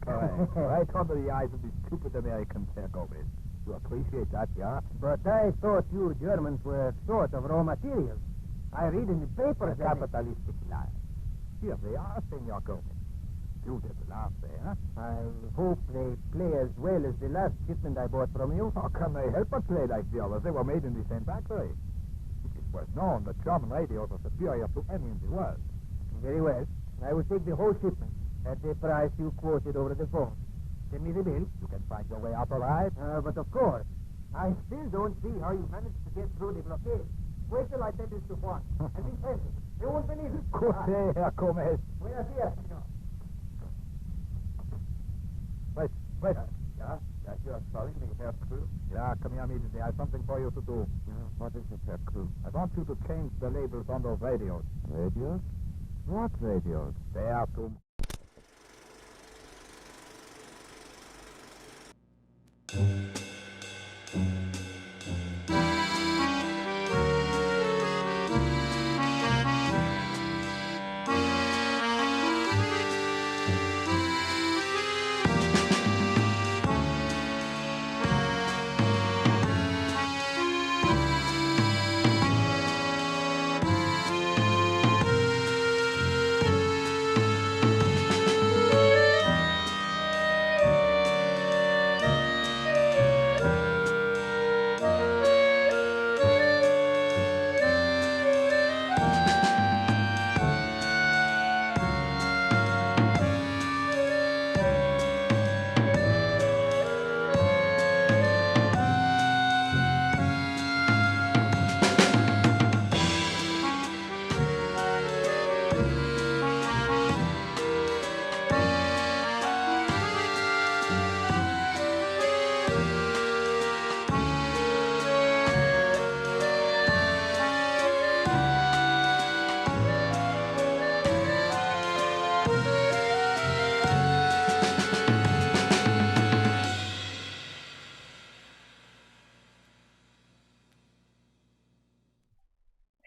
Right under the eyes of these stupid Americans, Herr Gomez. You appreciate that, yeah? But I thought you Germans were short of raw materials. I read in the papers that... Capitalistic lie. Here they are, Senor Gomez. You did the last there. I hope they play as well as the last shipment I bought from you. How can they help but play like the others? They were made in the same factory. It is well known that German radios are superior to any in the world. Very well. I will take the whole shipment at the price you quoted over the phone. Send me the bill. You can find your way out all right. But of course, I still don't see how you managed to get through the blockade. Wait till I tell this to Juan. And be patient. They won't believe it. Good day, Herr Gomez. Buenos dias, senor. Wait. Yeah? Yeah, you're calling me, Herr Crew? Yeah, come here immediately. I have something for you to do. What is it, Herr Crew? I want you to change the labels on those radios. Radios? What radios? They are too...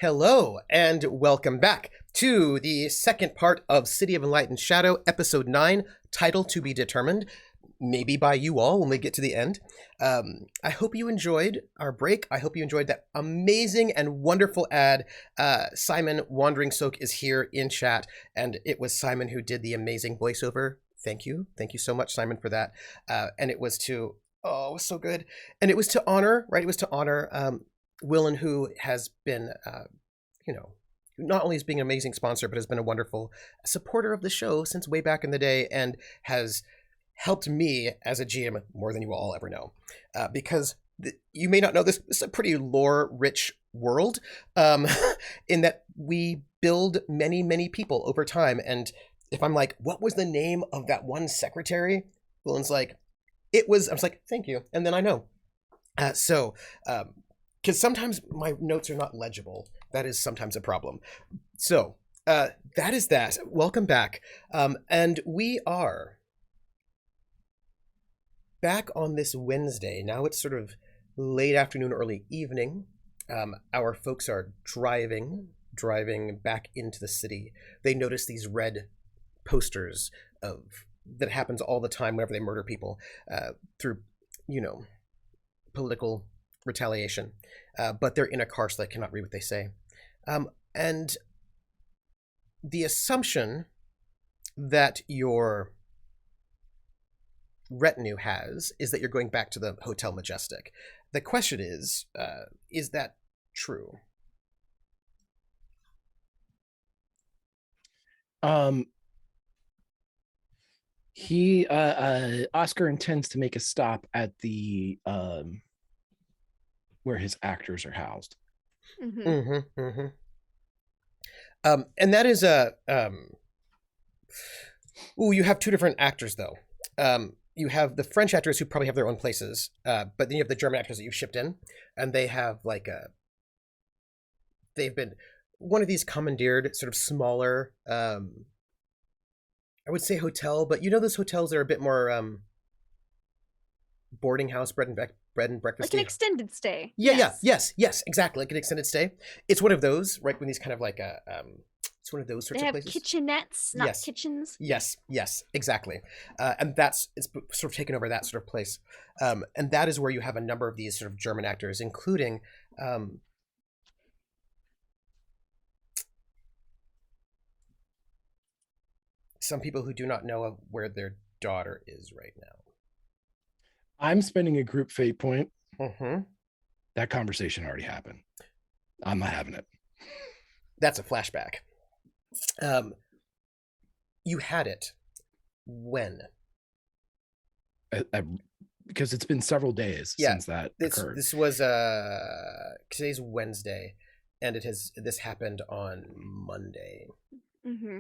Hello, and welcome back to the second part of City of Enlightened Shadow, Episode 9, title to be determined, maybe by you all when we get to the end. I hope you enjoyed our break. I hope you enjoyed that amazing and wonderful ad. Simon Wandering Soak is here in chat, and it was Simon who did the amazing voiceover. Thank you. Thank you so much, Simon, for that. And it was to, oh, it was so good. And it was to honor, right? It was to honor Willen, who has been, not only as being an amazing sponsor, but has been a wonderful supporter of the show since way back in the day, and has helped me as a GM more than you will all ever know. Because you may not know this is a pretty lore-rich world, in that we build many, many people over time. And if I'm like, what was the name of that one secretary? Roland's like, I was like, thank you. And then I know. Because sometimes my notes are not legible. That is sometimes a problem. So that is that. Welcome back. And we are back on this Wednesday. Now it's sort of late afternoon, early evening. Our folks are driving back into the city. They notice these red posters that happens all the time whenever they murder people through, political retaliation. But they're in a car, so they cannot read what they say. And the assumption that your retinue has is that you're going back to the Hotel Majestic. The question is that true? Oscar intends to make a stop at the where his actors are housed. And that is you have two different actors though. You have the French actors who probably have their own places, but then you have the German actors that you've shipped in, and they have they've been one of these commandeered sort of smaller, I would say hotel, but those hotels are a bit more boarding house, bread and breakfast, like an extended stay. Yes, exactly, like an extended stay. It's one of those, right? When these kind of it's one of those sorts of places. They have kitchenettes, not kitchens. Yes, exactly. And it's sort of taken over that sort of place. And that is where you have a number of these sort of German actors, including some people who do not know of where their daughter is right now. I'm spending a group fate point. Mm-hmm. That conversation already happened. I'm not having it. That's a flashback. You had it. When? Because it's been several days since that occurred. This was today's Wednesday, and this happened on Monday. Mm-hmm.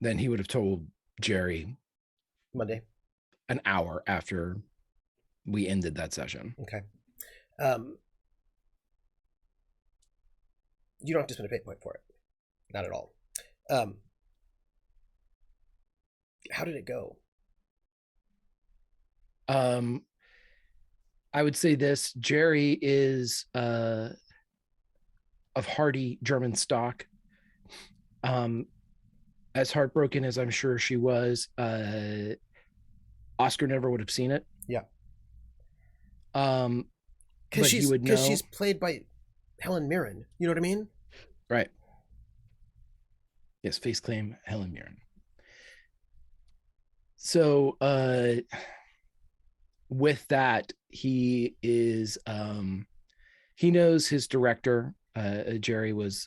Then he would have told Jerri Monday, an hour after we ended that session. Okay. You don't have to spend a fate point for it. Not at all. How did it go? I would say this: Jerri is of hardy German stock. As heartbroken as I'm sure she was, Oscar never would have seen it. Yeah. Because she's played by Helen Mirren. You know what I mean? Right. Yes, face claim Helen Mirren. So with that, he is he knows his director. Jerri was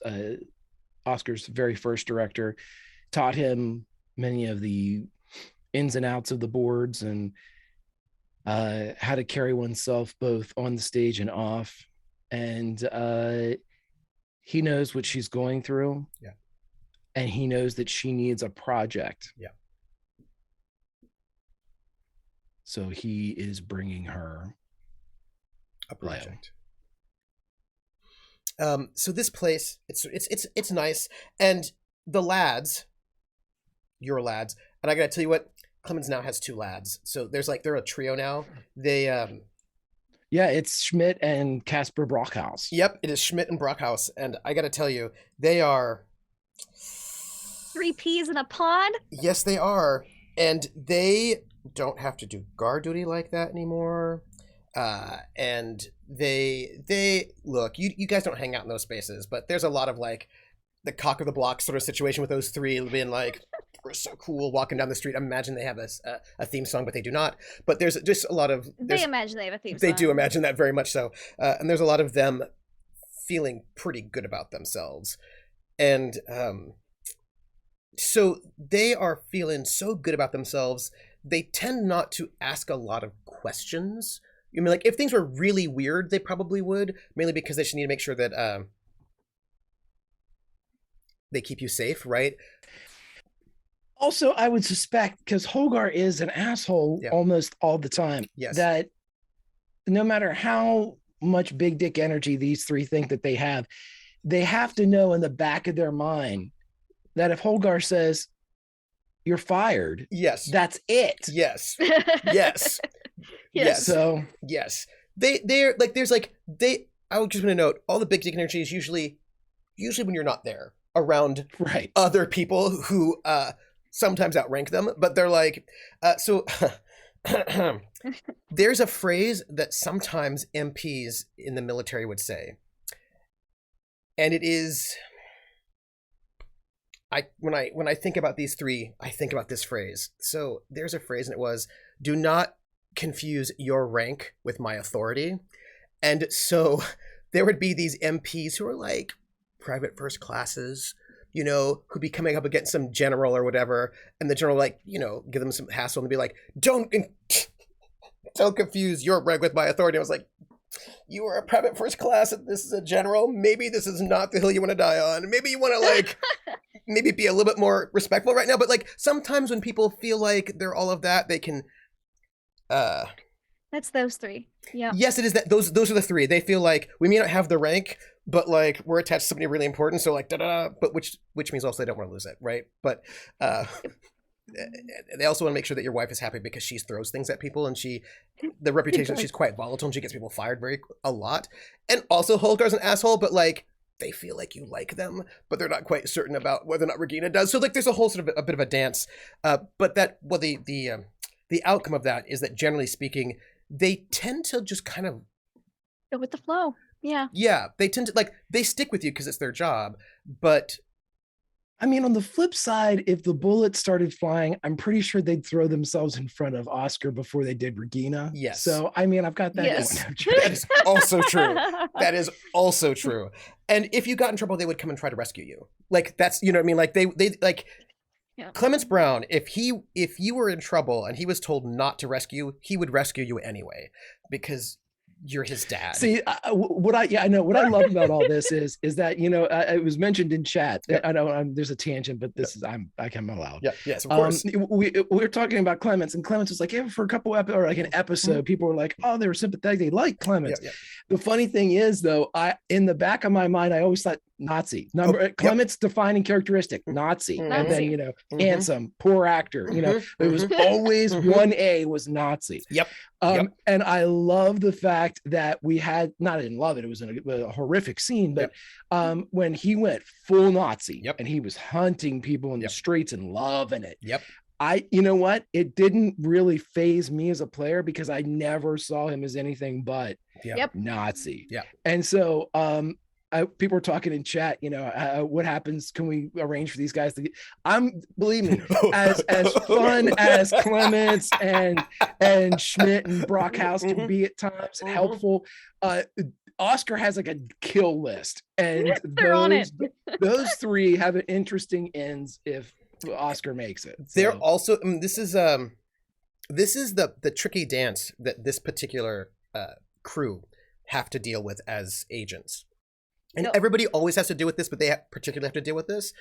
Oscar's very first director, taught him many of the ins and outs of the boards and how to carry oneself both on the stage and off. And he knows what she's going through. Yeah. And he knows that she needs a project. Yeah. So he is bringing her a project. So this place, it's nice, and the lads, your lads, and I gotta tell you what, Clemens now has two lads, so they're a trio now. They yeah, it's Schmidt and Casper Brockhaus. Yep, it is Schmidt and Brockhaus, and I gotta tell you, they are 3 peas in a pod. Yes, they are, and they don't have to do guard duty like that anymore. And they look, you guys don't hang out in those spaces, but there's a lot of the cock of the block sort of situation with those three being we're so cool walking down the street. I imagine they have a theme song, but they do not. But there's just a lot of they imagine they have a theme song. They do imagine that very much so, and there's a lot of them feeling pretty good about themselves. And so they are feeling so good about themselves. They tend not to ask a lot of questions. I mean, like, if things were really weird, they probably would, mainly because they just need to make sure that they keep you safe, right? Also, I would suspect, because Holgar is an asshole almost all the time, that no matter how much big dick energy these three think that they have to know in the back of their mind that if Holgar says, "You're fired," that's it. Yes. Yes. Yes. So yes, they're like, there's like, I would just want to note, all the big dick energy is usually when you're not there around other people who sometimes outrank them, but they're like, so there's a phrase that sometimes MPs in the military would say, and it is, when I think about these three, I think about this phrase. So there's a phrase, and it was, "Do not confuse your rank with my authority." And so there would be these MPs who are like private first classes, you know, who'd be coming up against some general or whatever, and the general, like, you know, give them some hassle and be like, don't confuse your rank with my authority. I was like, you are a private first class and this is a general. Maybe this is not the hill you want to die on. Maybe you want to, like, maybe be a little bit more respectful right now. But like, sometimes when people feel like they're all of that, they can that's those three. Yeah. Yes, it is that. Those are the three. They feel like we may not have the rank, but like we're attached to somebody really important. So like but which means also they don't want to lose it, right? But they also want to make sure that your wife is happy because she throws things at people, and the reputation, she's quite volatile and she gets people fired a lot. And also Holgar's an asshole, but like they feel like you like them, but they're not quite certain about whether or not Regina does. So like there's a whole sort of a bit of a dance. But that, well, the outcome of that is that generally speaking, they tend to just kind of go with the flow. Yeah. Yeah. They tend to, like, they stick with you because it's their job. But I mean, on the flip side, if the bullets started flying, I'm pretty sure they'd throw themselves in front of Oscar before they did Regina. Yes. So, I mean, I've got that. That is also true. That is also true. And if you got in trouble, they would come and try to rescue you. Like, that's, you know what I mean? Like, they like, yeah. Clements Brown, if you were in trouble and he was told not to rescue, he would rescue you anyway, because you're his dad. See, what I love about all this is that, you know, it was mentioned in chat. Yeah. I know there's a tangent, but this is I'm allowed. Yeah, yes, of course. We were talking about Clements, and Clements was like, yeah, for a couple or like an episode, people were like, oh, they were sympathetic, they liked Clements. Yeah, yeah. The funny thing is, though, in the back of my mind, I always thought Nazi. Clements' defining characteristic, Nazi. And then, you know, handsome, poor actor. You know, it was always 1A was Nazi. Yep. And I love the fact that we had, I didn't love it, it was a horrific scene, but when he went full Nazi and he was hunting people in the streets and loving it. Yep. You know what? It didn't really faze me as a player because I never saw him as anything but Nazi. Yeah. And so, people were talking in chat, you know, what happens? Can we arrange for these guys to get, believe me, as fun as Clements and Schmidt and Brockhouse can be at times and helpful. Oscar has like a kill list, and those three have an interesting ends if Oscar makes it. So. They're also, I mean, this is the tricky dance that this particular crew have to deal with as agents. And everybody always has to deal with this, but they particularly have to deal with this.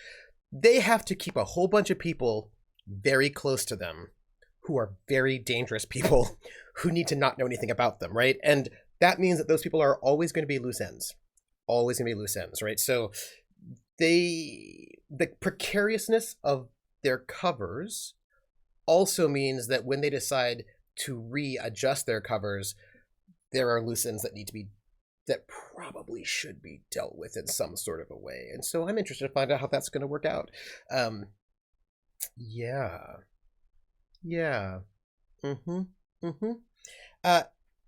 They have to keep a whole bunch of people very close to them who are very dangerous people who need to not know anything about them, right? And that means that those people are always going to be loose ends. Always going to be loose ends, right? So the precariousness of their covers also means that when they decide to readjust their covers, there are loose ends that probably should be dealt with in some sort of a way. And so I'm interested to find out how that's going to work out.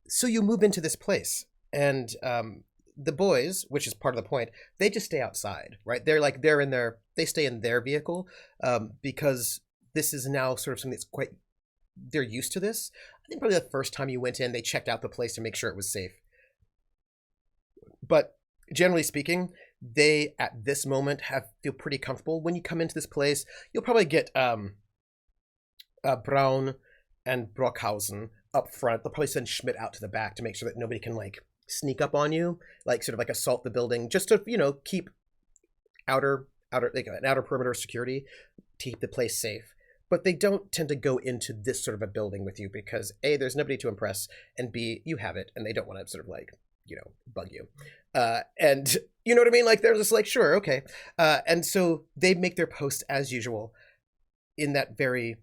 So you move into this place, and the boys, which is part of the point, they just stay outside, right? They stay in their vehicle because this is now sort of something that's they're used to this. I think probably the first time you went in, they checked out the place to make sure it was safe. But generally speaking, they at this moment feel pretty comfortable. When you come into this place, you'll probably get Braun and Brockhausen up front. They'll probably send Schmidt out to the back to make sure that nobody can like sneak up on you, like sort of like assault the building, just to, you know, keep outer like an outer perimeter of security to keep the place safe. But they don't tend to go into this sort of a building with you because A, there's nobody to impress, and B, you have it, and they don't want to sort of like, you know, bug you. And you know what I mean? Like they're just like, sure, okay. And so they make their post as usual in that very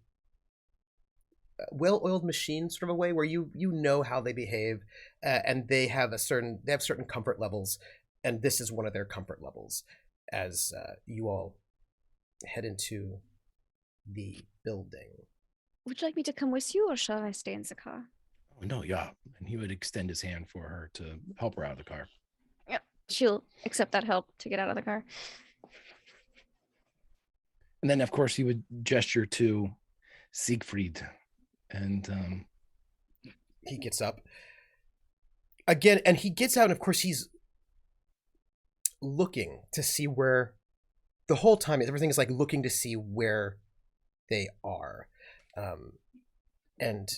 well-oiled machine sort of a way where you know how they behave, and they have certain comfort levels, and this is one of their comfort levels as you all head into the building. Would you like me to come with you, or shall I stay in the car? Oh, no, yeah. And he would extend his hand for her to help her out of the car. Yep. She'll accept that help to get out of the car. And then, of course, he would gesture to Siegfried. And he gets up again, and he gets out, and of course he's looking to see where the whole time everything is like looking to see where they are, and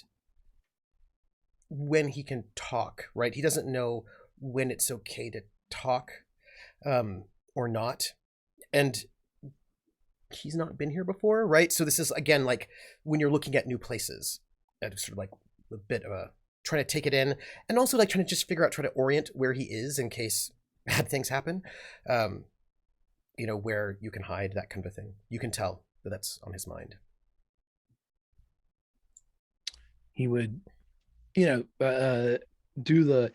when he can talk, right? He doesn't know when it's okay to talk or not, and he's not been here before, right? So this is again like when you're looking at new places, and sort of like a bit of a trying to take it in, and also like trying to just figure out, try to orient where he is in case bad things happen, you know, where you can hide, that kind of a thing. You can tell that that's on his mind. He would, you know, do the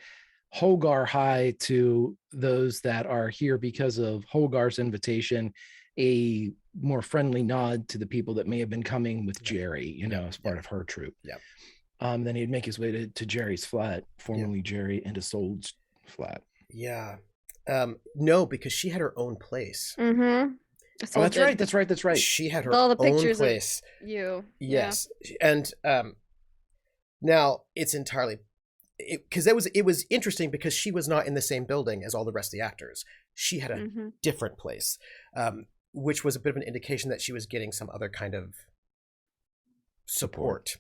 Hogar hi to those that are here because of Hogar's invitation, a more friendly nod to the people that may have been coming with Jerri, you know, as part of her troop. Yeah. Then he'd make his way to Jerry's flat, formerly Jerri and Isolde's flat. Yeah. No, because she had her own place. Mm-hmm. Oh, that's right. She had her all the own pictures place. Of you. Yes. Yeah. And now it's entirely because it was interesting because she was not in the same building as all the rest of the actors. She had a different place, which was a bit of an indication that she was getting some other kind of support.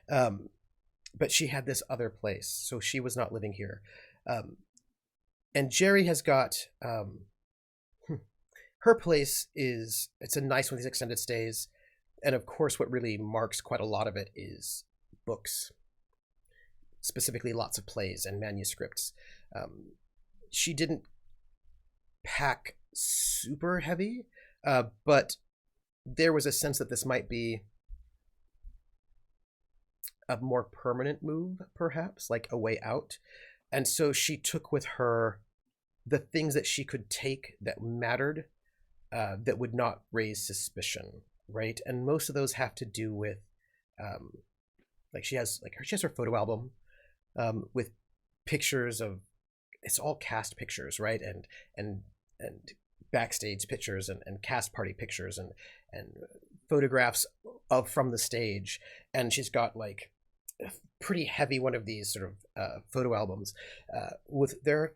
But she had this other place, so she was not living here. And Jerri has got her place it's a nice one, these extended stays. And of course, what really marks quite a lot of it is books, specifically lots of plays and manuscripts. She didn't pack super heavy, but there was a sense that this might be a more permanent move, perhaps, like a way out. And so she took with her the things that she could take that mattered, that would not raise suspicion, right? And most of those have to do with, she has her photo album with pictures of, it's all cast pictures, right? And backstage pictures and cast party pictures and photographs from the stage. And she's got like a pretty heavy one of these sort of photo albums with their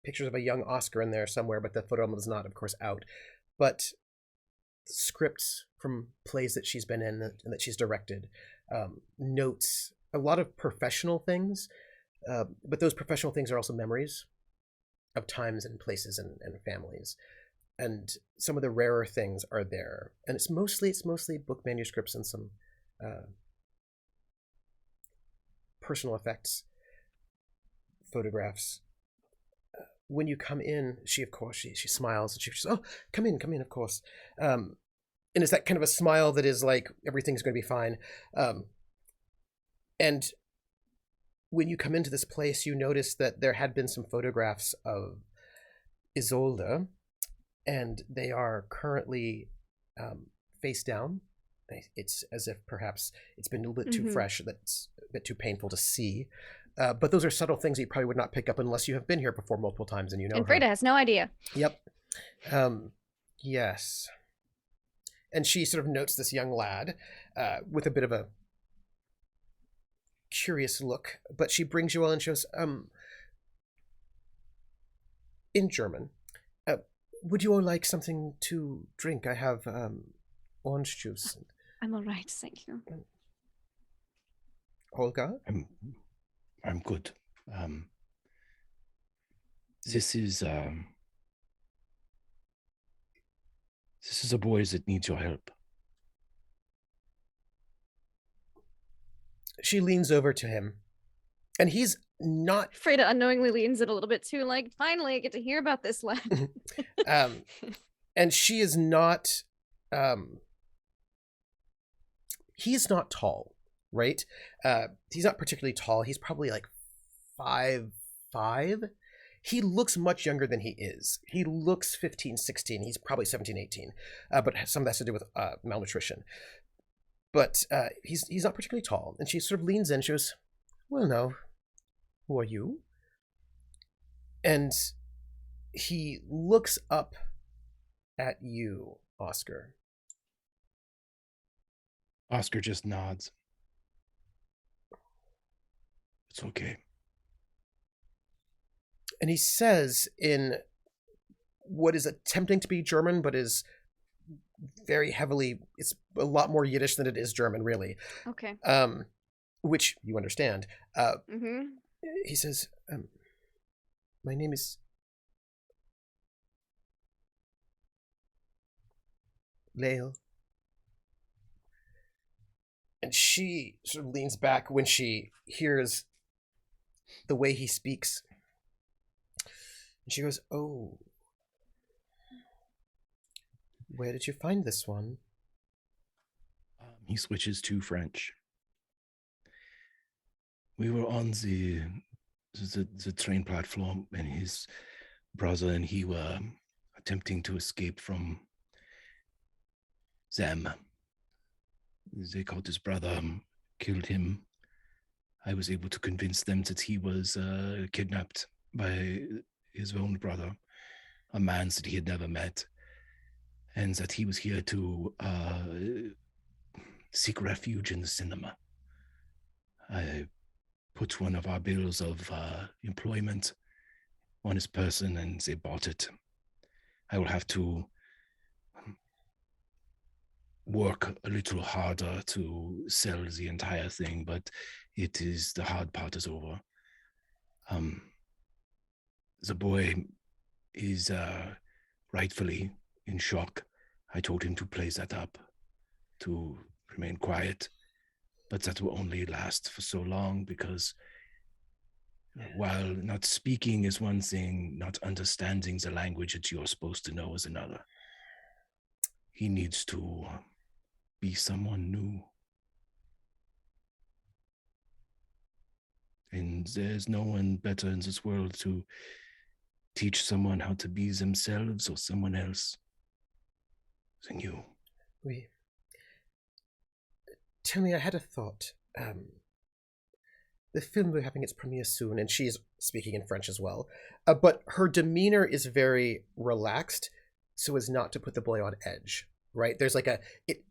pictures of a young Oscar in there somewhere, but the photo album is not, of course, out. But scripts from plays that she's been in and that she's directed, notes, a lot of professional things, but those professional things are also memories of times and places and families. And some of the rarer things are there. And it's mostly book manuscripts and some personal effects, photographs. When you come in, she smiles and she says, "Oh, come in, of course." And it's that kind of a smile that is like, everything's going to be fine. And when you come into this place, you notice that there had been some photographs of Isolde, and they are currently face down. It's as if perhaps it's been a little bit too fresh, that's a bit too painful to see. But those are subtle things that you probably would not pick up unless you have been here before multiple times and you know. And Freida has no idea. Yep. Yes. And she sort of notes this young lad with a bit of a curious look, but she brings you all and shows, in German. Would you all like something to drink? I have orange juice. I'm all right, thank you. Holger? I'm good. This is a boy that needs your help. She leans over to him, and he's not. Freida unknowingly leans it a little bit too, like, finally I get to hear about this lad. And she is not. He's not tall, right? He's not particularly tall. He's probably like 5'5". He looks much younger than he is. He looks 15, 16. He's probably 17, 18. But some of that has to do with malnutrition. But he's not particularly tall. And she sort of leans in. She goes, well, no. Who are you? And he looks up at you, Oscar. Oscar just nods. It's okay. And he says in what is attempting to be German, but is very heavily, it's a lot more Yiddish than it is German, really. Okay. Which you understand. Mm-hmm. He says, my name is Lael. And she sort of leans back when she hears the way he speaks. And she goes, oh, where did you find this one? He switches to French. We were on the train platform, and his brother and he were attempting to escape from them. They caught his brother, killed him. I was able to convince them that he was kidnapped by his own brother, a man that he had never met, and that he was here to seek refuge in the cinema. I put one of our bills of employment on his person, and they bought it. I will have to work a little harder to sell the entire thing, but the hard part is over. The boy is rightfully in shock. I told him to play that up, to remain quiet, but that will only last for so long, because while not speaking is one thing, not understanding the language that you're supposed to know is another. He needs to be someone new. And there's no one better in this world to teach someone how to be themselves or someone else than you. Tell me, I had a thought. The film will be having its premiere soon, and she's speaking in French as well. But her demeanor is very relaxed, so as not to put the boy on edge. Right? There's like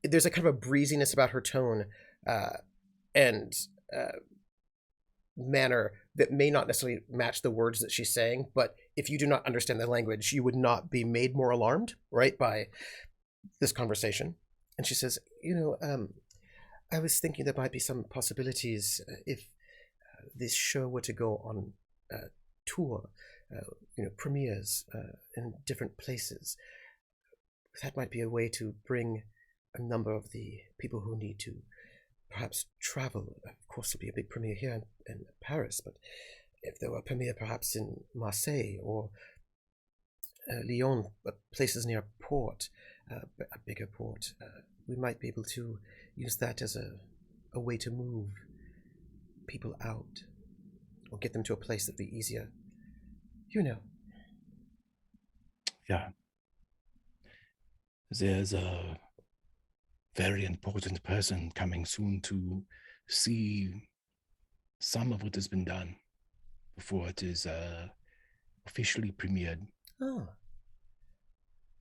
there's a kind of a breeziness about her tone, and manner that may not necessarily match the words that she's saying, but if you do not understand the language, you would not be made more alarmed, right, by this conversation. And she says, I was thinking there might be some possibilities if this show were to go on tour, premieres in different places. That might be a way to bring a number of the people who need to perhaps travel. Of course, there'll be a big premiere here in Paris, but if there were a premiere perhaps in Marseille or Lyon, places near a port, a bigger port, we might be able to use that as a way to move people out or get them to a place that'd be easier. Yeah. There's a very important person coming soon to see some of what has been done before it is officially premiered. Oh.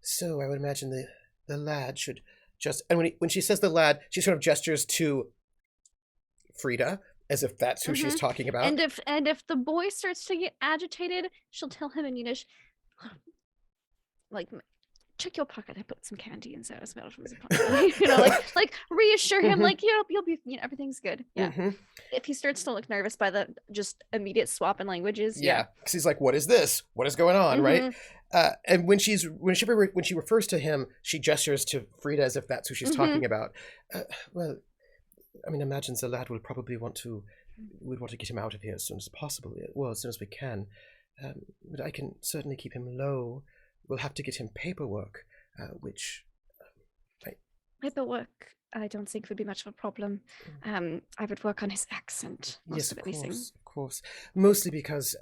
So I would imagine the lad should just... And when she says the lad, she sort of gestures to Freida, as if that's who she's talking about. And if the boy starts to get agitated, she'll tell him in Yiddish, like check your pocket. I put some candy inside as well from his pocket. You know, like reassure him, like you'll be, you know, everything's good. Yeah. Mm-hmm. If he starts to look nervous by the just immediate swap in languages. Yeah, because he's like, "What is this? What is going on?" Right? And when she refers to him, she gestures to Freida as if that's who she's talking about. Well, I mean, imagine the lad will probably want to get him out of here as soon as possible. Well, as soon as we can. But I can certainly keep him low. We'll have to get him paperwork, which paperwork I don't think would be much of a problem. I would work on his accent most of anything. Of course. Mostly because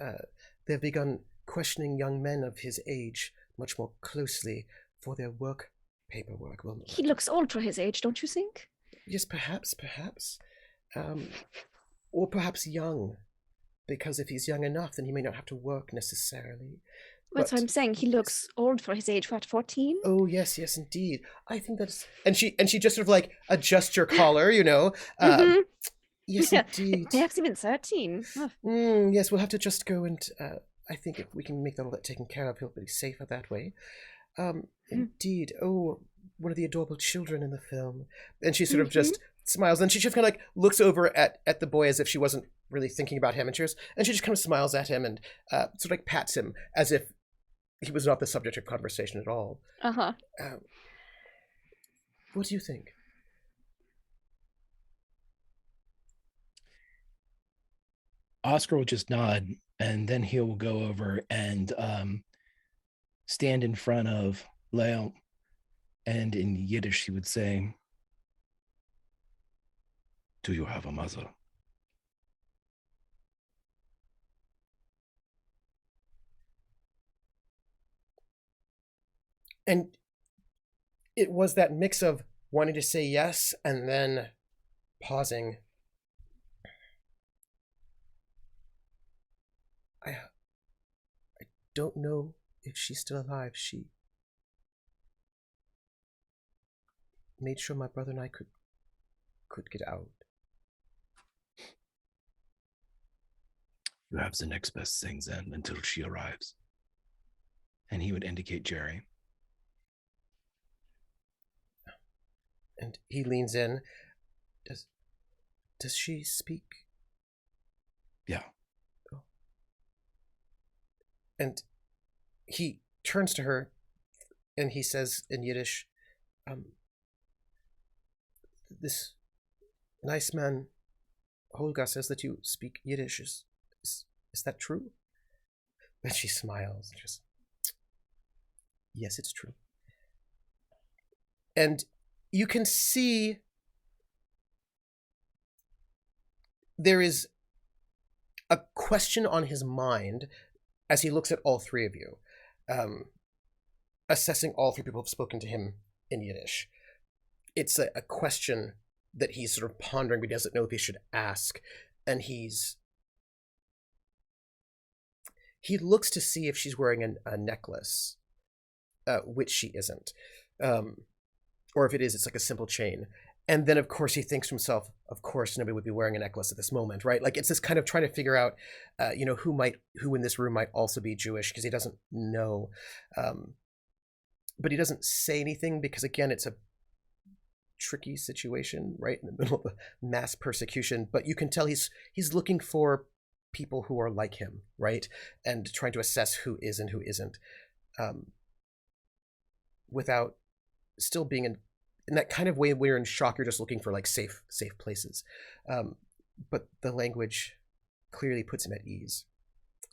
they've begun questioning young men of his age much more closely for their work paperwork. Well, he looks old for his age, don't you think? Yes, perhaps. Or perhaps young. Because if he's young enough, then he may not have to work necessarily. That's what I'm saying. He looks old for his age. What, 14? Oh, yes, indeed. I think that's... And she just sort of like adjusts your collar, you know. Yes, yeah, indeed. Perhaps even 13. Yes, we'll have to just go and... I think if we can make all that taken care of, he'll be safer that way. Indeed. Oh, one of the adorable children in the film. And she sort of just smiles. And she just kind of like looks over at the boy as if she wasn't really thinking about him. And she just kind of smiles at him and sort of like pats him as if he was not the subject of conversation at all. What do you think? Oscar will just nod, and then he'll go over and stand in front of Leo, and in Yiddish he would say, "Do you have a mother?" And it was that mix of wanting to say yes and then pausing. I don't know if she's still alive. She made sure my brother and I could get out. You have the next best thing then until she arrives. And he would indicate Jerri. And he leans in. Does she speak? Yeah. Oh. And he turns to her and he says in Yiddish, this nice man, Holga, says that you speak Yiddish. Is that true? And she smiles. Just, yes, it's true. And you can see there is a question on his mind as he looks at all three of you, assessing all three people who have spoken to him in Yiddish. It's a question that he's sort of pondering, but he doesn't know if he should ask. And he looks to see if she's wearing a necklace, which she isn't. Or if it is, it's like a simple chain. And then, of course, he thinks to himself, of course, nobody would be wearing a necklace at this moment, right? Like, it's this kind of trying to figure out, who in this room might also be Jewish, because he doesn't know. But he doesn't say anything because, again, it's a tricky situation, right? In the middle of mass persecution. But you can tell he's looking for people who are like him, right? And trying to assess who is and who isn't. Without still being in that kind of way when you're in shock, you're just looking for like safe places. But the language clearly puts him at ease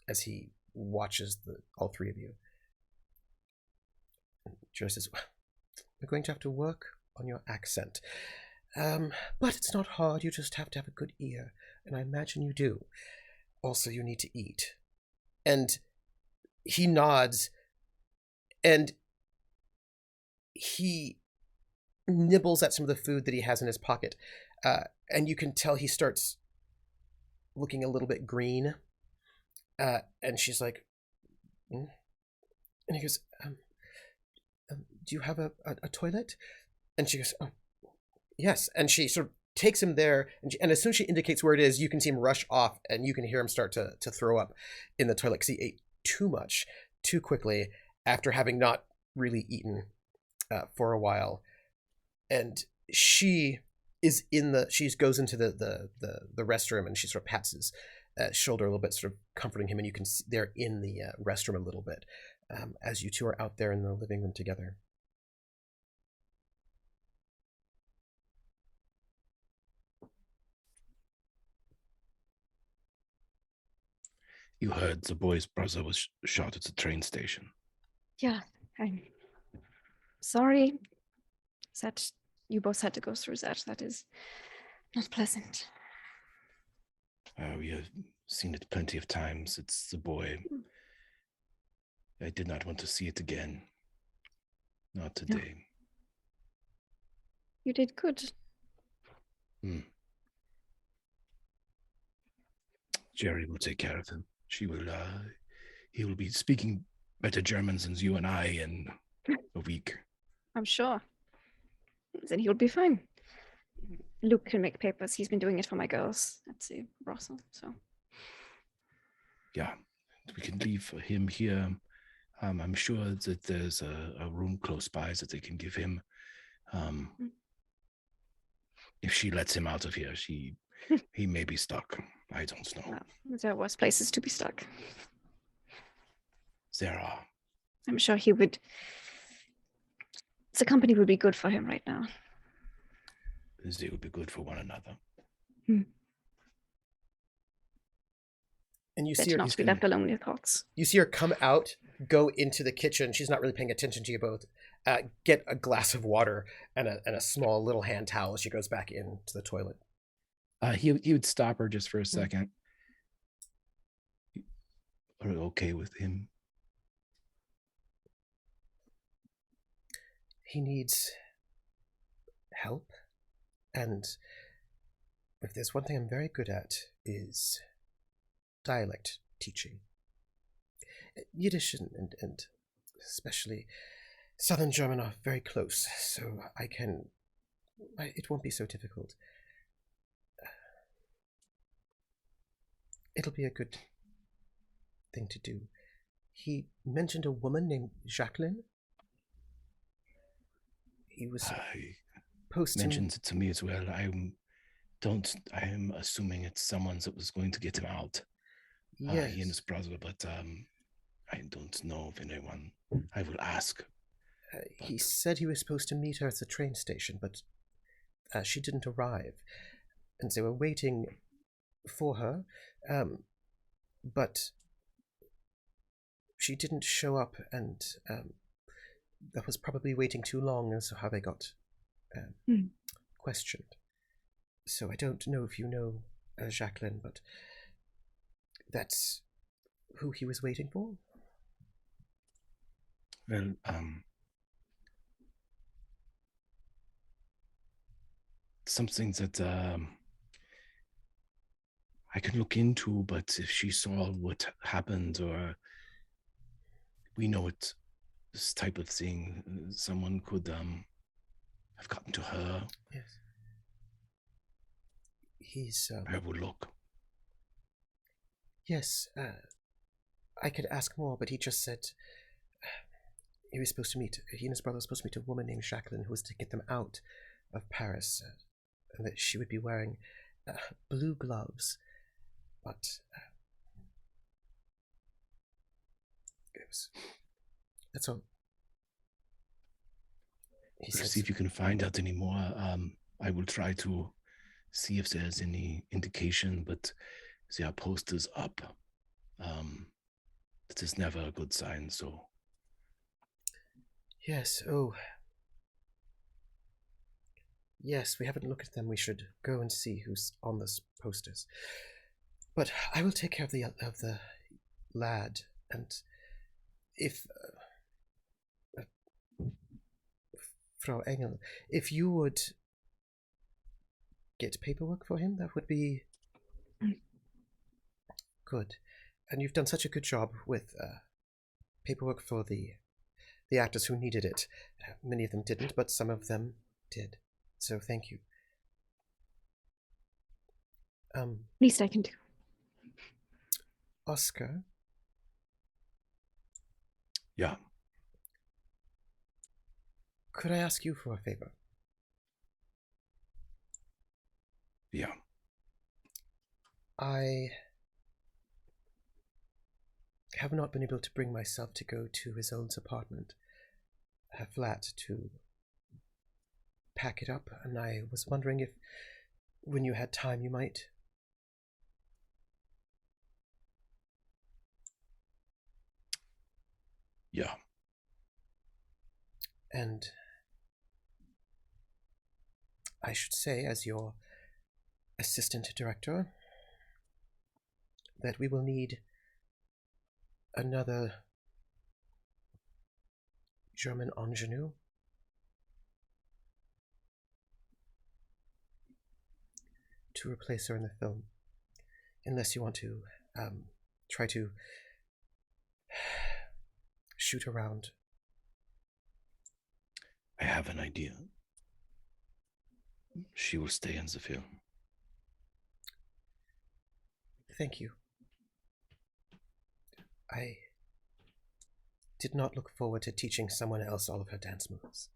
as he watches all three of you. Jerri says, we're going to have to work on your accent. But it's not hard, you just have to have a good ear. And I imagine you do. Also, you need to eat. And he nods and he nibbles at some of the food that he has in his pocket. And you can tell he starts looking a little bit green. And she's like, And he goes, do you have a toilet? And she goes, oh, yes. And she sort of takes him there. And as soon as she indicates where it is, you can see him rush off and you can hear him start to throw up in the toilet because he ate too much too quickly after having not really eaten for a while, and she goes into the restroom, and she sort of pats his shoulder a little bit, sort of comforting him, and you can see they're in the restroom a little bit as you two are out there in the living room together. You heard the boy's brother was shot at the train station. Yeah, I'm sorry that you both had to go through that. That is not pleasant. We have seen it plenty of times. It's the boy. I did not want to see it again. Not today. No. You did good. Jerri will take care of him. He will be speaking better German than you and I in a week. I'm sure. Then he'll be fine. Luke can make papers. He's been doing it for my girls at the brothel, so. Yeah, we can leave him here. I'm sure that there's a room close by that they can give him. If she lets him out of here, he may be stuck. I don't know. Well, there are worse places to be stuck. There are. I'm sure he would. The company would be good for him right now. They would be good for one another. And you see her not to be left alone with thoughts. You see her come out, go into the kitchen. She's not really paying attention to you both. Get a glass of water and a small little hand towel as she goes back into the toilet. He would stop her just for a second. Are you okay with him? He needs help, and if there's one thing I'm very good at is dialect teaching. Yiddish and especially Southern German are very close, so it won't be so difficult. It'll be a good thing to do. He mentioned a woman named Jacqueline. He was posting. Mentions it to me as well. I am assuming it's someone that was going to get him out. Yes. He and his brother, but I don't know of anyone. I will ask. He said he was supposed to meet her at the train station, but she didn't arrive, and they were waiting for her, but she didn't show up, and that was probably waiting too long, and so how they got questioned. So I don't know if you know Jacqueline, but that's who he was waiting for. Well, something that I can look into, but if she saw what happened, or we know it, this type of thing, someone could have gotten to her. Yes. He's. I will look. Yes, I could ask more, but he just said he was supposed to meet. He and his brother were supposed to meet a woman named Jacqueline who was to get them out of Paris, and that she would be wearing blue gloves. But that's all. He says, see if you can find out any more. I will try to see if there's any indication, but there are posters up. That is never a good sign, so. Yes, oh. Yes, we haven't looked at them. We should go and see who's on those posters. But I will take care of the lad, and if Frau Engel, if you would get paperwork for him, that would be good. And you've done such a good job with paperwork for the actors who needed it. Many of them didn't, but some of them did. So thank you. Least I can do. Oscar, Yeah. Could I ask you for a favor? Yeah. I have not been able to bring myself to go to his own apartment, a flat, to pack it up, and I was wondering if, when you had time, you might. Yeah. And I should say, as your assistant director, that we will need another German ingenue to replace her in the film, unless you want to try to shoot around. I have an idea. She will stay in the film. Thank you. I did not look forward to teaching someone else all of her dance moves.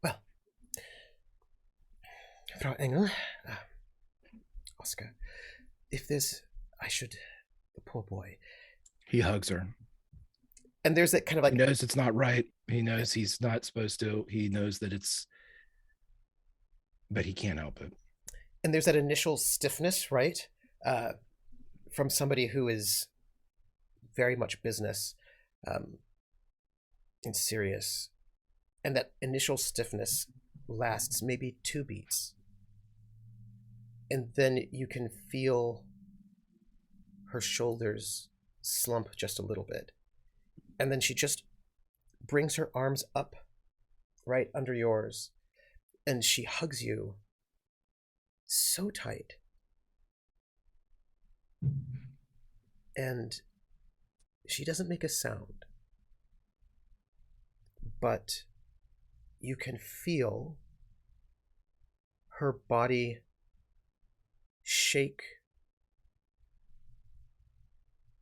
Well, Frau Engel, Oscar, if there's, the poor boy. He hugs her. And there's that kind of like... He knows it's not right. He knows he's not supposed to. He knows that it's... But he can't help it. And there's that initial stiffness, right? From somebody who is very much business and serious. And that initial stiffness lasts maybe 2 beats. And then you can feel her shoulders slump just a little bit. And then she just brings her arms up right under yours. And she hugs you so tight. And she doesn't make a sound. But you can feel her body shake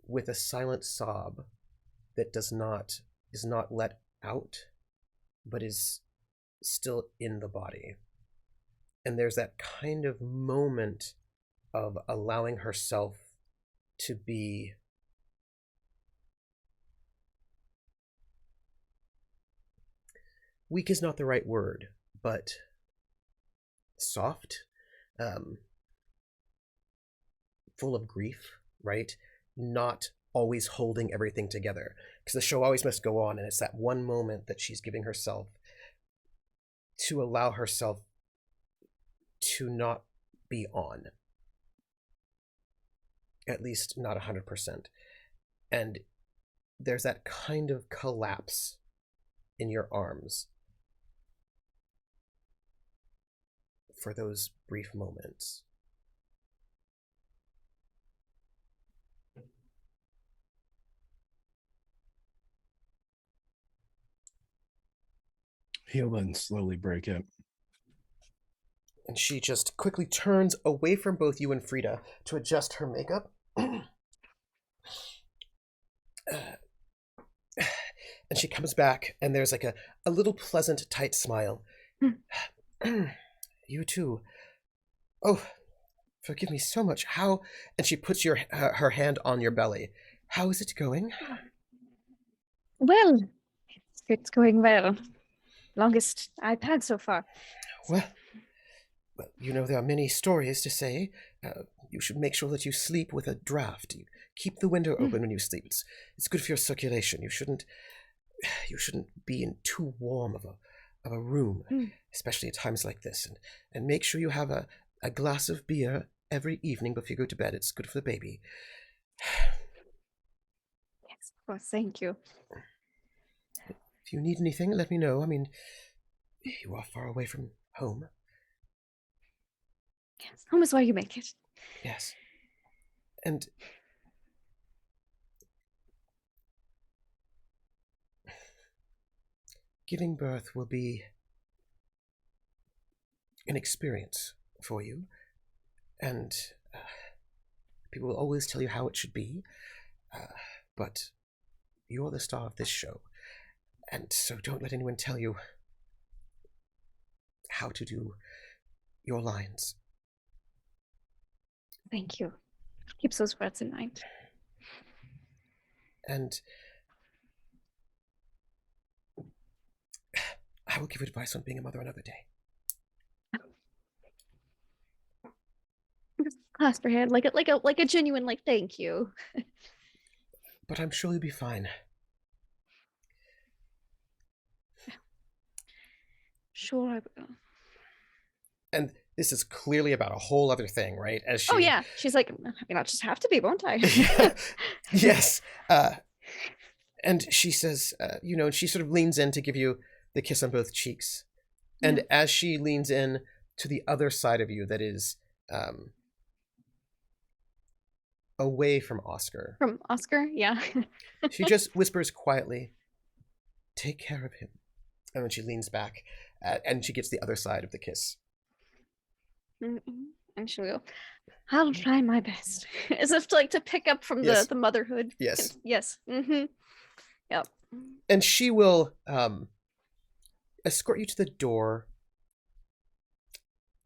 with a silent sob that is not let out, but is still in the body. And there's that kind of moment of allowing herself to be weak is not the right word, but soft, full of grief, right? Not always holding everything together, because the show always must go on, and it's that one moment that she's giving herself to allow herself to not be on, at least not 100%. And there's that kind of collapse in your arms for those brief moments. He'll then slowly break it. And she just quickly turns away from both you and Freida to adjust her makeup. And she comes back, and there's like a little pleasant, tight smile. You too. Oh, forgive me so much. How? And she puts her hand on your belly. How is it going? Well, it's going well. Longest I've had so far. Well, you know, there are many stories to say. You should make sure that you sleep with a draft. You keep the window open when you sleep. It's good for your circulation. You shouldn't be in too warm of a room, especially at times like this. And make sure you have a glass of beer every evening before you go to bed. It's good for the baby. Yes, of course. Thank you. If you need anything, let me know. I mean, you are far away from home. Yes, home is where you make it. Yes. And giving birth will be an experience for you, and people will always tell you how it should be, but you're the star of this show, and so don't let anyone tell you how to do your lines. Thank you. Keeps those words in mind. And I will give advice on being a mother another day. Clasp her hand like a genuine thank you. But I'm sure you'll be fine. Sure I will. And this is clearly about a whole other thing, right? As she... Oh yeah, she's like, I'll just have to be, won't I? Yes. And she says, she sort of leans in to give you the kiss on both cheeks. And as she leans in to the other side of you that is away from Oscar. From Oscar, yeah. She just whispers quietly, "Take care of him." And then she leans back and she gets the other side of the kiss. And she'll go, I'll try my best. As if to pick up from the motherhood. Yes. Yes. Mm-hmm. Yep. And she will escort you to the door.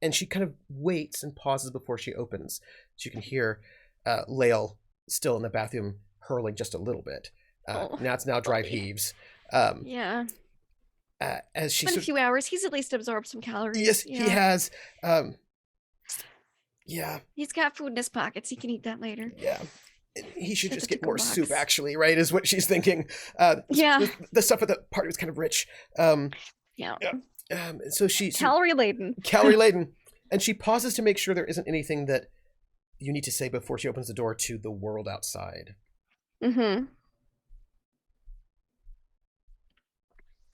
And she kind of waits and pauses before she opens. So you can hear Lael still in the bathroom hurling just a little bit. Now it's dry heaves. Yeah. As she's been a few hours, he's at least absorbed some calories. Yes, he has. Yeah. He's got food in his pockets. He can eat that later. Yeah. He should just get more soup, actually, right? Is what she's thinking. The stuff at the party was kind of rich. Yeah. So she's calorie laden. Calorie laden. And she pauses to make sure there isn't anything that you need to say before she opens the door to the world outside. Mm-hmm.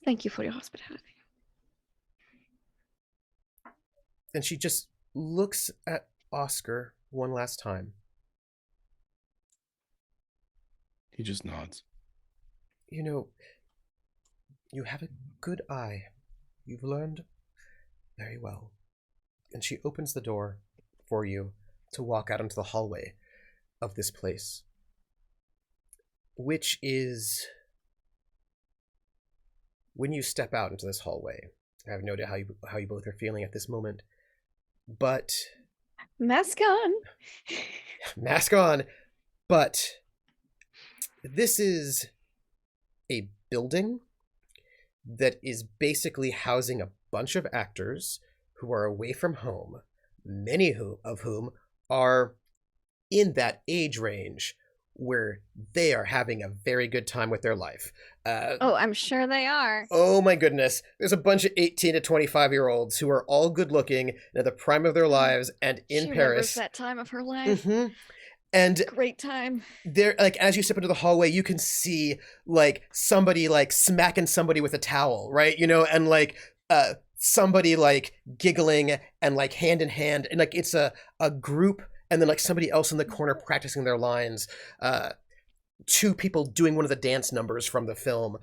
Thank you for your hospitality. And she just looks at Oscar one last time. He just nods. You have a good eye. You've learned very well. And she opens the door for you to walk out into the hallway of this place, which is, when you step out into this hallway, I have no idea how you both are feeling at this moment, but mask on. Mask on. But this is a building that is basically housing a bunch of actors who are away from home, many of whom are in that age range where they are having a very good time with their life. I'm sure they are. Oh my goodness. There's a bunch of 18 to 25-year-olds who are all good looking and at the prime of their lives and in she Paris. Remembers that time of her life. Mm-hmm. And great time. There, as you step into the hallway, you can see somebody smacking somebody with a towel, right? And somebody giggling and hand in hand, and it's a group, and then somebody else in the corner practicing their lines. Two people doing one of the dance numbers from the film.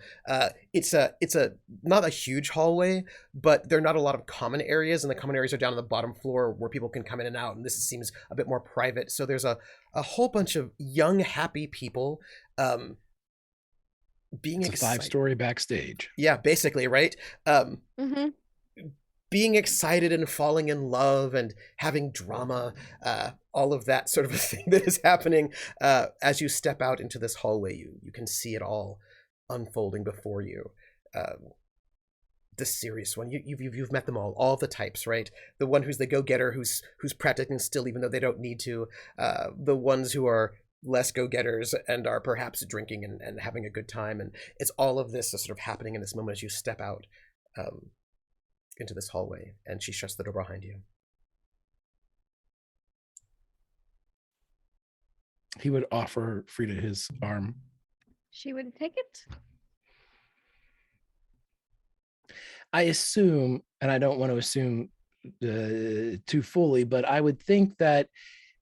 It's not a huge hallway, but there are not a lot of common areas, and the common areas are down on the bottom floor where people can come in and out, and this seems a bit more private. So there's a whole bunch of young, happy people being excited. 5-story backstage. Yeah, basically, right? Mm-hmm. Being excited and falling in love and having drama, all of that sort of a thing that is happening as you step out into this hallway. You can see it all unfolding before you. The serious one, you've met them all the types, right? The one who's the go-getter, who's practicing still even though they don't need to. The ones who are less go-getters and are perhaps drinking and having a good time, and it's all of this is sort of happening in this moment as you step out into this hallway, and she shuts the door behind you. He would offer Freida his arm. She would take it. I assume, and I don't want to assume too fully, but I would think that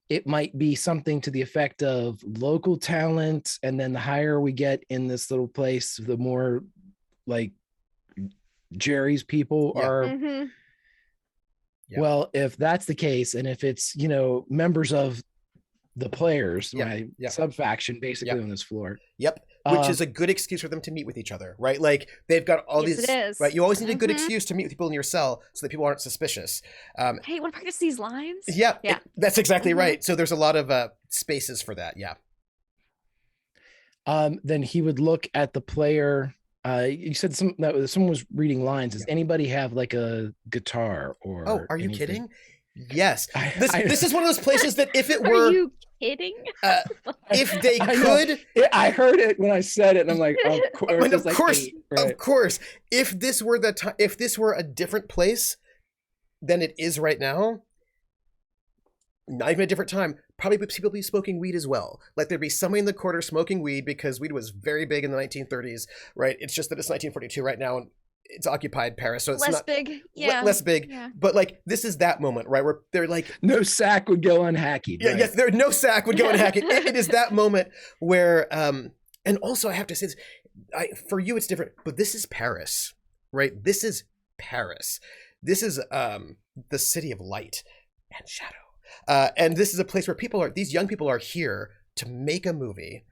it might be something to the effect of local talent, and then the higher we get in this little place, the more Jerri's people are. Mm-hmm. Well, if that's the case, and if it's, members of the players, my sub-faction basically on this floor. Yep. Which is a good excuse for them to meet with each other, right? Like they've got all these, right? You always need a good excuse to meet with people in your cell so that people aren't suspicious. Hey, want to practice these lines? Yeah. That's exactly right. So there's a lot of spaces for that. Yeah. Then he would look at the player. You said someone was reading lines. Does anybody have like a guitar or? Oh, are you anything? kidding? Yes. This is one of those places that if it were. Are you kidding? If they could. I heard it when I said it, and I'm like, of course. If this were if this were a different place than it is right now, not even a different time, probably people be smoking weed as well. Like there'd be somebody in the corner smoking weed because weed was very big in the 1930s, right? It's just that it's 1942 right now and it's occupied Paris, so it's less not big. Yeah, less big. Yeah. But like this is that moment, right, where they're like, no sack would go unhacky. Yeah, yes, there no sack would go unhacky. It is that moment where, and also I have to say this, for you it's different, but this is Paris, right? This is Paris. This is the city of light and shadow. And this is a place where these young people are here to make a movie.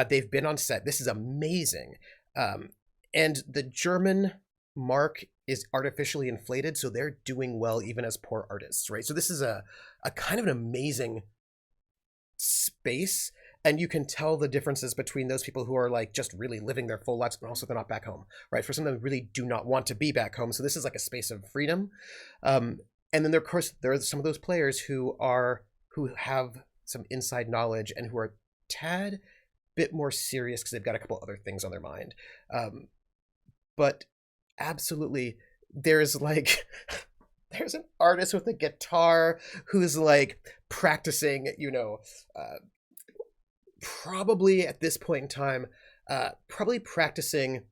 They've been on set. This is amazing. And the German mark is artificially inflated, so they're doing well even as poor artists, right? So this is a kind of an amazing space. And you can tell the differences between those people who are like just really living their full lives, but also they're not back home, right? For some of them really do not want to be back home. So this is like a space of freedom. And then there are some of those players who have some inside knowledge and who are tad bit more serious because they've got a couple other things on their mind. But absolutely, there's an artist with a guitar who's like practicing, probably at this point in time, probably practicing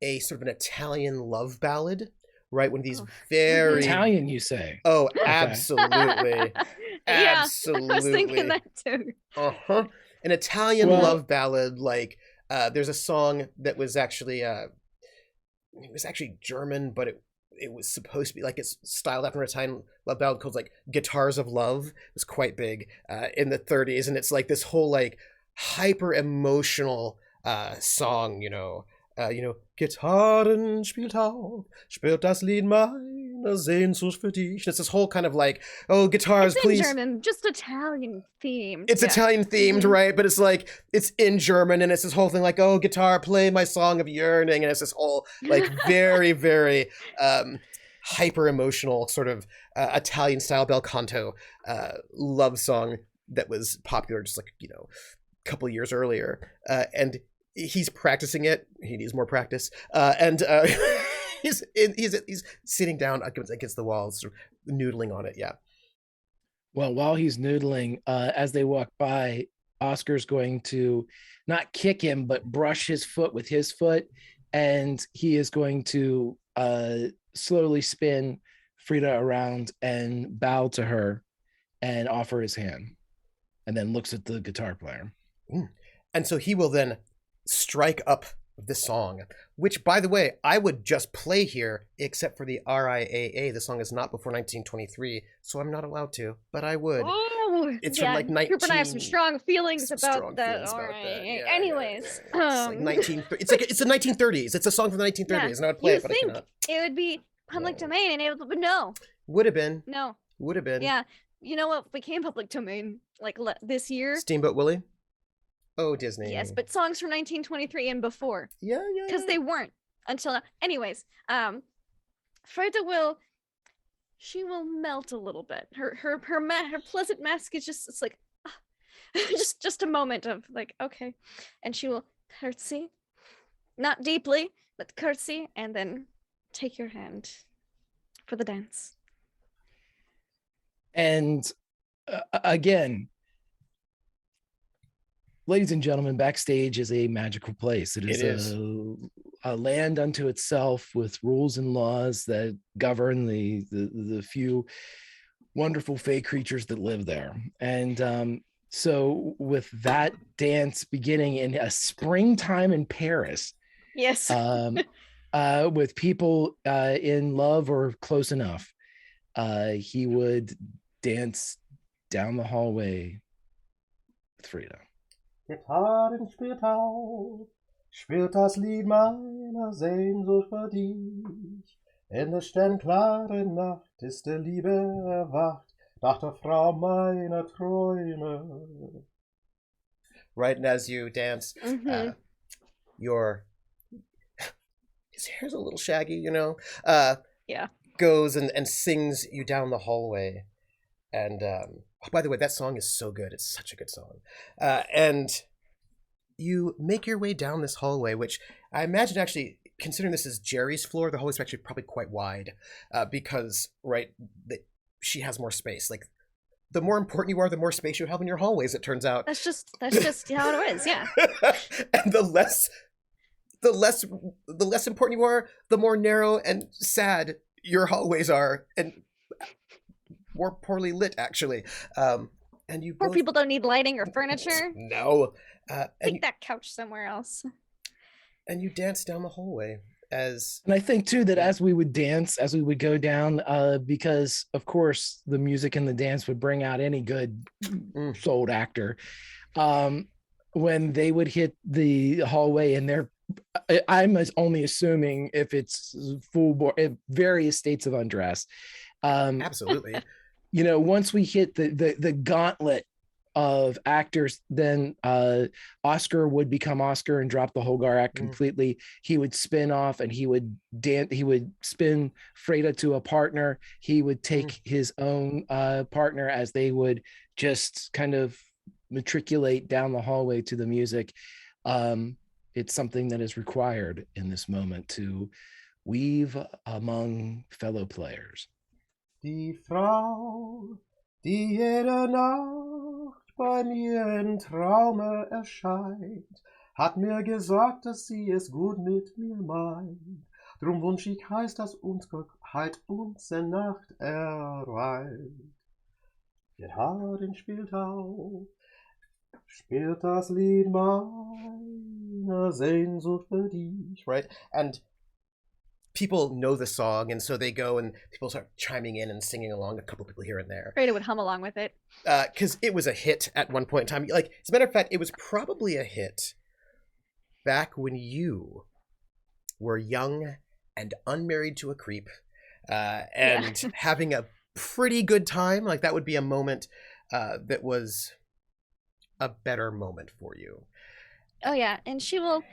a sort of an Italian love ballad. Right, one of these very Italian, you say? Oh, absolutely, absolutely. I was thinking that too. An Italian love ballad. Like, there's a song that was actually German, but it was supposed to be like it's styled after an Italian love ballad called like "Guitars of Love." It was quite big in the 30s, and it's like this whole like hyper emotional song, Gitarren spielt auf, spielt das Lied meiner Sehnsucht für dich. It's this whole kind of like, oh, guitars, it's please. In German, just Italian themed. It's Italian themed, right? But it's like, it's in German, and it's this whole thing like, oh, guitar, play my song of yearning. And it's this whole like very, very hyper emotional sort of Italian style bel canto love song that was popular just like, a couple years earlier. And he's practicing it. He needs more practice. And he's sitting down against the wall, sort of noodling on it. Yeah. Well, while he's noodling, as they walk by, Oscar's going to not kick him, but brush his foot with his foot. And he is going to slowly spin Freida around and bow to her and offer his hand. And then looks at the guitar player. And so he will then strike up this song, which, by the way, I would just play here, except for the RIAA. The song is not before 1923, so I'm not allowed to, but I would. Oh, it's from like 19... Cooper and I have some strong feelings about that. RIAA. Anyways. It's the 1930s. It's a song from the 1930s, and I would play it, but I cannot. It would be public domain, and but no. Would have been. No. Would have been. Yeah. You know what became public domain like this year? Steamboat Willie? Oh, Disney. Yes, but songs from 1923 and before. Yeah. Because they weren't until now. Anyways, Freida will melt a little bit. Her pleasant mask is just, it's like, just a moment of like, okay. And she will curtsy, not deeply, but curtsy, and then take your hand for the dance. And again, ladies and gentlemen, backstage is a magical place. It is a land unto itself with rules and laws that govern the few wonderful fey creatures that live there. And so with that dance beginning in a springtime in Paris, yes, with people in love or close enough, he would dance down the hallway with Freida. Gitarren spielt auf, spielt das Lied meiner Sehnsucht für dich. In der sternklaren Nacht ist der Liebe erwacht, nach der Frau meiner Träume. Right, and as you dance, your his hair's a little shaggy, you know. Goes and sings you down the hallway, and by the way, that song is so good. It's such a good song, and you make your way down this hallway, which I imagine actually, considering this is Jerri's floor, the hallway's actually probably quite wide, because she has more space. Like, the more important you are, the more space you have in your hallways, it turns out. That's just how it is, yeah. And the less important you are, the more narrow and sad your hallways are, and more poorly lit, actually. And you Poor people don't need lighting or furniture. No. Take that couch somewhere else. And you dance down the hallway. And I think too that as we would go down, because of course the music and the dance would bring out any good souled actor. When they would hit the hallway, and I'm only assuming if it's various states of undress. Absolutely. Once we hit the gauntlet of actors, then Oscar would become Oscar and drop the Holgar act completely. He would spin off and he would dance. He would spin Freida to a partner. He would take his own partner as they would just kind of matriculate down the hallway to the music. It's something that is required in this moment to weave among fellow players. Die Frau, die jede Nacht bei mir im Traume erscheint, hat mir gesagt, dass sie es gut mit mir meint. Drum wunsch ich heiß, dass uns in Nacht erreicht. Gitarren spielt auf, spielt das Lied meiner Sehnsucht für dich. Right? And people know the song, and so they go and people start chiming in and singing along, a couple people here and there. Freida would hum along with it. Because it was a hit at one point in time. Like, as a matter of fact, it was probably a hit back when you were young and unmarried to a creep, and having a pretty good time. Like, that would be a moment that was a better moment for you. Oh yeah, and she will.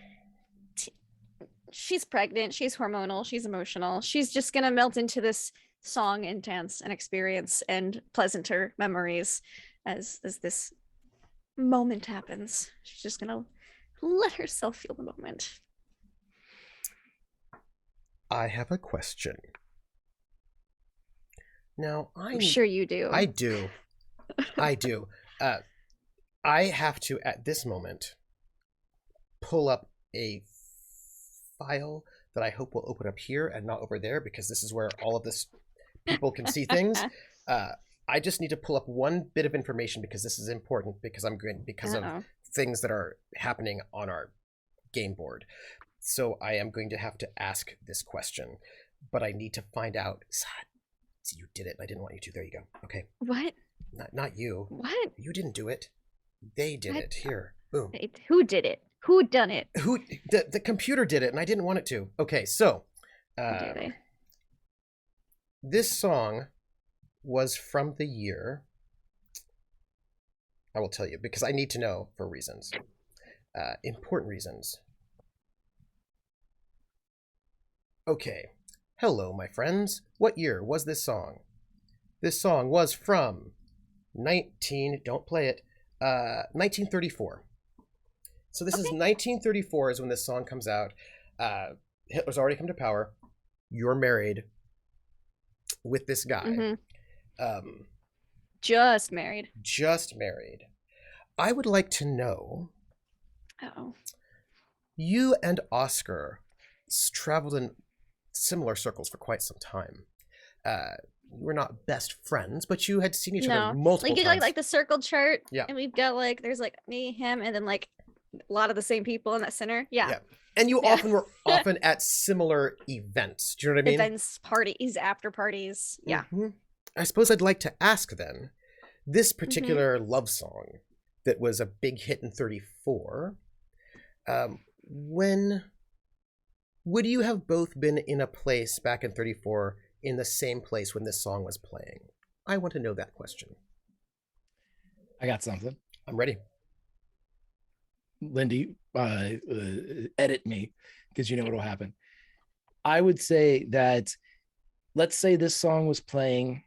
She's pregnant, she's hormonal, she's emotional. She's just gonna melt into this song and dance and experience and pleasanter memories as this moment happens. She's just gonna let herself feel the moment. I have a question. Now, I'm sure you do. I do. I have to, at this moment, pull up a file that I hope will open up here and not over there, because this is where all of this people can see things. I just need to pull up one bit of information because this is important, because of things that are happening on our game board. So I am going to have to ask this question, but I need to find out. You did it. I didn't want you to. There you go. Okay. What? Not you. What? You didn't do it. They did it. Here. Boom. Who did it? Who done it? The computer did it, and I didn't want it to. Okay, so this song was from the year. I will tell you because I need to know for reasons, important reasons. Okay, hello, my friends. What year was this song? This song was from 1934. So this is 1934 is when this song comes out. Hitler's already come to power. You're married with this guy. Just married. I would like to know. Uh-oh. You and Oscar traveled in similar circles for quite some time. We're not best friends, but you had seen each other multiple times. Like the circle chart. Yeah. And we've got there's me, him, and then a lot of the same people in that center. Yeah. And you were often at similar events. Do you know what I mean? Events, parties, after parties. Yeah. Mm-hmm. I suppose I'd like to ask then, this particular love song that was a big hit in 34, when would you have both been in a place back in 34 in the same place when this song was playing? I want to know that question. I got something. I'm ready. Lindy, edit me, because you know what'll happen. I would say that, let's say this song was playing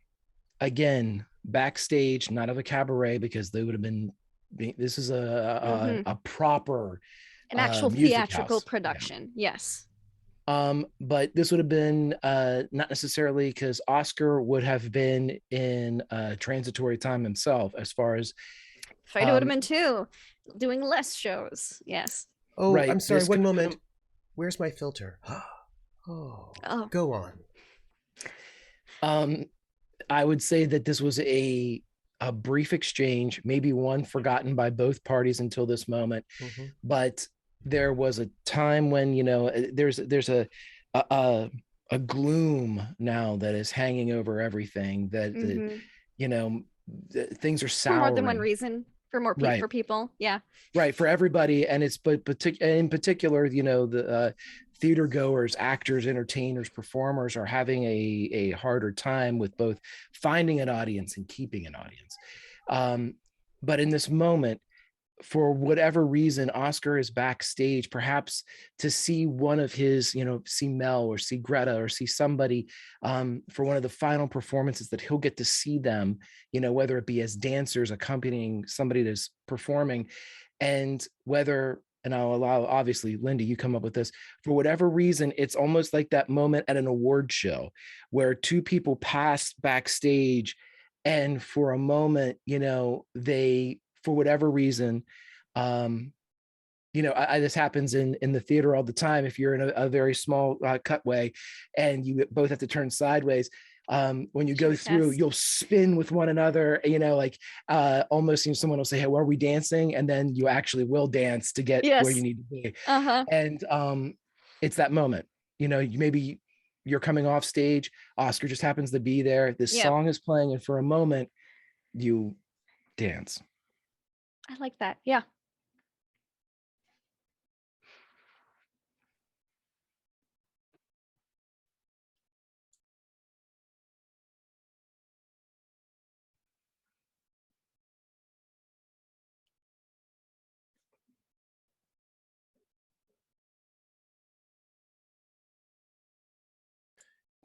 again backstage, not at a cabaret, because they would have been. This is a proper, an actual theatrical house. production. Yeah. Yes. But this would have been not necessarily, because Oscar would have been in transitory time himself, as far as Freida would have been too, doing less shows. Yes. Oh, right. I'm sorry. One moment. Where's my filter? Oh, go on. I would say that this was a brief exchange, maybe one forgotten by both parties until this moment, but there was a time when, you know, there's a gloom now that is hanging over everything, that you know, things are souring. For more than one reason. For more people, right. For people, yeah, right, for everybody. And it's in particular, you know, the theater goers, actors, entertainers, performers are having a harder time with both finding an audience and keeping an audience. But in this moment, for whatever reason, Oscar is backstage, perhaps to see one of his, you know, see Mel or see Greta or see somebody for one of the final performances that he'll get to see them, you know, whether it be as dancers accompanying somebody that's performing, and whether, and I'll allow, obviously, Lindy, you come up with this, for whatever reason, it's almost like that moment at an award show where two people pass backstage, and for a moment, you know, they, for whatever reason, you know, this happens in the theater all the time. If you're in a very small cutway and you both have to turn sideways, when you go through, you'll spin with one another, you know, like almost, you know, someone will say, hey, well, are we dancing? And then you actually will dance to get where you need to be. And it's that moment, you know, maybe you're coming off stage, Oscar just happens to be there, this song is playing, and for a moment you dance. I like that. Yeah.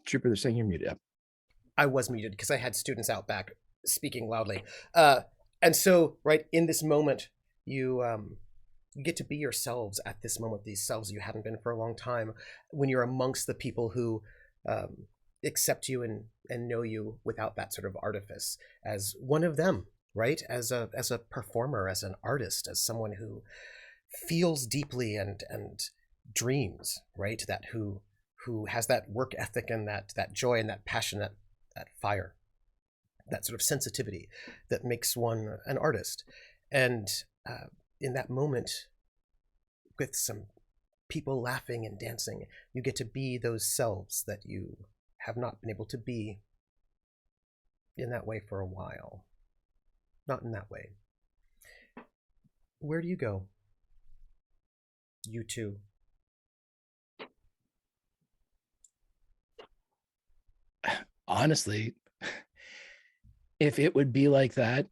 Trooper, they're saying you're muted up. I was muted because I had students out back speaking loudly. And so, right, in this moment, you get to be yourselves at this moment, these selves you hadn't been for a long time, when you're amongst the people who accept you and know you without that sort of artifice, as one of them, right? As a performer, as an artist, as someone who feels deeply and dreams, right? That who has that work ethic and that joy and that passion, that fire, that sort of sensitivity that makes one an artist. And in that moment, with some people laughing and dancing, you get to be those selves that you have not been able to be in that way for a while. Not in that way. Where do you go? You two. Honestly, if it would be like that,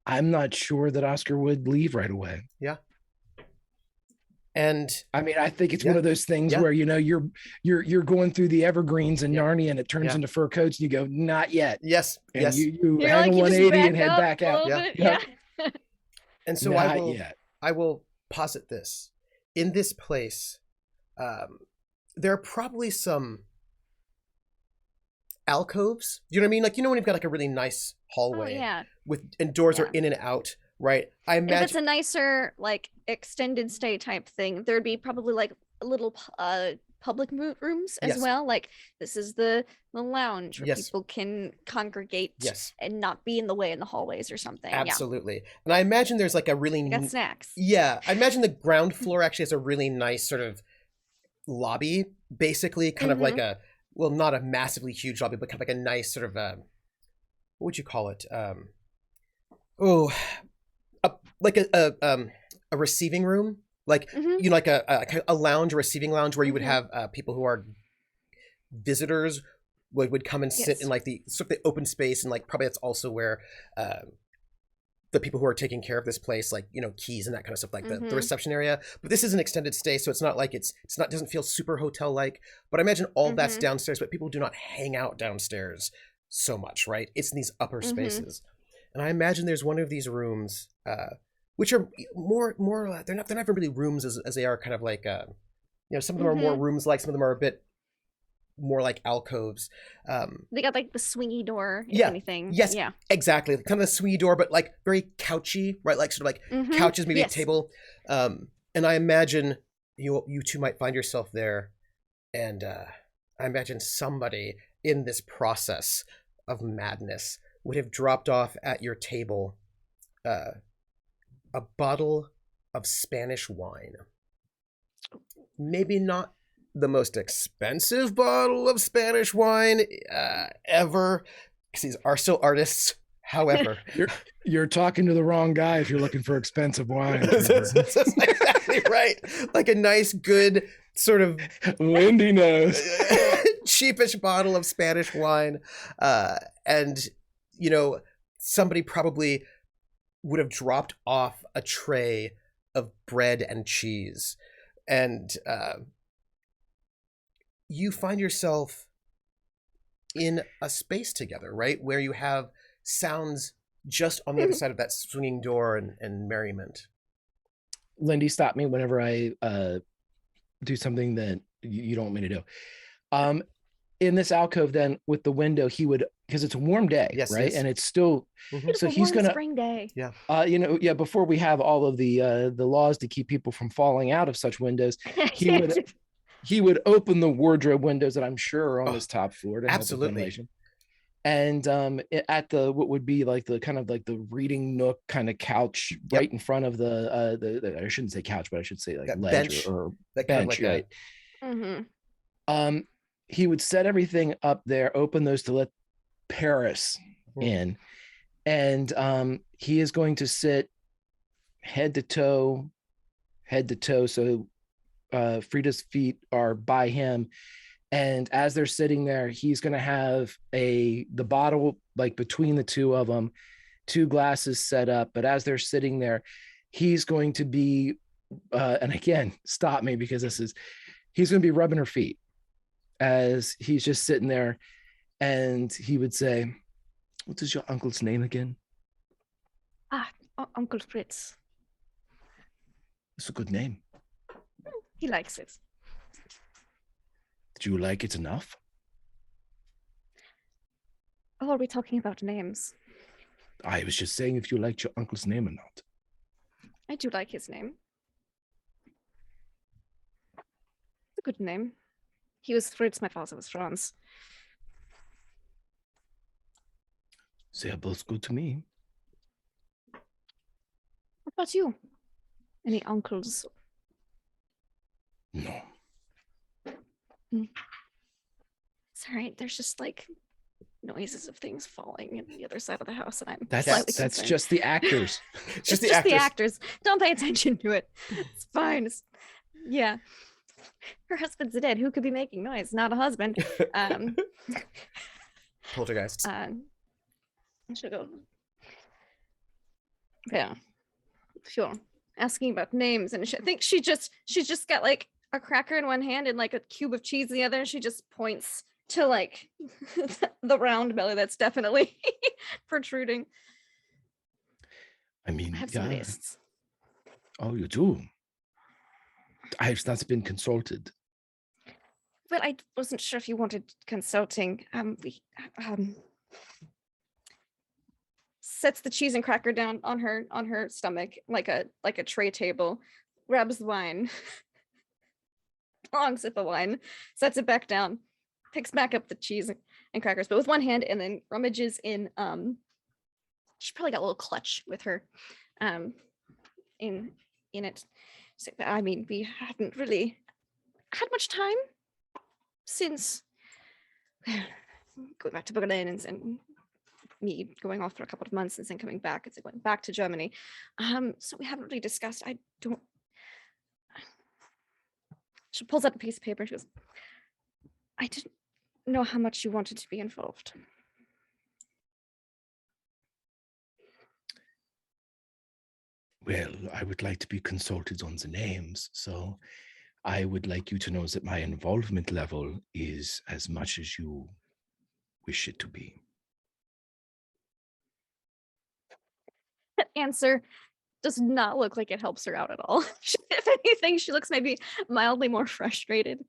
I'm not sure that Oscar would leave right away. And I mean, I think it's one of those things where, you know, you're going through the evergreens in Narnia and it turns into fur coats and you go, not yet. Yes. And yes. You hang a 180 and head back out. And so I will posit this. In this place, there are probably some alcoves. You know what I mean? Like, you know when you've got like a really nice hallway and doors are in and out, right? I imagine if it's a nicer, like, extended stay type thing, there'd be probably like little public rooms as well. Like, this is the lounge where people can congregate and not be in the way in the hallways or something. Absolutely. And I imagine there's like a really got snacks. Yeah, I imagine the ground floor actually has a really nice sort of lobby, basically, kind of like a, well, not a massively huge lobby, but kind of like a nice sort of what would you call it? Oh, like a receiving room, like Mhm. you know, like a lounge, a receiving lounge, where you would Mhm. have people who are visitors would come and sit Yes. in like the sort of the open space, and like probably that's also where the people who are taking care of this place, like, you know, keys and that kind of stuff, like the Mhm. reception area. But this is an extended stay, so it's not like it's not, doesn't feel super hotel like. But I imagine all that's Mhm. downstairs, but people do not hang out downstairs so much, right? It's in these upper Mhm. spaces, and I imagine there's one of these rooms, which are more they're not really rooms as they are kind of like you know, some of them are more Mhm. rooms like, some of them are a bit more like alcoves. They got like the swingy door, if Yeah. anything. Yes. Yeah. Exactly. Kind of a swinging door, but like very couchy, right? Like sort of like Mhm. couches, maybe Yes. a table. And I imagine you two might find yourself there, and I imagine somebody in this process of madness would have dropped off at your table a bottle of Spanish wine. Maybe not the most expensive bottle of Spanish wine ever, because these are still artists. However, You're talking to the wrong guy if you're looking for expensive wine. that's exactly right. Like a nice, good sort of Wendy knows. cheapish bottle of Spanish wine, and you know, somebody probably would have dropped off a tray of bread and cheese, and you find yourself in a space together, right, where you have sounds just on the other side of that swinging door and merriment. Lindy, stop me whenever I do something that you don't want me to do. In this alcove, then, with the window, he would, because it's a warm day, Yes, right? yes. And it's still, Beautiful so he's warm gonna, spring day. you know, yeah. Before we have all of the laws to keep people from falling out of such windows, he would open the wardrobe windows that I'm sure are on this top floor to help with absolutely. ventilation. And at the what would be like the kind of like the reading nook kind of couch right in front of the I shouldn't say couch, but I should say like That ledge bench, or that kind of bench, like right? Mm-hmm. He would set everything up there, open those to let Paris in, and he is going to sit head to toe. So Freida's feet are by him. And as they're sitting there, he's going to have the bottle like between the two of them, two glasses set up. But as they're sitting there, he's going to be, and again, stop me because he's going to be rubbing her feet as he's just sitting there. And he would say, "What is your uncle's name again?" Uncle Fritz. It's a good name. He likes it. Do you like it enough? Oh, are we talking about names? I was just saying if you liked your uncle's name or not. I do like his name. It's a good name. He was Fritz, my father was Franz. They are both good to me. What about you? Any uncles? No. It's all right. There's just like noises of things falling in the other side of the house, and I'm That's slightly concerned. just the actors. It's just the actors. Don't pay attention to it. It's fine. Yeah. Her husband's dead. Who could be making noise? Not a husband. Poltergeists. I should go. Yeah. Sure. Asking about names, and I think she's just got like a cracker in one hand and like a cube of cheese in the other, and she just points to like the round belly that's definitely protruding. I mean, I have some lists. Oh, you do? I've not been consulted. But I wasn't sure if you wanted consulting. Sets the cheese and cracker down on her stomach like a tray table, grabs the wine, long sip of wine, sets it back down, picks back up the cheese and crackers, but with one hand, and then rummages in she probably got a little clutch with her in it. So, I mean, we hadn't really had much time since going back to Berlin and me going off for a couple of months and then coming back. It's like going back to Germany. So we haven't really discussed. She pulls out a piece of paper and she goes, I didn't know how much you wanted to be involved. Well, I would like to be consulted on the names, so I would like you to know that my involvement level is as much as you wish it to be. That answer does not look like it helps her out at all. If anything, she looks maybe mildly more frustrated.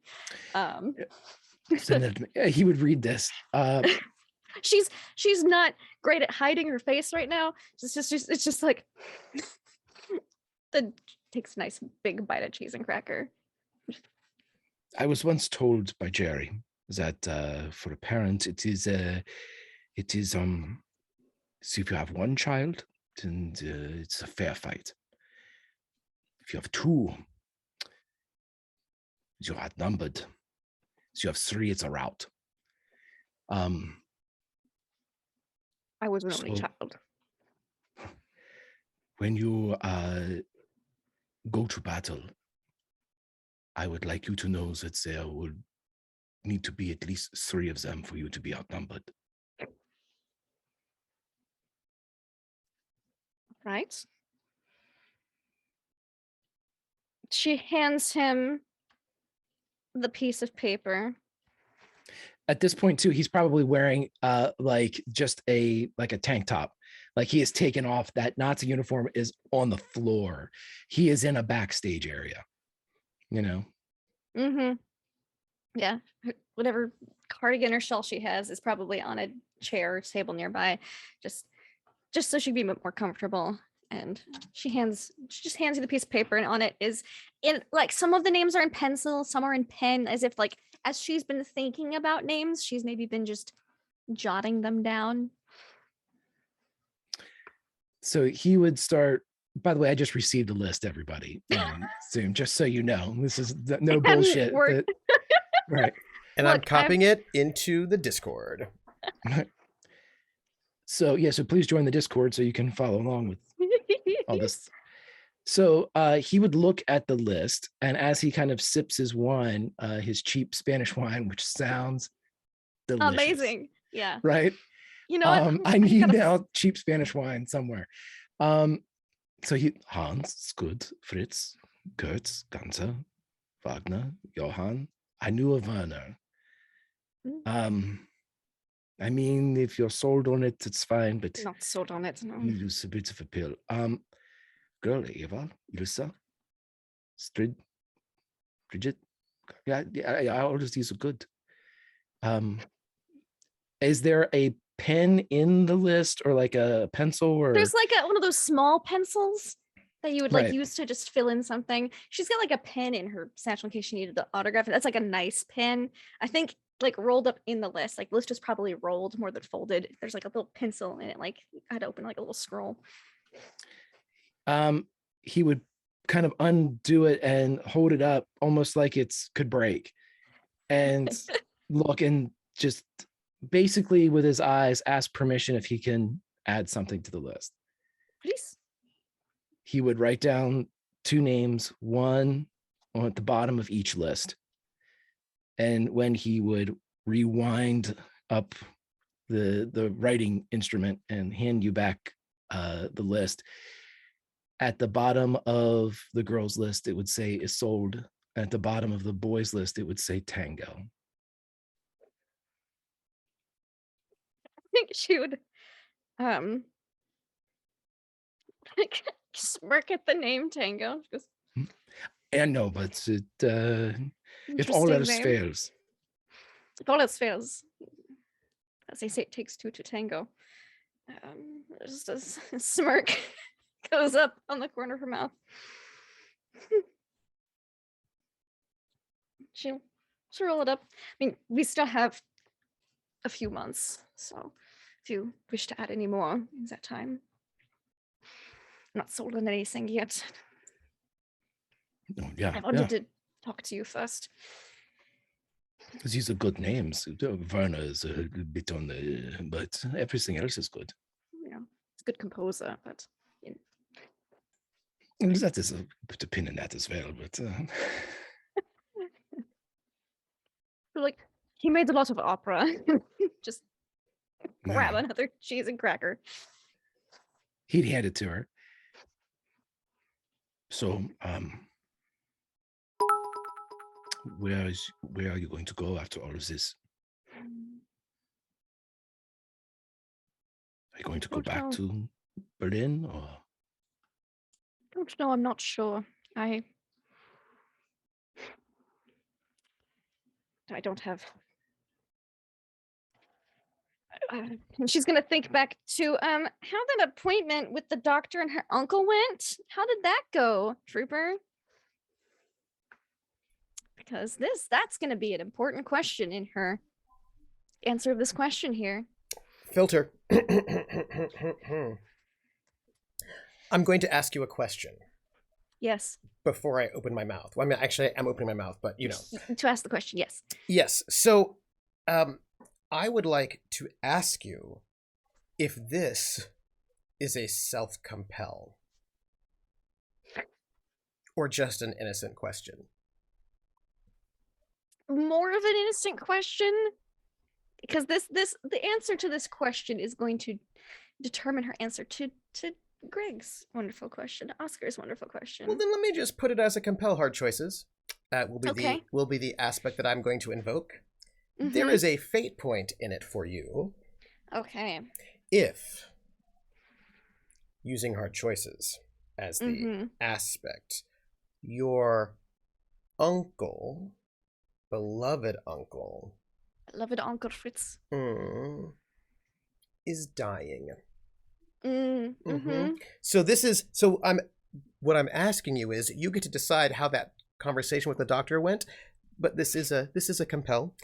So then, he would read this. She's not great at hiding her face right now. It's just like takes a nice big bite of cheese and cracker. I was once told by Jerri that for a parent, it is so if you have one child, then it's a fair fight. If you have two, you're outnumbered. So you have three, it's a rout. I was an only child. When you go to battle, I would like you to know that there would need to be at least three of them for you to be outnumbered. Right. She hands him the piece of paper. At this point, too, he's probably wearing like a tank top. Like he has taken off. That Nazi uniform is on the floor. He is in a backstage area, you know? Mm-hmm. Yeah. Whatever cardigan or shawl she has is probably on a chair or table nearby, just so she'd be more comfortable. And she just hands you the piece of paper, and on it is in like some of the names are in pencil, some are in pen, as if like as she's been thinking about names, she's maybe been just jotting them down. So he would start. By the way, I just received a list, everybody, soon, just so you know. This is no bullshit. Right. And look, I'm copying it into the Discord. So please join the Discord so you can follow along with all this. So he would look at the list, and as he kind of sips his wine, his cheap Spanish wine, which sounds delicious. Amazing. Yeah. Right? You know what? I need now cheap Spanish wine somewhere. So Hans, Scud, Fritz, Kurtz, Ganser, Wagner, Johann. I knew a Werner. I mean, if you're sold on it, it's fine, but not sold on it, no. You lose a bit of a pill. Girl, Eva, Ilsa, Strid, Bridget. Yeah, all of these are good. Is there a pen in the list or like a pencil? Or there's like one of those small pencils that you would like use to just fill in something. She's got like a pen in her satchel in case she needed the autograph. That's like a nice pen. I think like rolled up in the list. Like list is probably rolled more than folded. There's like a little pencil in it. Like I had to open like a little scroll. He would kind of undo it and hold it up almost like it's could break, and look and just basically with his eyes ask permission if he can add something to the list. Please. He would write down two names, one on at the bottom of each list. And when he would rewind up the writing instrument and hand you back the list, at the bottom of the girls' list, it would say Isolde. At the bottom of the boys' list, it would say Tango. I think she would smirk at the name Tango. Just... I know, but if all else fails. If all else fails, as they say, it takes two to tango. Just a smirk goes up on the corner of her mouth. She'll roll it up. I mean, we still have a few months, so if you wish to add any more in that time. I'm not sold on anything yet. Oh, yeah, I wanted to talk to you first. These are good names. Werner is a bit on the, but everything else is good. Yeah, he's a good composer, but That is put a pin in that as well. But like he made a lot of opera. Just grab no, another cheese and cracker. he'd hand it to her. So, where are you going to go after all of this? Are you going to go back to Berlin, or? Don't know. I'm not sure. I don't have. She's gonna think back to how that appointment with the doctor and her uncle went. How did that go, Trooper? Because that's gonna be an important question in her answer of this question here. Filter. I'm going to ask you a question. Yes. Before I open my mouth. Well, I mean, actually, I'm opening my mouth, but you know. To ask the question, yes. Yes. So, I would like to ask you if this is a self-compel or just an innocent question. More of an innocent question, because the answer to this question is going to determine her answer to Greg's wonderful question, Oscar's wonderful question. Well, then let me just put it as a compel hard choices. Okay. Will be the aspect that I'm going to invoke. Mm-hmm. There is a fate point in it for you. Okay. If using hard choices as the aspect, your uncle, beloved uncle Fritz, is dying. Mm-hmm. So what I'm asking you is you get to decide how that conversation with the doctor went, but this is a compel.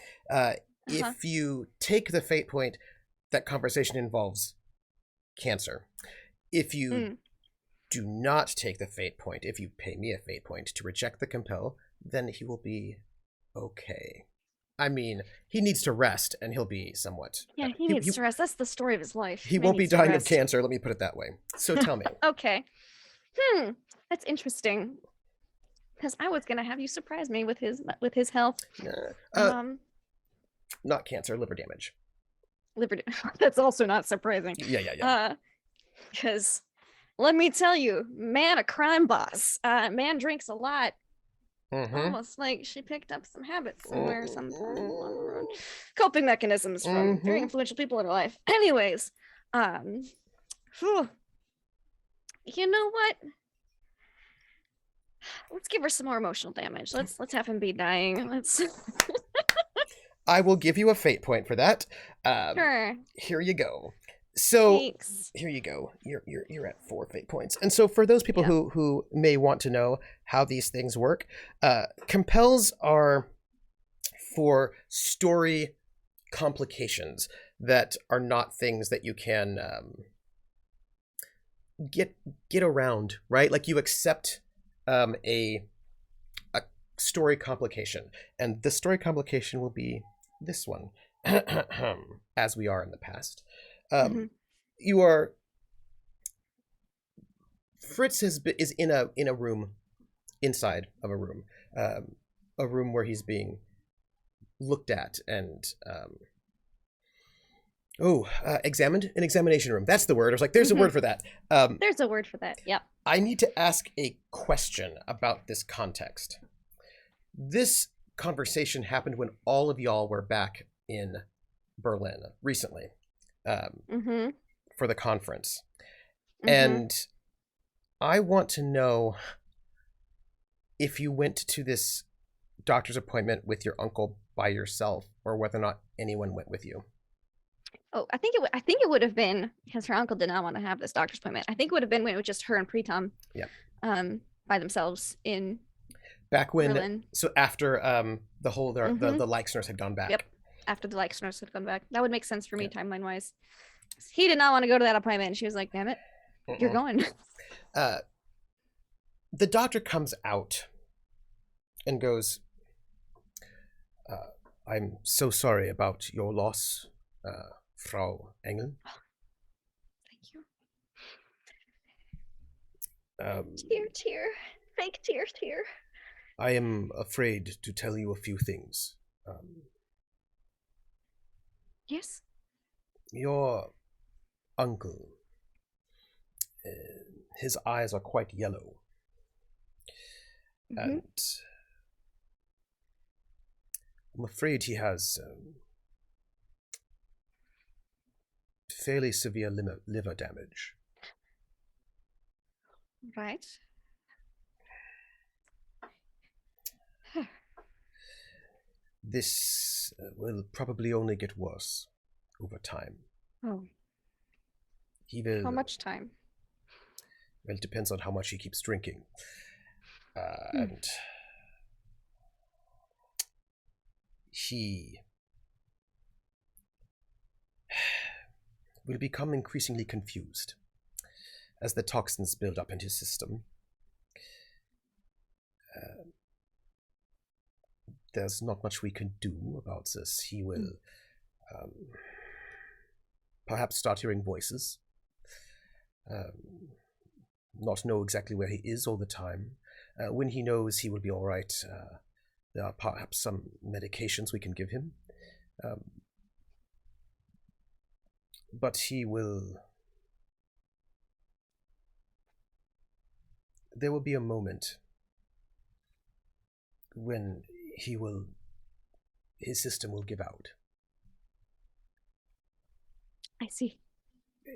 If you take the fate point, that conversation involves cancer. If you do not take the fate point, if you pay me a fate point to reject the compel, then he will be okay. I mean, he needs to rest, and he'll be somewhat... Yeah, he needs to rest. That's the story of his life. He won't be dying of cancer, let me put it that way. So tell me. Okay. That's interesting. Because I was going to have you surprise me with his health. Not cancer, liver damage. That's also not surprising. Yeah. Because, let me tell you, man, a crime boss. Man drinks a lot. Almost like she picked up some habits somewhere sometime along the road. Coping mechanisms from very influential people in her life. Anyways, you know what? Let's give her some more emotional damage. Let's have him be dying. Let's. I will give you a fate point for that. Sure. Here you go. So Thanks. Here you go. You're at 4 fate points. And so for those people who may want to know how these things work, compels are for story complications that are not things that you can get around, right? Like you accept a story complication, and the story complication will be this one, as we are in the past. You are. Fritz is in a room, inside of a room where he's being looked at and examined. An examination room. That's the word. I was like, there's a word for that. There's a word for that. Yep. I need to ask a question about this context. This conversation happened when all of y'all were back in Berlin recently. For the conference. And I want to know if you went to this doctor's appointment with your uncle by yourself, or whether or not anyone went with you. Oh, I think it would have been, because her uncle did not want to have this doctor's appointment. I think it would have been when it was just her and Pritam. Yeah. By themselves in back when Berlin. So after the whole the Leixners had gone back. Yep. After the Leixners had gone back. That would make sense for me timeline wise. He did not want to go to that appointment, and she was like, damn it, you're going. The doctor comes out and goes, I'm so sorry about your loss, Frau Engel. Thank you. Tear. Fake tear. I am afraid to tell you a few things. Yes? Your uncle, his eyes are quite yellow. Mm-hmm. And I'm afraid he has fairly severe liver damage. Right. This will probably only get worse over time. Oh. He will. How much time? Well, it depends on how much he keeps drinking. And he will become increasingly confused as the toxins build up in his system. There's not much we can do about this. He will perhaps start hearing voices, not know exactly where he is all the time. When he knows, he will be all right. There are perhaps some medications we can give him. But he will... There will be a moment when his system will give out. I see.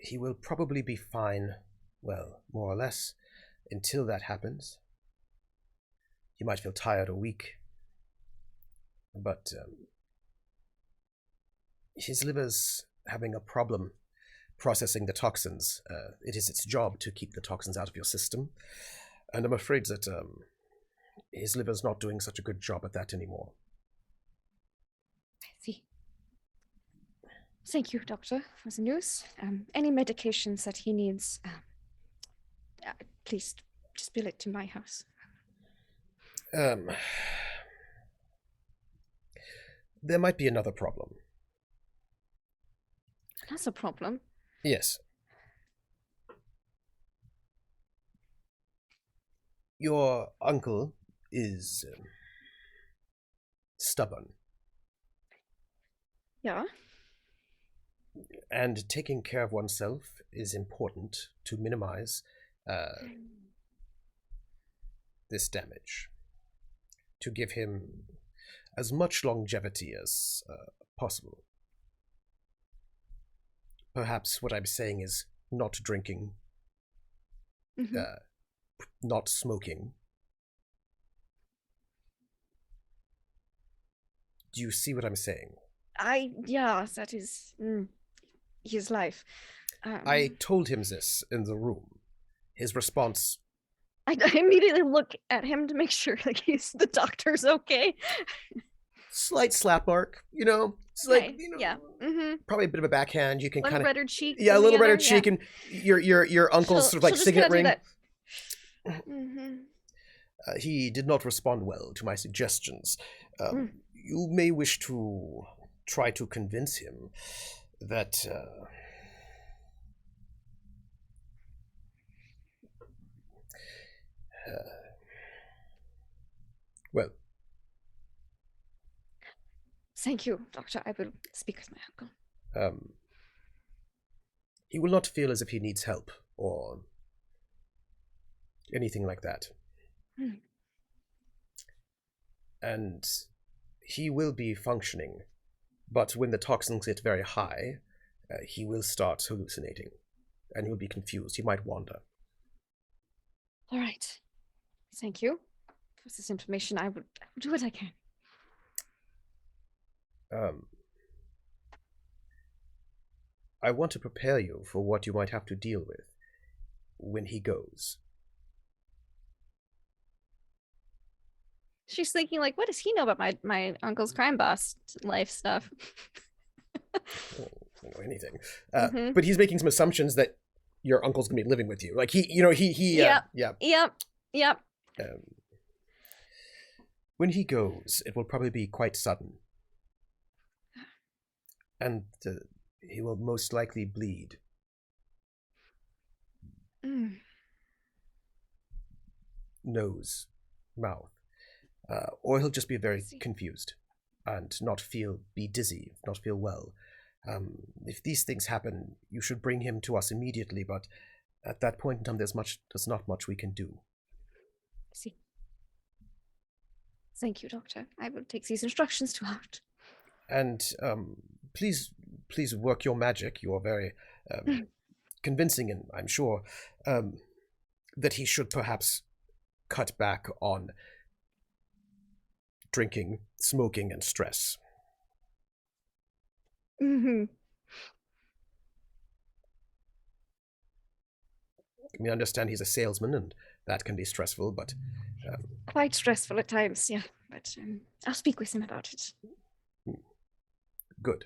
He will probably be fine, well, more or less, until that happens. He might feel tired or weak, but his liver's having a problem processing the toxins. It is its job to keep the toxins out of your system, and I'm afraid that his liver's not doing such a good job at that anymore. I see. Thank you, Doctor, for the news. Any medications that he needs, please just bill it to my house. There might be another problem. That's a problem. Yes. Your uncle is stubborn. Yeah. And taking care of oneself is important to minimize this damage. To give him as much longevity as possible. Perhaps what I'm saying is not drinking, not smoking. Do you see what I'm saying? That is his life. I told him this in the room. His response... I immediately look at him to make sure like the doctor's okay. Slight slap mark, you know? It's like, you know, yeah. Probably a bit of a backhand. You can kind of... redder cheek. Yeah, a little redder cheek, and your uncle's sort of like signet ring. He did not respond well to my suggestions. You may wish to try to convince him that... well... Thank you, Doctor. I will speak with my uncle. He will not feel as if he needs help or anything like that. And he will be functioning, but when the toxins get very high, he will start hallucinating, and he'll be confused. He might wander. All right. Thank you for this information. I will do what I can. I want to prepare you for what you might have to deal with when he goes. She's thinking, like, what does he know about my uncle's crime boss life stuff? I don't know anything. But he's making some assumptions that your uncle's gonna be living with you. Like Yep. When he goes, it will probably be quite sudden. And he will most likely bleed. Nose, mouth. Or he'll just be very confused and be dizzy, not feel well. If these things happen, you should bring him to us immediately, but at that point in time, there's not much we can do. See. Thank you, Doctor. I will take these instructions to heart. And please work your magic. You are very convincing, and I'm sure that he should perhaps cut back on drinking, smoking, and stress. Mm-hmm. We understand he's a salesman, and that can be stressful, but... Quite stressful at times, yeah. But I'll speak with him about it. Good.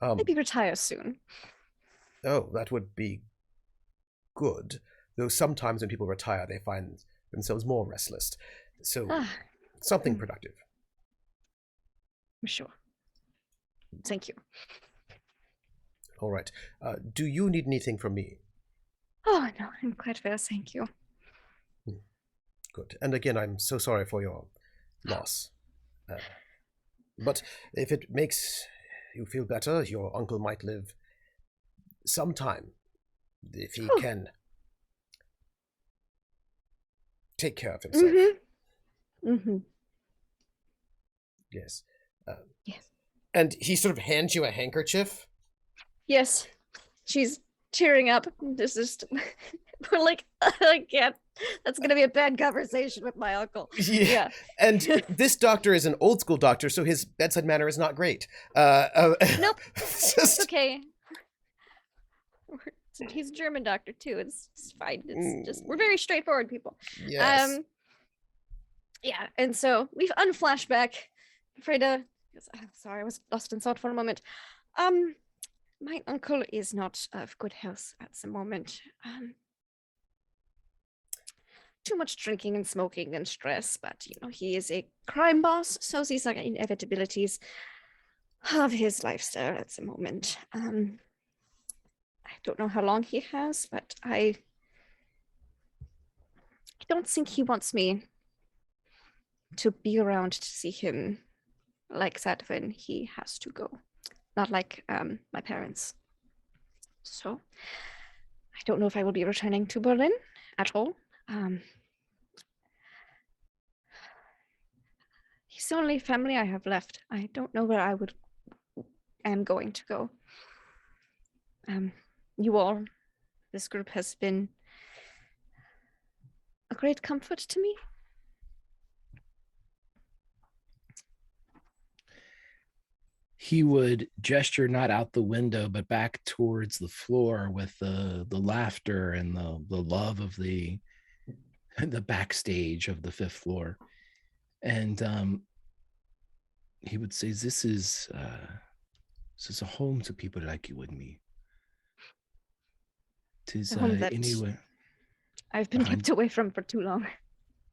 Maybe retire soon. Oh, that would be good. Though sometimes when people retire, they find themselves more restless. So, something productive. I'm sure. Thank you. All right. Do you need anything from me? Oh, no, I'm quite well, thank you. Good. And again, I'm so sorry for your loss. But if it makes you feel better, your uncle might live some time, if he can take care of himself. Yes. Yes. And he sort of hands you a handkerchief? Yes. She's tearing up. This is... We're like, I can't. That's going to be a bad conversation with my uncle. Yeah. And this doctor is an old school doctor, so his bedside manner is not great. Nope. It's okay. He's a German doctor, too. It's fine. It's just, we're very straightforward people. Yes. Yeah, and so we've unflashback. Freida, sorry, I was lost in thought for a moment. My uncle is not of good health at the moment. Too much drinking and smoking and stress, but he is a crime boss, so these are inevitabilities of his lifestyle at the moment. I don't know how long he has, but I don't think he wants me to be around to see him like that when he has to go. Not like my parents. So I don't know if I will be returning to Berlin at all. He's the only family I have left. I don't know where I am going to go. You all, this group has been a great comfort to me. He would gesture not out the window, but back towards the floor with the laughter and the love of the backstage of the fifth floor. And he would say, this is a home to people like you and me. It is anyway. I've been kept away from for too long.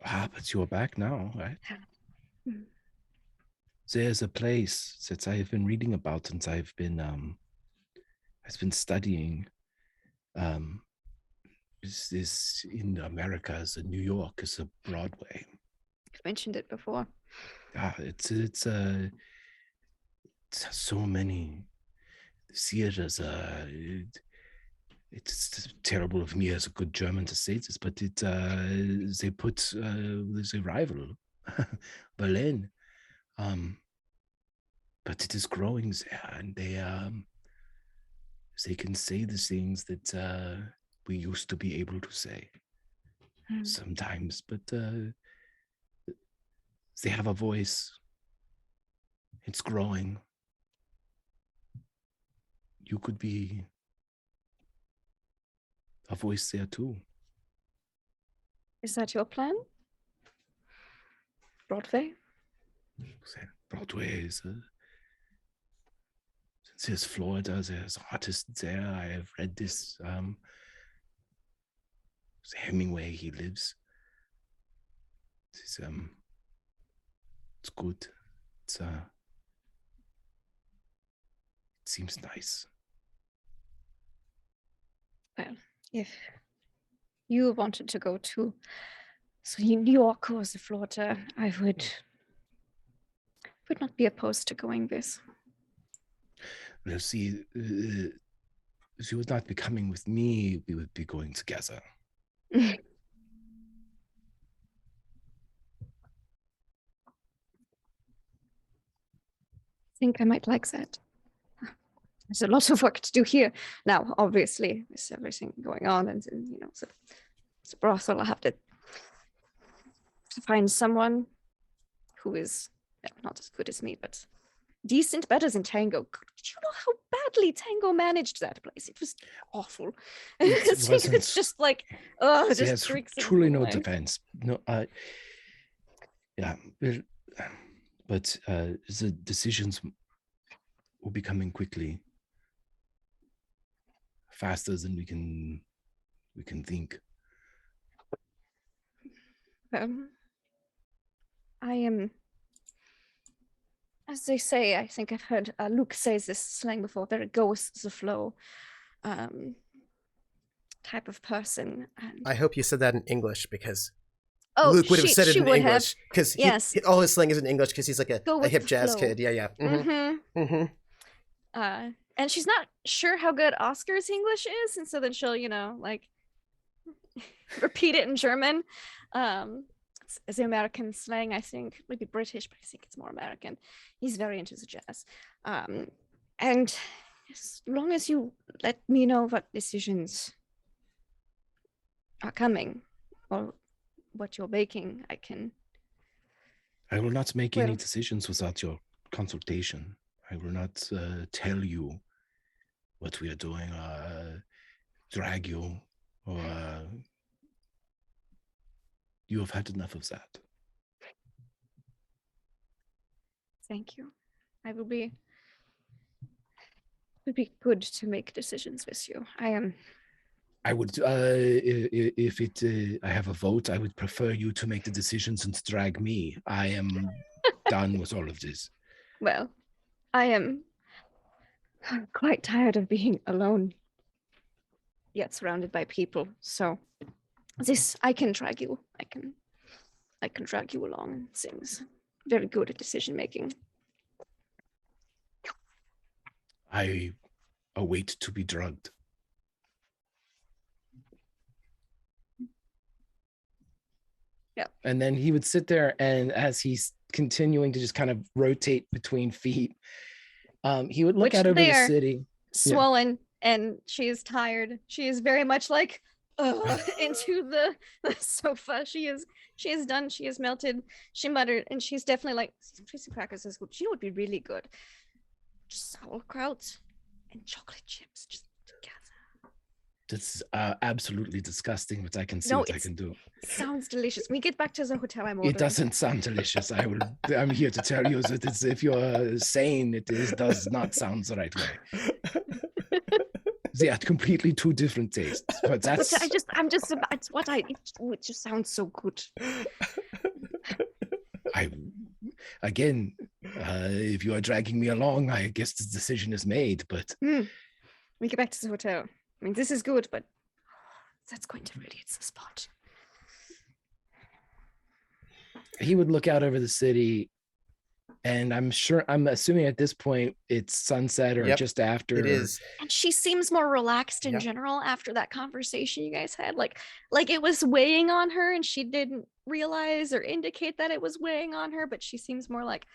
But you're back now, right? There's a place that I've been reading about and I've been studying. Is in America, as in New York, is a Broadway. You've mentioned it before. It's so many theaters. It's terrible of me as a good German to say this, but they put there's a rival, Berlin. But it is growing there, and they can say the things that we used to be able to say sometimes, but they have a voice. It's growing. You could be a voice there too. Is that your plan? Broadway? Broadway is since there's Florida, there's artists there. I have read this. Hemingway, he lives. It's good. seems nice. Well, if you wanted to go to New York or Florida, I would not be opposed to going this. Well, see, she would not be coming with me. We would be going together. I think I might like that. There's a lot of work to do here. Now, obviously, with everything going on and the brothel, I have to find someone who is not as good as me, but decent, better than Tango. Did you know how badly Tango managed that place? It was awful. It's just like, just drinks. Truly no defense. No, yeah, but the decisions will be coming quickly, faster than we can think. I am, as they say, I think I've heard Luke says this slang before, very goes the flow type of person. And I hope you said that in English, because Luke would have said it in English, because all his slang is in English, because he's like a hip jazz kid. Yeah. Mm-hmm. Mm-hmm. And she's not sure how good Oscar's English is, and so then she'll, repeat it in German. It's the American slang, I think, maybe British, but I think it's more American. He's very into the jazz. And as long as you let me know what decisions are coming or what you're making, I will not make any decisions without your consultation. I will not tell you what we are doing, drag you, or you have had enough of that. Thank you. I will be. It would be good to make decisions with you. I would, if I have a vote, I would prefer you to make the decisions and drag me. I am done with all of this. Well, I am quite tired of being alone, yet surrounded by people. So I can drag you. I can drag you along and things. Very good at decision making. I await to be drugged. Yeah. And then he would sit there, and as he's continuing to just kind of rotate between feet, he would look out over the city. Swollen, and she is tired. She is very much like into the sofa. She is done. She is melted. She muttered, and she's definitely like, Tracy crackers is good. You know what would be really good? Just sauerkraut and chocolate chips just together. That's absolutely disgusting, but I can see what I can do. It sounds delicious. When we get back to the hotel, I'm ordering. It doesn't sound delicious. I'm here to tell you that if you're sane, it does not sound the right way. They are completely two different tastes. But that's. It just sounds so good. Again, if you are dragging me along, I guess the decision is made. But we get back to the hotel. I mean, this is good, but that's going to really hit the spot. He would look out over the city, and I'm assuming at this point it's sunset or just after. It is. And she seems more relaxed in general after that conversation you guys had. Like it was weighing on her, and she didn't realize or indicate that it was weighing on her, but she seems more like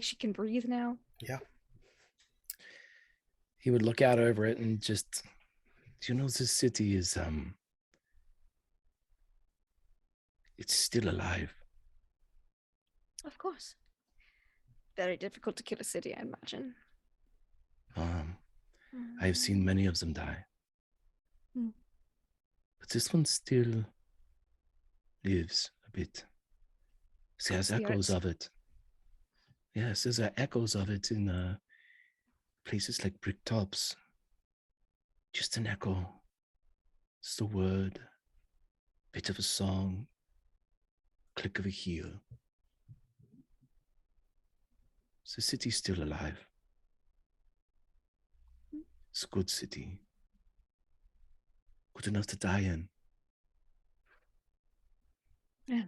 she can breathe now. Yeah. He would look out over it and just, this city is, it's still alive. Of course. Very difficult to kill a city, I imagine. I've seen many of them die. But this one still lives a bit. There's echoes of it. Yes, there's echoes of it in places like Brick Tops. Just an echo. Just a word. Bit of a song. Click of a heel. The city's still alive. It's a good city. Good enough to die in. Yeah.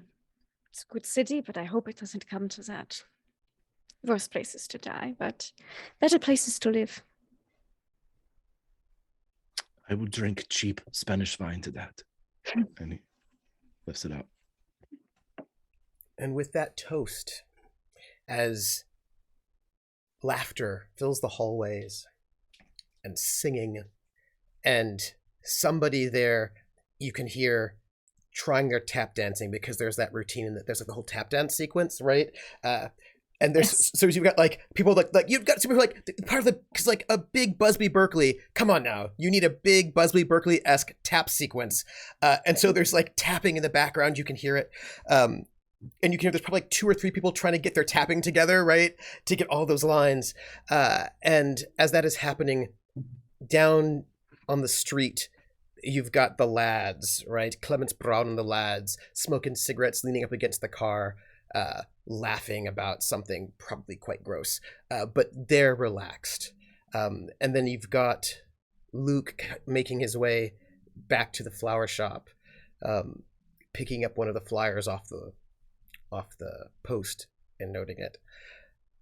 It's a good city, but I hope it doesn't come to that. Worse places to die, but better places to live. I will drink cheap Spanish wine to that. And he lifts it up. And with that toast, as laughter fills the hallways and singing, and somebody there you can hear trying their tap dancing, because there's that routine and there's like the whole tap dance sequence, right? And there's so you've got like people like you've got some people like part of the, because like a big Busby Berkeley, come on now, you need a big Busby Berkeley-esque tap sequence, and so there's like tapping in the background, you can hear it, and you can hear there's probably like 2 or 3 people trying to get their tapping together, right, to get all those lines, and as that is happening down on the street, you've got the lads, right, Clemens Braun and the lads smoking cigarettes, leaning up against the car, laughing about something probably quite gross, but they're relaxed. And then you've got Luke making his way back to the flower shop, picking up one of the flyers off the post and noting it.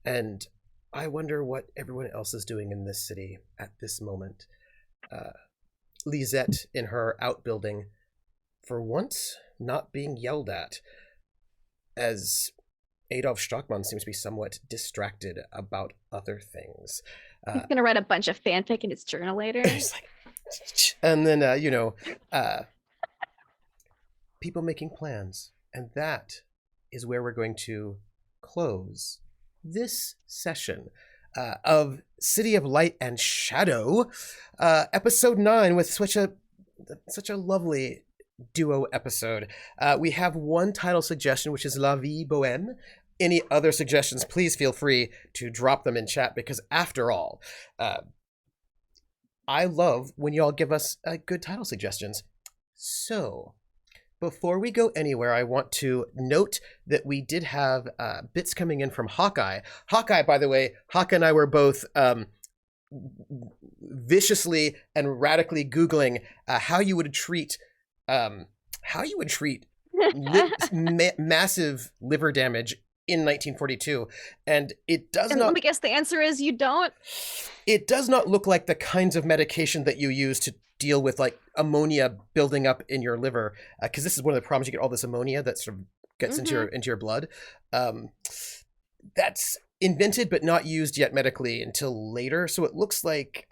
And I wonder what everyone else is doing in this city at this moment. Lisette in her outbuilding, for once not being yelled at, as Adolf Stockmann seems to be somewhat distracted about other things. He's gonna write a bunch of fanfic in his journal later. He's like, and then people making plans, and that is where we're going to close this session of City of Light and Shadow, episode 9, with such a lovely duo episode. We have one title suggestion, which is La Vie Bohème. Any other suggestions, please feel free to drop them in chat, because after all, I love when y'all give us good title suggestions. So, before we go anywhere, I want to note that we did have bits coming in from Hawkeye. Hawkeye, by the way, Hawkeye and I were both viciously and radically Googling how you would treat massive liver damage in 1942, and it does not. Let me guess, the answer is you don't. It does not look like the kinds of medication that you use to deal with like ammonia building up in your liver, because this is one of the problems. You get all this ammonia that sort of gets into your blood. That's invented but not used yet medically until later. So it looks like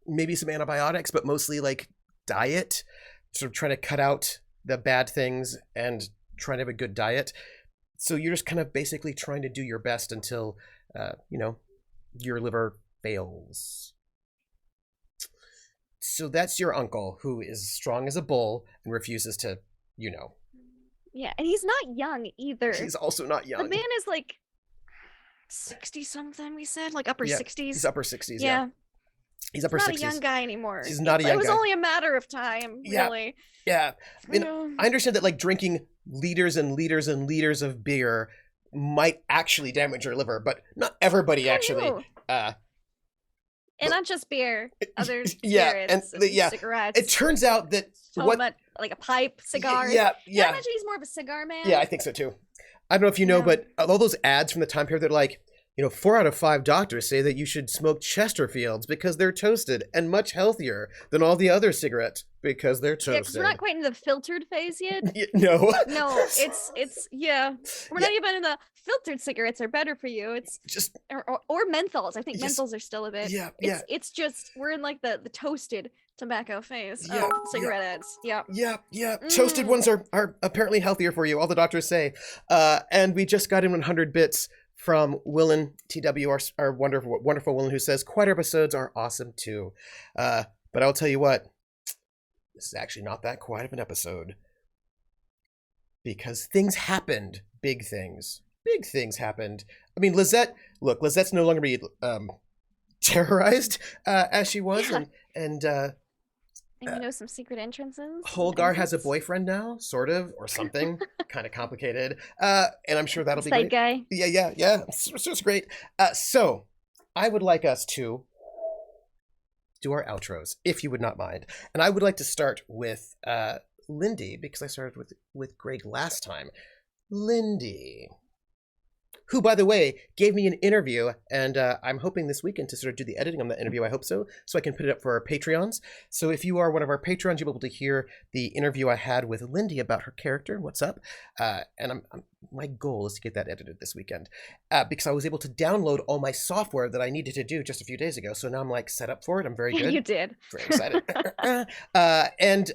maybe some antibiotics, but mostly like diet, sort of trying to cut out the bad things and trying to have a good diet. So you're just kind of basically trying to do your best until your liver fails. So that's your uncle, who is strong as a bull and refuses to, Yeah, and he's not young either. He's also not young. The man is like 60 something, we said, like upper 60s. He's upper 60s, yeah. He's upper 60s. Not a young guy anymore. He's not a young guy. It was only a matter of time, really. Yeah. I understand that like drinking liters and liters and liters of beer might actually damage your liver, but not everybody actually. And not just beer, other spirits and cigarettes. It turns out that like a pipe, cigars. Yeah. I imagine he's more of a cigar man. Yeah, I think so too. I don't know if you know, but all those ads from the time period, they're like, 4 out of 5 doctors say that you should smoke Chesterfields because they're toasted and much healthier than all the other cigarettes because they're toasted. Yeah, because we're not quite in the filtered phase yet. No. No, it's We're not even in the filtered cigarettes are better for you. It's just or menthols. I think menthols are still a bit. It's just we're in like the toasted tobacco phase of cigarette ads. Yeah. Toasted ones are apparently healthier for you. All the doctors say. And we just got in 100 bits from Willen TW, our wonderful Willen, who says quieter episodes are awesome too. But I'll tell you what, this is actually not that quiet of an episode because things happened. Big things happened. I mean, Lizette's no longer be terrorized as she was, and some secret entrances. Holgar has a boyfriend now, sort of, or something, kind of complicated. And I'm sure that'll be great. Guy. Yeah. So it's great. So I would like us to do our outros, if you would not mind. And I would like to start with Lindy, because I started with Greg last time. Lindy, who, by the way, gave me an interview, and I'm hoping this weekend to sort of do the editing on that interview. I hope so I can put it up for our Patreons. So if you are one of our Patreons, you'll be able to hear the interview I had with Lindy about her character, what's up. And my goal is to get that edited this weekend, because I was able to download all my software that I needed to do just a few days ago. So now I'm like set up for it. I'm very good. You did. Very excited. And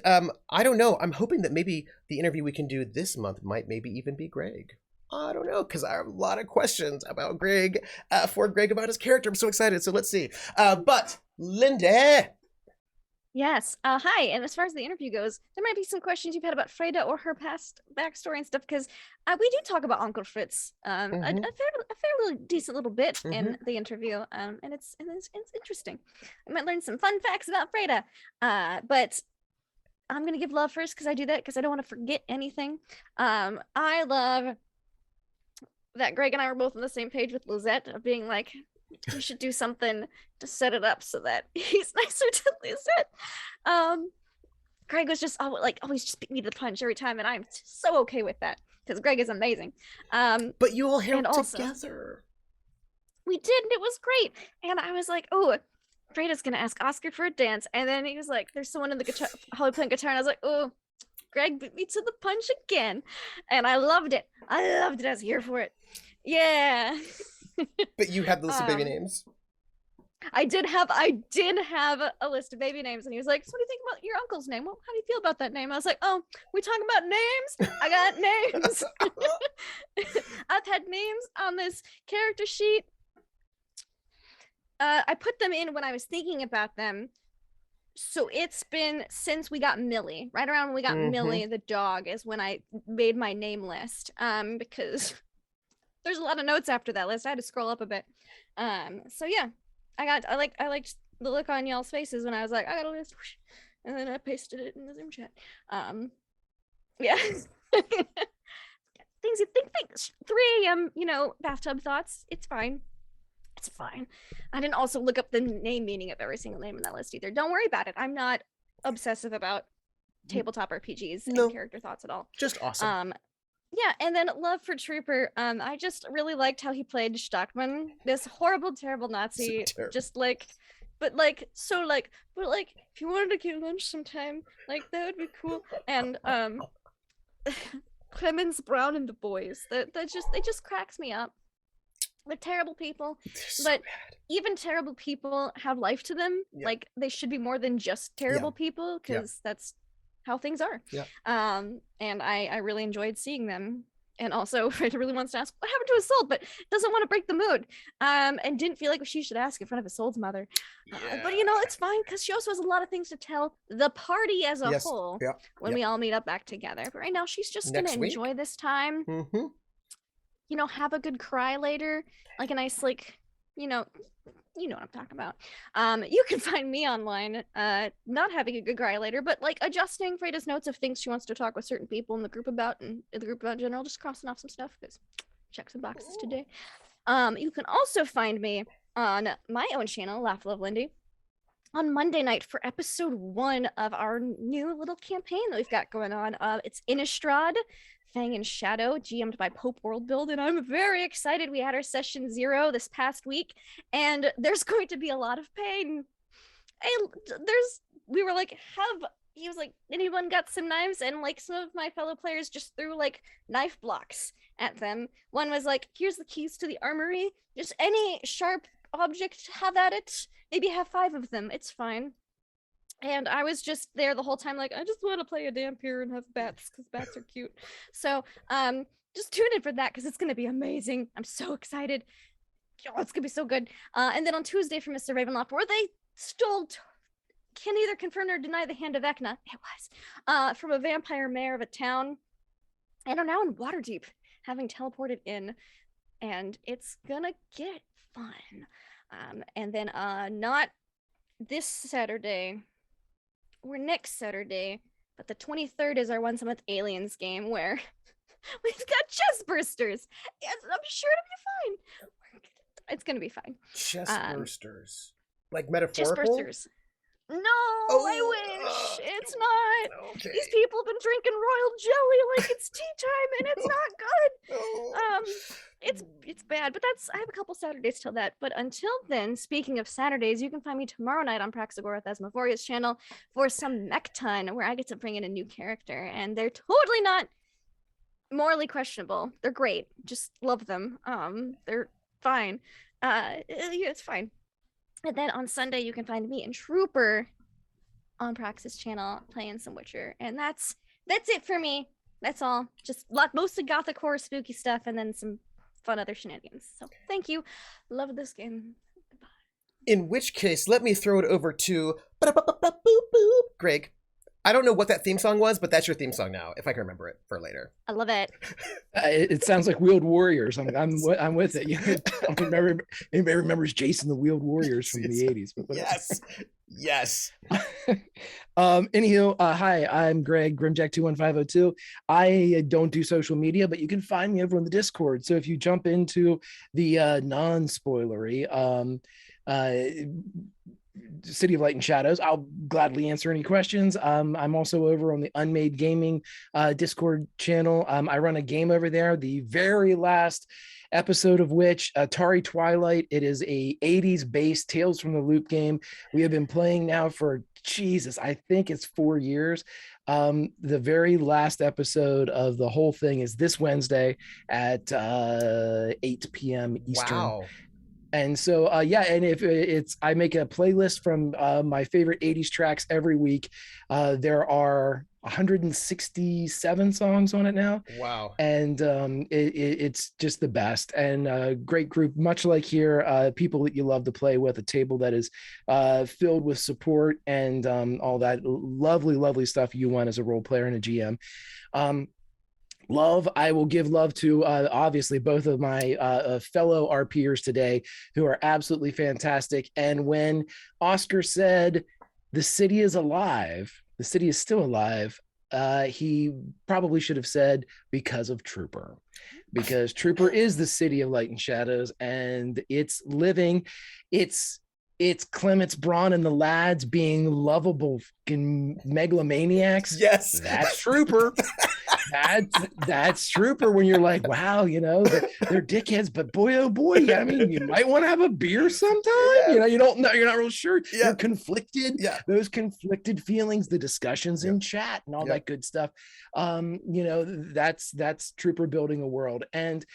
I don't know. I'm hoping that maybe the interview we can do this month might maybe even be Greg. I don't know, because I have a lot of questions about Greg, for Greg about his character. I'm so excited. So let's see. But Linda. Yes. Hi. And as far as the interview goes, there might be some questions you've had about Freida or her past backstory and stuff, because we do talk about Uncle Fritz a fairly decent little bit in the interview, and it's interesting. I might learn some fun facts about Freida, but I'm gonna give love first because I do that because I don't want to forget anything. I love that Greg and I were both on the same page with Lizette of being like, we should do something to set it up so that he's nicer to Lizette. Greg was just always just beat me to the punch every time, and I'm so okay with that because Greg is amazing. But you all held also, together. We did, and it was great. And I was like, oh, Freida's gonna ask Oscar for a dance, and then he was like, there's someone in the guitar, Holly playing guitar, and I was like, oh, Greg beat me to the punch again, and I loved it. I was here for it. Yeah. But you had the list of baby names. I did have a list of baby names, and he was like, so what do you think about your uncle's name? Well, how do you feel about that name? I was like, oh, we talking about names? I got names. I've had names on this character sheet. I put them in when I was thinking about them. So it's been since we got Millie, right around when we got Millie the dog is when I made my name list, because there's a lot of notes after that list. I had to scroll up a bit. So yeah, I liked the look on y'all's faces when I was like, I got a list, and then I pasted it in the Zoom chat. Yeah. Things you think 3 a.m. Bathtub thoughts. It's fine. It's fine. I didn't also look up the name meaning of every single name in that list either. Don't worry about it. I'm not obsessive about tabletop RPGs and character thoughts at all. Just awesome. Yeah, and then love for Trooper. I just really liked how he played Stockman, this horrible, terrible Nazi. So terrible. But if you wanted to get lunch sometime, that would be cool. And Clemens Brown and the boys. They just cracks me up. They're terrible people, but even terrible people have life to them. Yeah. They should be more than just terrible people, because that's how things are. Yeah. And I really enjoyed seeing them. And also, Freida really wants to ask what happened to Isolde, but doesn't want to break the mood. And didn't feel like she should ask in front of Isolde's mother. But it's fine because she also has a lot of things to tell the party as a whole when we all meet up back together. But right now, she's just gonna enjoy this time. Have a good cry later, a nice you know what I'm talking about. You can find me online, not having a good cry later, but adjusting Freida's notes of things she wants to talk with certain people in the group about, and in the group about in general, just crossing off some stuff because check some boxes today. You can also find me on my own channel, Laugh Love Lindy, on Monday night for episode 1 of our new little campaign that we've got going on. It's Innistrad, Fang and Shadow, GM'd by Pope Worldbuild, and I'm very excited. We had our session 0 this past week, and there's going to be a lot of pain. We were like, he was like, anyone got some knives? And some of my fellow players just threw knife blocks at them. One was like, here's the keys to the armory. Just any sharp object, have at it. Maybe have 5 of them. It's fine. And I was just there the whole time, I just want to play a Dampier and have bats because bats are cute. So just tune in for that because it's going to be amazing. I'm so excited. Oh, it's going to be so good. And then on Tuesday for Mr. Ravenloft, where they can neither confirm nor deny the hand of Vecna. It was from a vampire mayor of a town, and are now in Waterdeep, having teleported in, and it's gonna get fun. And then not this Saturday or next Saturday, but the 23rd is our Once a Month Aliens game where we've got chest bursters, and I'm sure it'll be fine. It's gonna be fine. Chest bursters. Like Chest metaphorical? bursters. No, I wish it's not. Okay. These people have been drinking royal jelly like it's tea time, and it's not good. It's bad, but I have a couple Saturdays till that. But until then, speaking of Saturdays, you can find me tomorrow night on Praxagorath Asmophoria's channel for some Mechton, where I get to bring in a new character, and they're totally not morally questionable. They're great. Just love them. They're fine. Yeah, it's fine. And then on Sunday, you can find me and Trooper on Praxis channel playing some Witcher. And that's it for me. That's all. Just mostly gothic horror spooky stuff and then some fun other shenanigans. So thank you. Love this game. Goodbye. In which case, let me throw it over to Greg. I don't know what that theme song was, but that's your theme song now, if I can remember it for later. I love it. It sounds like Wheeled Warriors. I'm with it. I don't remember, anybody remembers Jason the Wheeled Warriors from the 80s? But Yes. Anywho, hi, I'm Greg, Grimjack21502. I don't do social media, but you can find me over on the Discord. So if you jump into the non-spoilery City of Light and Shadows, I'll gladly answer any questions. I'm also over on the Unmade Gaming Discord channel. I run a game over there, the very last episode of which, Atari Twilight. It is a 80s based Tales from the Loop game. We have been playing now for I think it's 4 years. The very last episode of the whole thing is this Wednesday at 8 p.m. Eastern. Wow. And so, and if I make a playlist from my favorite 80s tracks every week. There are 167 songs on it now. Wow. And it's just the best, and a great group, much like here, people that you love to play with, a table that is filled with support and all that lovely stuff you want as a role player and a GM. I will give love to obviously both of my fellow RPers today, who are absolutely fantastic. And when Oscar said the city is alive, the city is still alive, he probably should have said because of Trooper, because Trooper is the city of light and shadows, and it's living. It's Clements Braun and the lads being lovable fucking megalomaniacs. Yes, that's Trooper. That's Trooper. When you're like, wow, they're dickheads, but boy, oh boy, I mean, you might want to have a beer sometime. Yeah. You don't know, you're not real sure. Yeah. You're conflicted. Yeah. Those conflicted feelings, the discussions in chat and all that good stuff. That's Trooper building a world. And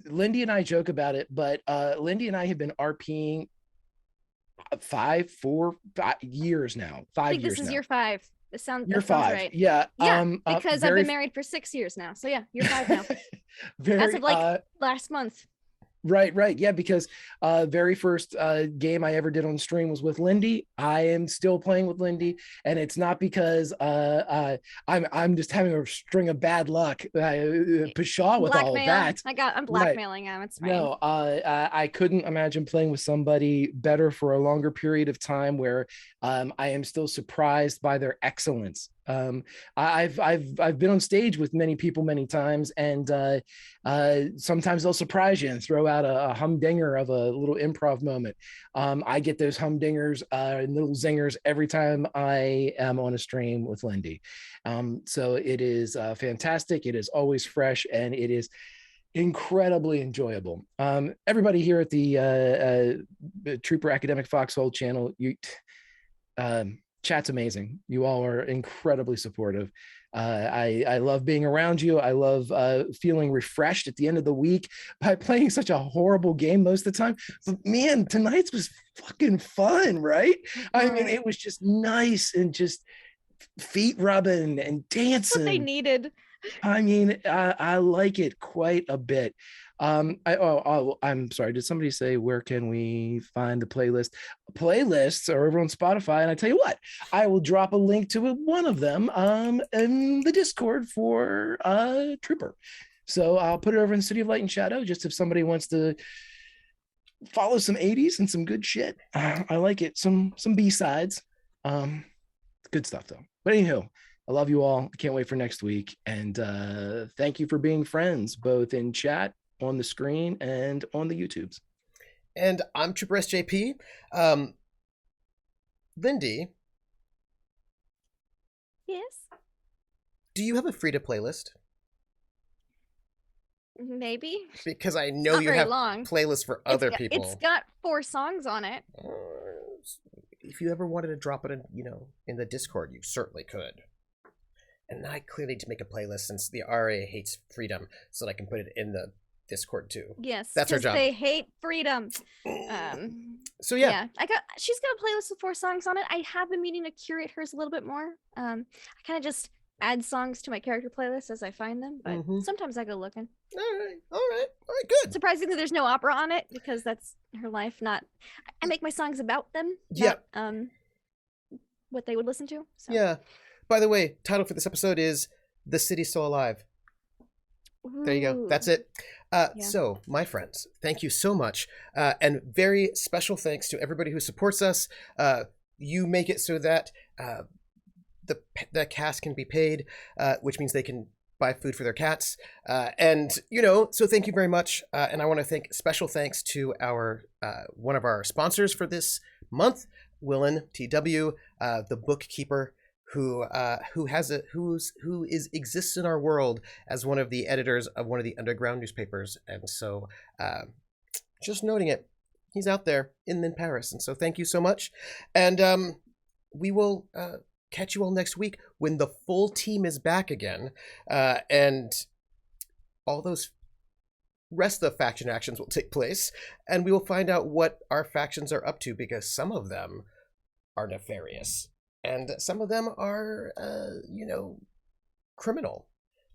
Lindy and I joke about it, but Lindy and I have been RPing 5 years now. 5 years. I think this is year 5. This sounds year 5, right. Yeah. Because I've been married for 6 years now. So yeah, year 5 now. As of last month. Right. Yeah, because very first game I ever did on stream was with Lindy. I am still playing with Lindy, and it's not because I'm just having a string of bad luck. Pshaw with all of that. I'm blackmailing him. It's fine. No, I couldn't imagine playing with somebody better for a longer period of time, where I am still surprised by their excellence. I've been on stage with many people many times, and sometimes they'll surprise you and throw out a humdinger of a little improv moment. I get those humdingers and little zingers every time I am on a stream with Lindy. So it is fantastic. It is always fresh, and it is incredibly enjoyable. Everybody here at the Trooper Academic Foxhole channel, chat's amazing. You all are incredibly supportive. I love being around you. I love feeling refreshed at the end of the week by playing such a horrible game most of the time. But man, tonight's was fucking fun, right? I mean, it was just nice and just feet rubbing and dancing. That's what they needed. I mean, I like it quite a bit. I'm sorry. Did somebody say where can we find the playlist? Playlists are over on Spotify, and I tell you what, I will drop a link to one of them in the Discord for Trooper. So I'll put it over in City of Light and Shadow, just if somebody wants to follow some 80s and some good shit. I like it. Some B-sides. Good stuff though. But anywho, I love you all. I can't wait for next week. And thank you for being friends, both in chat, on the screen, and on the YouTubes. And I'm troopersjp. Lindy, Yes. do you have a Freida playlist? Maybe. Because I know Not you very have long. playlists for other people. It's got 4 songs on it. If you ever wanted to drop it in the Discord, you certainly could. And I clearly need to make a playlist since the RA hates freedom, so that I can put it in the Discord too. Yes, That's her 'cause job. they hate freedom. So yeah. She's got a playlist with 4 songs on it. I have been meaning to curate hers a little bit more. I kind of just add songs to my character playlist as I find them, but sometimes I go looking. All right, good. Surprisingly, there's no opera on it because that's her life. I make my songs about them. Yeah. Not, what they would listen to. So. Yeah. By the way, title for this episode is "The City's Still Alive." There you go. That's it. So, my friends, thank you so much. And very special thanks to everybody who supports us. You make it so that the cast can be paid, which means they can buy food for their cats. So thank you very much. And I want to special thanks to our one of our sponsors for this month, Willen TW, the bookkeeper, who exists in our world as one of the editors of one of the underground newspapers. And so just noting it, he's out there in Paris. And so thank you so much. And we will catch you all next week when the full team is back again. And all those rest of the faction actions will take place. And we will find out what our factions are up to, because some of them are nefarious. And some of them are, criminal.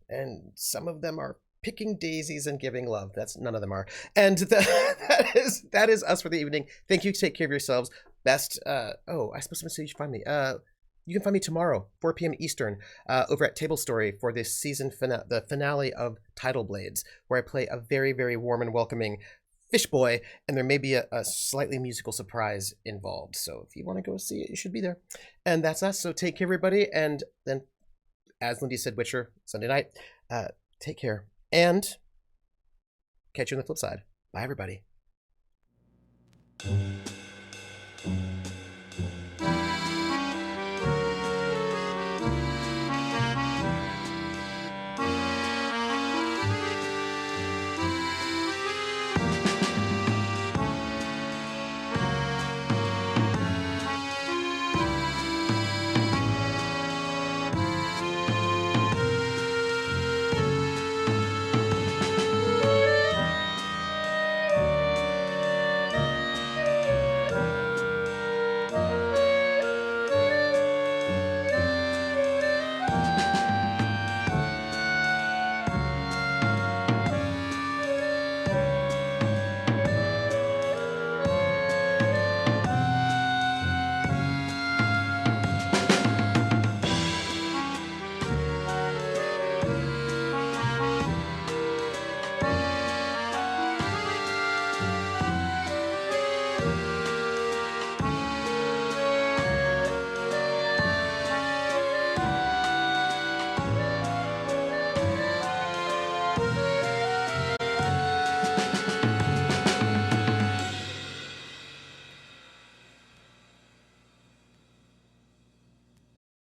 And some of them are picking daisies and giving love. None of them are. And that is us for the evening. Thank you. Take care of yourselves. Best. I suppose to say you should find me. You can find me tomorrow, 4 p.m. Eastern, over at Table Story for this season the finale of Tidal Blades, where I play a very, very warm and welcoming fish boy, and there may be a slightly musical surprise involved. So if you want to go see it, you should be there. And that's us. So take care, everybody. And then, as Lindy said, Witcher, Sunday night. Take care. And catch you on the flip side. Bye, everybody.